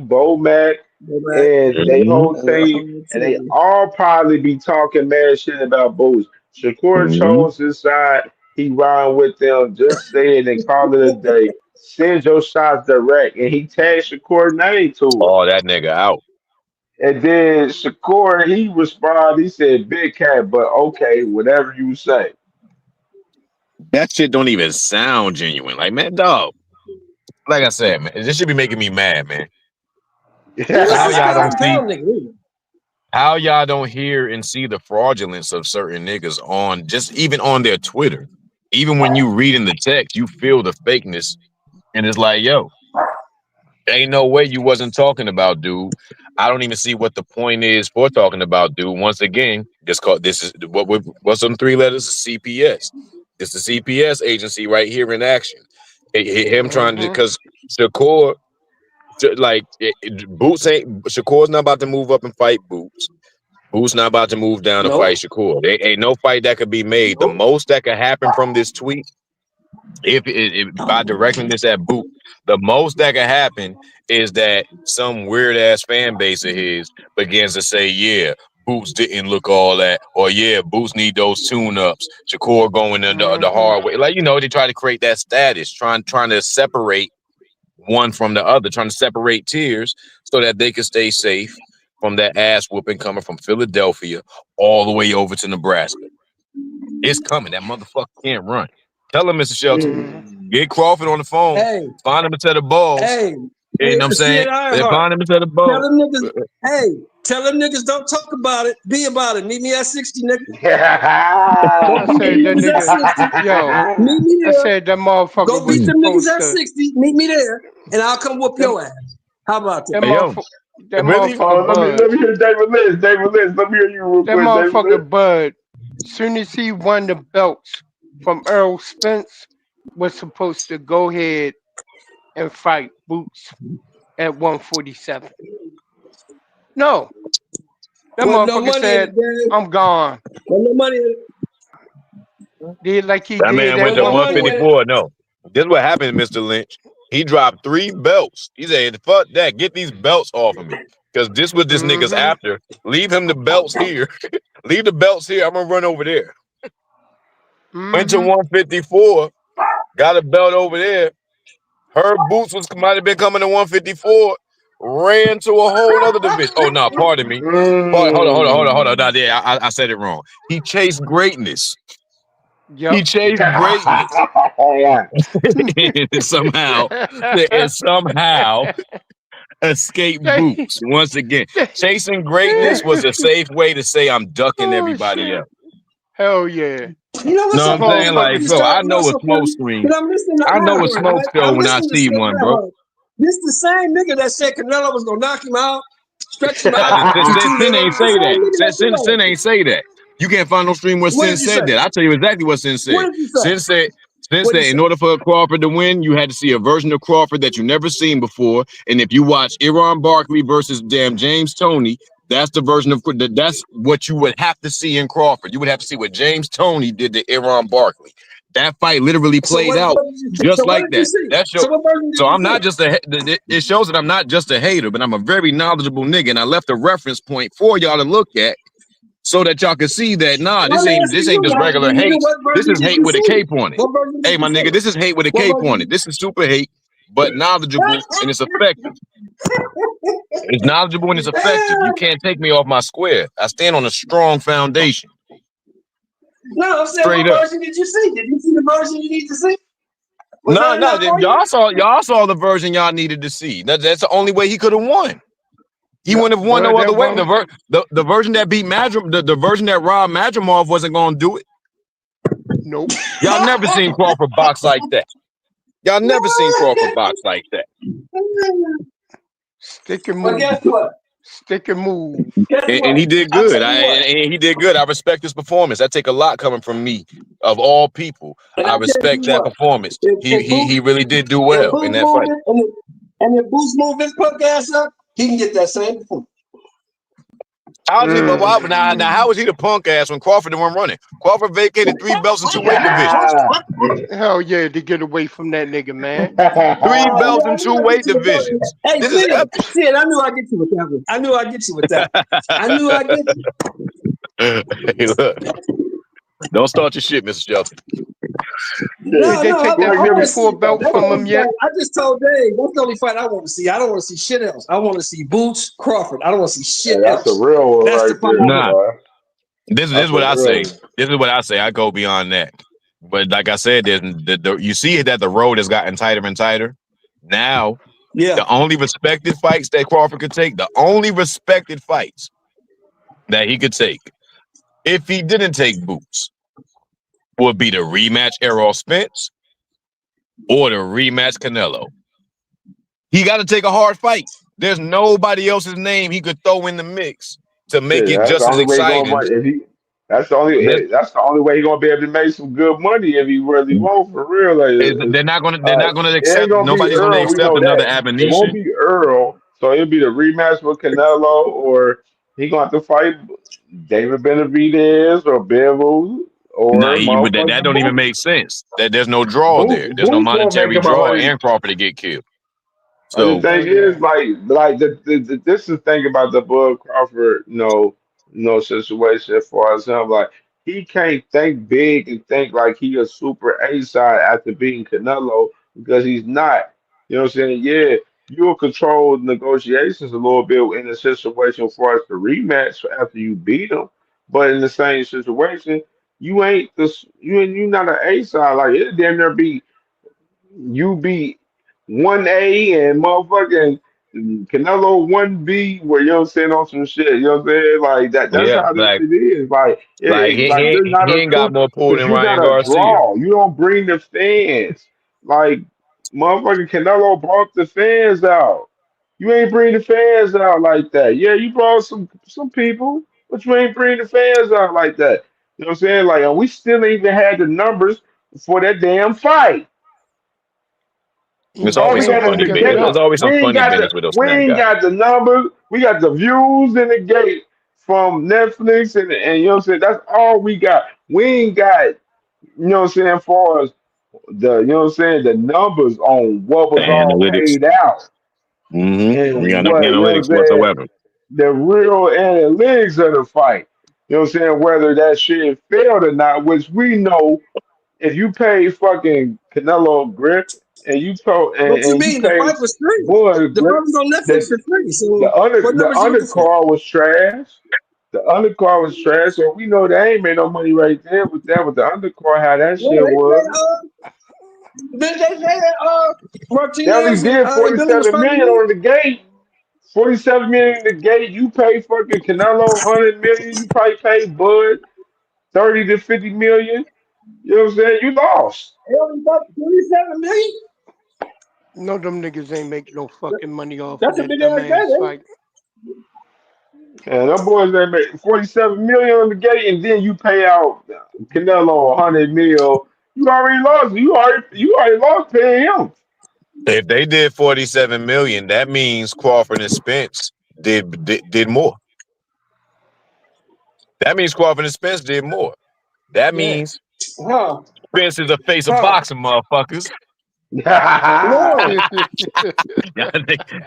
Bomac, Go back. and they whole team, and they Mm-hmm. all probably be talking mad shit about Boost. Shakur mm-hmm. chose his side. He riding with them. Just say it and call it a day. Send your shots direct, and he tagged Shakur name to it. all that nigga out. And then Shakur, he responded. He said, "Big cat, but okay, whatever you say." That shit don't even sound genuine. Like, man, dog. Like I said, man, this should be making me mad, man. Yeah, this How is a y'all pound don't for see? pound nigga. Really. How y'all don't hear and see the fraudulence of certain niggas on just even on their Twitter? Even when you read in the text, you feel the fakeness, and it's like, yo, ain't no way you wasn't talking about dude. I don't even see what the point is for talking about dude. Once again, this is what's them 3 letters? CPS. It's the CPS agency right here in action. Him trying to Mm-hmm. because Shakur Boots ain't Shakur's not about to move up and fight Boots. Boots not about to move down to fight Nope. Shakur. There ain't no fight that could be made. The Nope. most that could happen from this tweet if by directing this at Boot, the most that can happen is that some weird ass fan base of his begins to say, yeah, Boots didn't look all that, or yeah, Boots need those tune-ups. Shakur going the Mm-hmm. hard way. Like, they try to create that status, trying to separate one from the other, trying to separate tiers so that they can stay safe from that ass whooping coming from Philadelphia all the way over to Nebraska. It's coming. That motherfucker can't run. Tell him, Mr. Shelton. Mm-hmm. Get Crawford on the phone. Hey, Find him a set of balls. hey, You know what I'm see saying? it Then Ironheart. find him a set of Tell balls. them niggas, hey, tell them niggas don't talk about it. Be about it. Meet me at 60, nigga. I Go beat said them that niggas at nigga, 60. yo, Meet me I there. said that motherfucker Go was beat them niggas at supposed to, 60. Meet me there, and I'll come whoop your ass. How about that? that Hey, yo. motherfucker, that Really? motherfucker let Bud, me hear David Lynch. David Lynch. Let me hear you real that quick, David Lynch. motherfucker Bud, soon as he won the belts from Earl Spence, was supposed to go ahead and fight Boots at 147. No, that Wasn't no motherfucker money in said, it, Dave. I'm gone. Wasn't no money in it. Did like he That did man went at to Wasn't no money in it. 154. No. This is what happened, Mr. Lynch. He dropped 3 belts. He said, fuck that. Get these belts off of me. Because this was this nigga's Mm-hmm. after. Leave him the belts here. Leave the belts here. I'm going to run over there. Went to Mm-hmm. 154. Got a belt over there. Herb Boots might have been coming to 154. Ran to a whole other division. Oh, no, pardon me. Hold on. Nah, yeah, I said it wrong. He chased greatness. Yep. He chased greatness. and somehow escaped Boots once again. Chasing greatness was a safe way to say I'm ducking Oh everybody shit. else. Hell yeah. You know what's Know so what I'm funny saying? about Like, Motherfuckers. this, bro, Charles? I You know know what's a so smoke funny? screen. Because I'm listening to I know a Ironheart, smoke right? show I'm when I listening to see Scott one, bro. Ironheart. This the same nigga that said Canelo was gonna knock him out, stretch him out for 2 Sin years. ain't The say same that. nigga that said all Sin that. ain't say that. You can't find no stream where What Sin did you say? said that. I'll tell you exactly what Sin What said. did you say? Sin What said did you in say? order for Crawford to win, you had to see a version of Crawford that you never seen before. And if you watch Iran Barkley versus damn James Toney, that's the version of that's what you would have to see in Crawford. You would have to see what James Toney did to Iran Barkley. That fight literally So played out just what like did you that. see? That's So your. what version did So you I'm see? not just it shows that I'm not just a hater, but I'm a very knowledgeable nigga, and I left a reference point for y'all to look at so that y'all can see that Well, I'm this asking ain't you, just knowledgeable regular nigga, hate. what This version is did hate you with a see? cape on it. What version did Hey, you my nigga, see? this is hate with a What cape on version? it. This is super hate, but knowledgeable and it's effective. It's knowledgeable and it's effective. You can't take me off my square. I stand on a strong foundation. No, I'm saying, Straight what up. version did you see? Did you see the version you need to see? Was No, that no, enough for you? y'all saw the version y'all needed to see. That's the only way he could have won. He Yep. wouldn't have won Bud no other that way. one. The version that beat the version that Rob Madrimov wasn't gonna do it. Nope. Y'all never seen Crawford box like that. Y'all never seen Crawford box like that. Stick and But move. guess what? Stick and move. Guess And what? he did I good. tell you what. And he did good. I respect his performance. That take a lot coming from me, of all people. And I I tell respect you that what. performance. If He Boots, really did do if well in Boots that fight. moving, and if Boots move his punk ass up, he can get that same performance. How's he? Now, how was he the punk ass when Crawford didn't running? Crawford vacated 3 belts in 2 weight divisions. Hell yeah, to get away from that nigga, man. 3 Oh, belts yeah, in I knew 2 I'd weight get you with that one. divisions. Hey, This is epic. Sid, I knew I'd get you with that one. I knew I'd get you with that one. I knew I'd get you. Hey, look. Don't start your shit, Mr. Shelton. Did No, they no, I take that want to see 54 it though. belt That's the from him only fight. yet? I just told Dave that's the only fight I want to see. I don't want to see shit else. I want to see Boots Crawford. I don't want to see Hey, shit that's a else. real one That's the right fight I there, want. Nah, boy. this is That's a what I real say. one. This is what I say. I go beyond that. But like I said, you see that the road has gotten tighter and tighter. Now, Yeah. the only respected fights that Crawford could take, the only respected fights that he could take, if he didn't take Boots, would be the rematch Errol Spence or the rematch Canelo. He got to take a hard fight. There's nobody else's name he could throw in the mix to make Shit, it that's the just as only way he gonna exciting. if he. There's- That's the only way he gonna be able to make some good money if he really wants for real. They're not gonna It ain't accept. gonna be Nobody's gonna Earl. We accept know another that. It won't Abination. be Earl. So it'll be the rematch with Canelo, or he gonna have to fight David Benavidez or Bevel Nah, or that motherfucking don't even Boots. make sense. That there's no draw there. There's no Boots gonna make monetary him a draw, hundred. and Crawford to get killed. And the So Hell thing yeah. is, like this is the thing about the Bud Crawford, situation as far as him. Like he can't think big and think like he a super A side after beating Canelo because he's not. You know what I'm saying? Yeah, you'll control negotiations a little bit in a situation as far as the rematch after you beat him, but in the same situation, you ain't this. You not an A side. Like it damn near be you be 1A and motherfucking Canelo 1B where you know what I'm saying on some shit. You know what I'm saying? Like that's Yeah, how this shit is. Like like like you're not he a ain't true got more pull because than you're not Ryan a Garcia. draw. You don't bring the fans. Like motherfucking Canelo brought the fans out. You ain't bring the fans out like that. Yeah, you brought some people, but you ain't bring the fans out like that. You know what I'm saying? Like, and we still ain't even had the numbers for that damn fight. There's All we always some got is funny the Get it business. gate. There's up. always We some ain't funny got business with those we damn ain't guys. got the numbers. We got the views in the gate from Netflix and you know what I'm saying? That's all we got. We ain't got, you know what I'm saying, as far as the you know what I'm saying, the numbers on what The was all analytics. paid out We and got no what, you know what I'm analytics saying, whatsoever. the real analytics of the fight. You know what I'm saying? Whether that shit failed or not, which we know if you pay fucking Canelo Grip and you told What you and you mean? The pay fight was free. Boyd The fight Grip, was on Netflix the for free. the So under what the numbers you looking for? undercard was trash. The undercard was trash, so we know they ain't made no money right there with that. With the undercard, how that Yeah, shit was. they say that They only Martinez did and Billy was 47 fighting million me. on the gate. 47 million in the gate. You pay fucking Canelo 100 million. You probably pay Bud 30 to 50 million. You know what I'm saying? You lost. They only got 27 million. No, them niggas ain't make no fucking money off of That's a that big ass guy, dumbass then. fight. And them boys they make 47 million on the gate, and then you pay out Canelo 100 mil. You already lost. You already lost paying him. If they did 47 million, that means Crawford and Spence did more. That means Crawford and Spence did more. That Yeah. means Huh. Spence is the face of Huh. boxing, motherfuckers. No. I know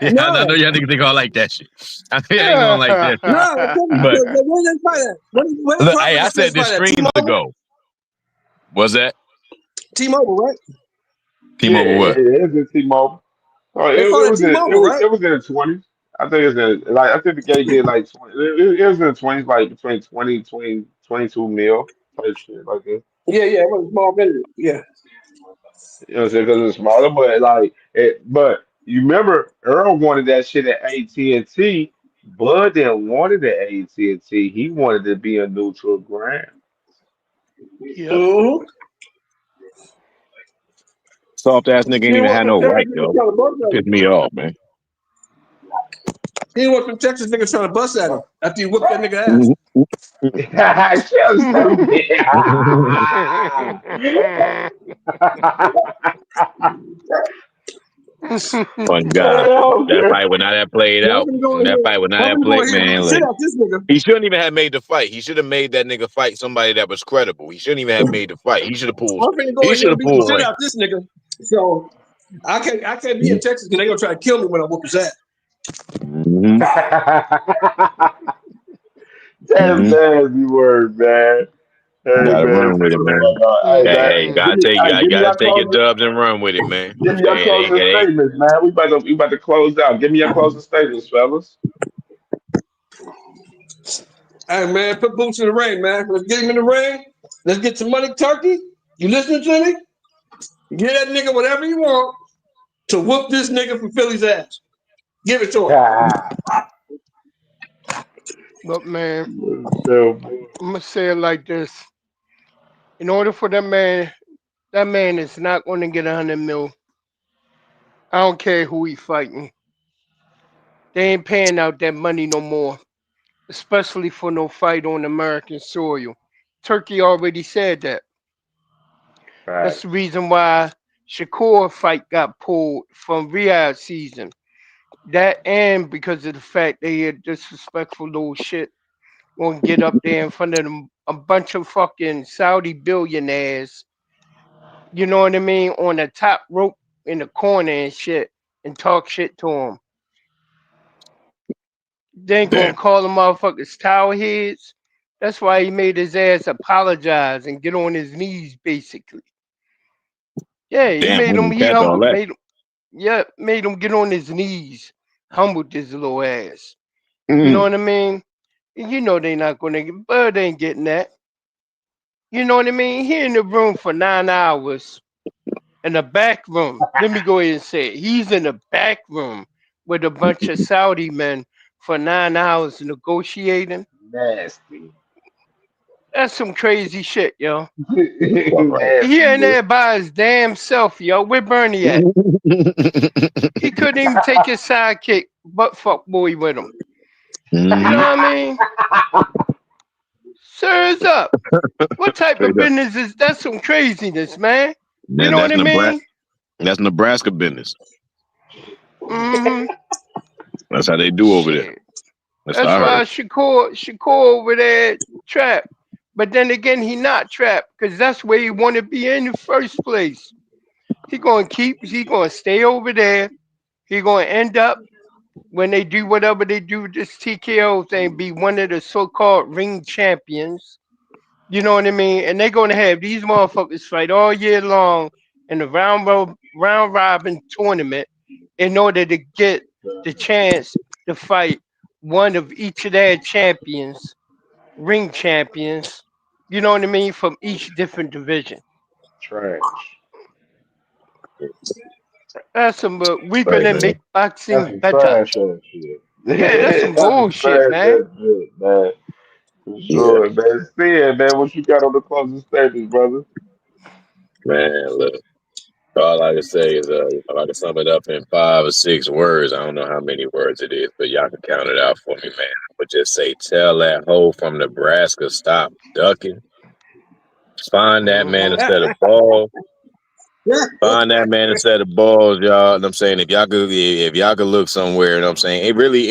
No. y'all niggas think I like that shit. I ain't gonna like that shit. No. It couldn't But because where did they fight at? Where did look, hey, Crawford and I Spence said this fight at? streams T-Mobile? ago. Was that T-Mobile, right? Yeah, T-Mobile what? it is in T-Mobile. Oh, They it fought at was in T-Mobile, right? it was in the 20s. I think it's in like I think the gate did like 20. It was in the 20s, like between 22 mil type shit like that. Yeah, yeah. It was a small vendor. Yeah. You know what I'm saying? Because it's smaller, but like it. But you remember Earl wanted that shit at AT&T. Bud didn't want it at AT&T. He wanted to be a neutral ground. Yep. Mm-hmm. Soft ass nigga He ain't didn't even want had some no Texas right, niggas yo. trying to bust at Pissed him. me off, man. He didn't want some Texas niggas trying to bust at him after he whooped that nigga ass. Mhm. Shut stupid. Fun guy. Hell, That fight would not have played So I'm out. gonna go in That here. fight would not I'm have gonna go played, in here and whip man. the shit Look, out this nigga. he shouldn't even have made the fight. He should have made that nigga fight somebody that was credible. He shouldn't even have made the fight. He should have pulled. I'm finna go He in here should and have beat the pulled shit away. out this nigga. So I can't be in Texas because they gonna try to kill me when I whoop his ass. Mm-hmm. that's Mm-hmm. nasty word, man. Hey Gotta man, run for with it, real, man. hey Hey, man, hey, gotta take, give me gotta your take your closing, dubs and run with it, man. give me your closing It ain't. statements, man. We about to close out. Give me your closing statements, fellas. Hey man, put boots in the ring, man. Let's get him in the ring. Let's get some money, turkey. You listening to me? Get that nigga whatever you want to whoop this nigga from Philly's ass. Give it to him. But man, So, I'm gonna say it like this: in order for that man is not going to get 100 mil. I don't care who he fighting. They ain't paying out that money no more, especially for no fight on American soil. Turkey already said that. That's right. the reason why Shakur fight got pulled from Riyadh season. That and because of the fact they had disrespectful little shit gonna get up there in front of them a bunch of fucking Saudi billionaires, you know what I mean, on the top rope in the corner and shit and talk shit to them. They ain't gonna Damn. call them motherfuckers towel heads. That's why he made his ass apologize and get on his knees basically. Yeah, he Damn, made who him didn't he catch all humbled that? made him get on his knees, humbled his little ass. You know Mm. what I mean? You know they not gonna get, but they ain't getting that. You know what I mean? He in the room for 9 hours in the back room. Let me go ahead and say it. He's in the back room with a bunch of Saudi men for 9 hours negotiating. Nasty. That's some crazy shit, yo. He Nasty, in boy. there by his damn self, yo. Where Bernie at? He couldn't even take his sidekick butt fuck boy with him. You know what I mean? Sirs up. What type of Straight up. business is that's some craziness, man? You That, know that's what I Nebraska. mean? That's Nebraska business. Mm-hmm. That's how they do over there. Shit. That's what That's I why heard. Shakur over there trapped. But then again, he not trapped because that's where he want to be in the first place. He gonna stay over there. He gonna end up when they do whatever they do with this TKO thing, be one of the so-called ring champions. You know what I mean? And they're gonna have these motherfuckers fight all year long in the round robin tournament in order to get the chance to fight one of each of their champions, ring champions. You know what I mean? From each different division. Trash. That's some we Right, gonna man. make That's boxing some better. trash ass shit. Yeah, that's some That's some bullshit, trash man. ass shit, man. For Yeah, sure, man. See it, man. What you got on the closing statements, brother? man. Look, all I can say is, if I can sum it up in 5 or 6 words, I don't know how many words it is, but y'all can count it out for me, man. I would just say, tell that hoe from Nebraska stop ducking. Find that man Mm-hmm. instead of ball. Find that man instead of balls, y'all. You know what I'm saying, if y'all could look somewhere, you know what I'm saying, it really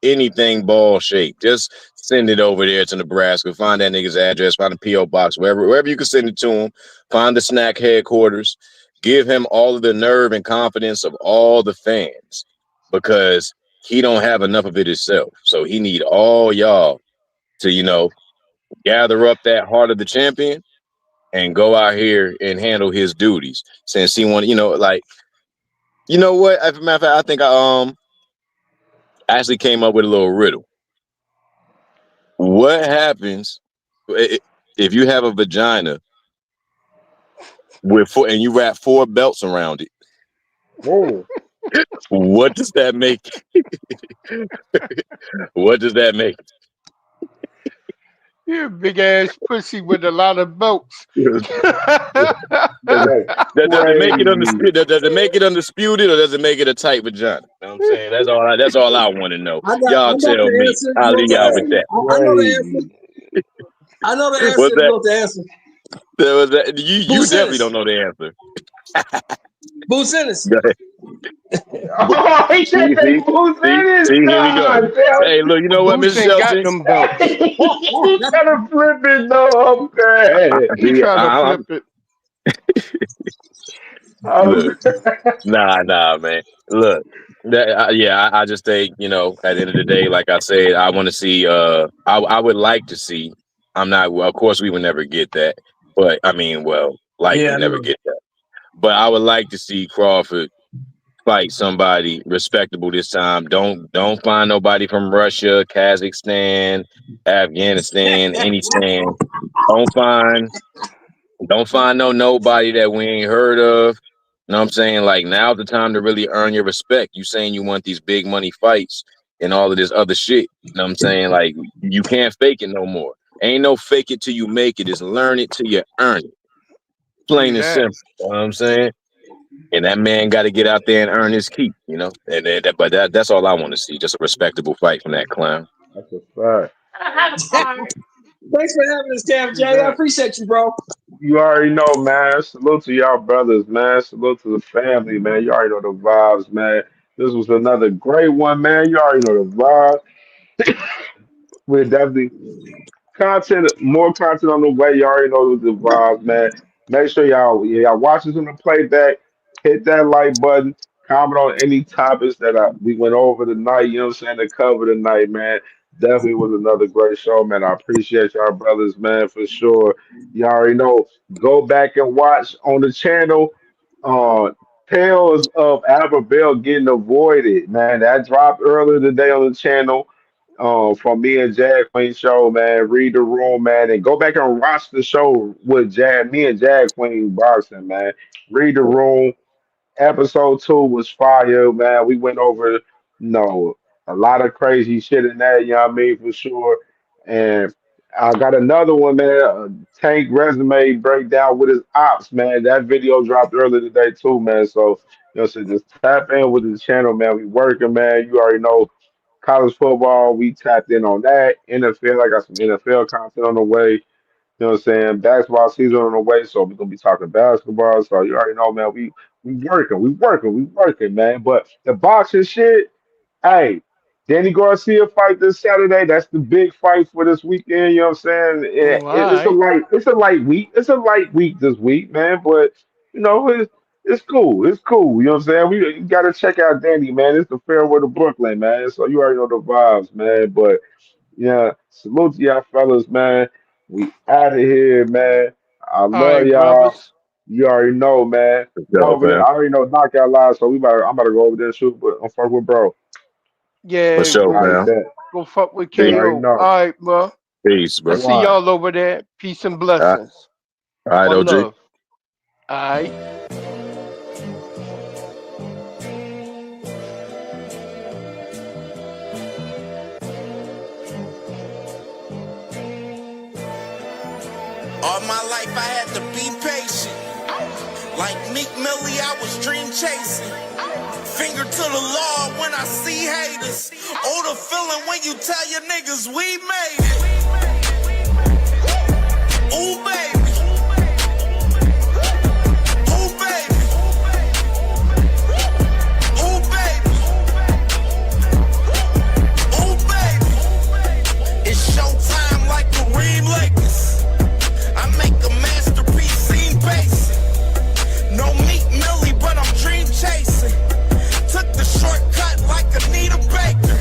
anything ball shaped, just send it over there to Nebraska. Find that nigga's address, find a PO box, wherever you can send it to him. Find the snack headquarters. Give him all of the nerve and confidence of all the fans, because he don't have enough of it himself. So he need all y'all to gather up that heart of the champion and go out here and handle his duties. Since he want, what? As a matter of fact, I think I actually came up with a little riddle. What happens if you have a vagina with four and you wrap 4 belts around it? Whoa. What does that make? What does that make? You're a big ass pussy with a lot of belts. Does That's it make it crazy. undisputed? Does it make it undisputed, or does it make it a tight vagina? You know what I'm saying, that's all I want to know. I Y'all got tell the me. answer. You I'll know leave what y'all I'm with That's saying? that. I know the answer. crazy. I know the answer. What's You that? know the answer. You Boots definitely Ennis. don't know the answer. Boots Ennis. Go ahead. Oh, he said See, they see, boots see, in his see, here we go. God. Damn. Hey, look, you know what, Boots Mr. ain't got Shelton? them belts. He trying to flip it though. I'm crying. He trying to flip it. I'm Look, nah, man. Look, I just think, at the end of the day, like I said, I want to see. I would like to see. I'm not. Well, of course, we would never get that, but I mean, well, Yeah, likely I never know. get that. But I would like to see Crawford fight somebody respectable this time. Don't find nobody from Russia, Kazakhstan, Afghanistan, any stand. Don't find don't find nobody that we ain't heard of. You know what I'm saying? Like, now's the time to really earn your respect. You saying you want these big money fights and all of this other shit. You know what I'm saying? Like, you can't fake it no more. Ain't no fake it till you make it. It's learn it till you earn it. True Plain and that. simple. You know what I'm saying? And that man got to get out there and earn his keep. But that's all I want to see. Just a respectable fight from that clown. That's a fact. Thanks for having us, Cam True J. I that. appreciate you, bro. You already know, man. Salute to y'all brothers, man. Salute to the family, man. You already know the vibes, man. This was another great one, man. You already know the vibes. We're definitely more content on the way. You already know the vibes, man. Make sure y'all watch us on the playback. Hit that like button. Comment on any topics that we went over tonight. You know what I'm saying? To cover tonight, man. Definitely was another great show, man. I appreciate y'all brothers, man, for sure. You already know. Go back and watch on the channel. Uh, Tales of Albert Bell getting avoided, man. That dropped earlier today on the channel. from me and Jag Queen show, man. Read the room, man, and go back and watch the show with me and Jag Queen boxing, man. Read the room. Episode 2 was fire, man. We went over, a lot of crazy shit in that, you know what I mean, for sure. And I got another one, man. Tank resume breakdown with his ops, man. That video dropped earlier today too, man. So, so just tap in with the channel, man. We working, man. You already know college football. We tapped in on that. NFL, I got some NFL content on the way. You know what I'm saying? Basketball season on the way, so we're gonna be talking basketball. So you already know, man. We working, man. But the boxing shit, hey, Danny Garcia fight this Saturday. That's the big fight for this weekend. You know what I'm saying? Oh, all It's a right. light week this week, man. But it's cool. It's cool. You know what I'm saying? You gotta check out Danny, man. It's the fairway to Brooklyn, man. So you already know the vibes, man. But yeah, salute to y'all fellas, man. We out of here, man. I All love right, y'all. brothers. You already know, man. Good I'm job, over there. man. I already know knockout live, so I'm about to go over there and shoot. But I'm fuck with bro. For Yeah, sure, All go right, man. bet. go fuck with You Peace, already KO. know. All right, bro. peace, I bro. see One. y'all over there. Peace and All right, blessings. all right, One OG. love. All right. All my life I had to be patient. Like Meek Millie, I was dream chasing. Finger to the law when I see haters. Oh, the feeling when you tell your niggas we made it. Ooh, baby. Ooh, baby. Ooh, baby. Ooh, baby. It's showtime like Kareem Lakers. I make a masterpiece, scene basic. No Meek Millie, but I'm dream chasing. Took the shortcut like Anita Baker.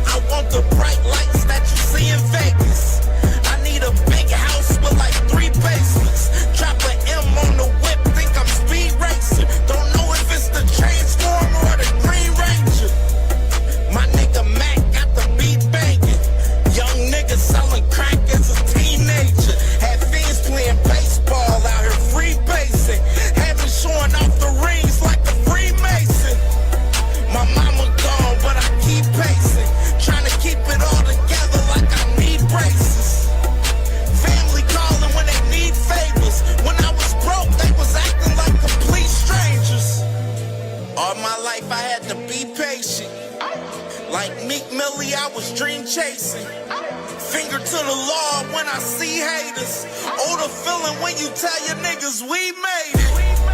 I want the bright lights that you see in Vegas. I need a big house with like 3 basements. Drop an M on the whip, think I'm speed racing. Don't know if it's the Transformer or the Green Ranger. My nigga Mac got the beat banging. Young nigga selling crack as a teenager. Had fans playing baseball out here free basing. Having showing off the rings like a Freemason. My mama gone, but I keep pacing. Trying to keep it all together like I need braces. Family calling when they need favors. When I was broke, they was acting like complete strangers. All my life I had to be patient. Like Meek Millie, I was dream chasing. Finger to the law when I see haters. Oh, the feeling when you tell your niggas we made it.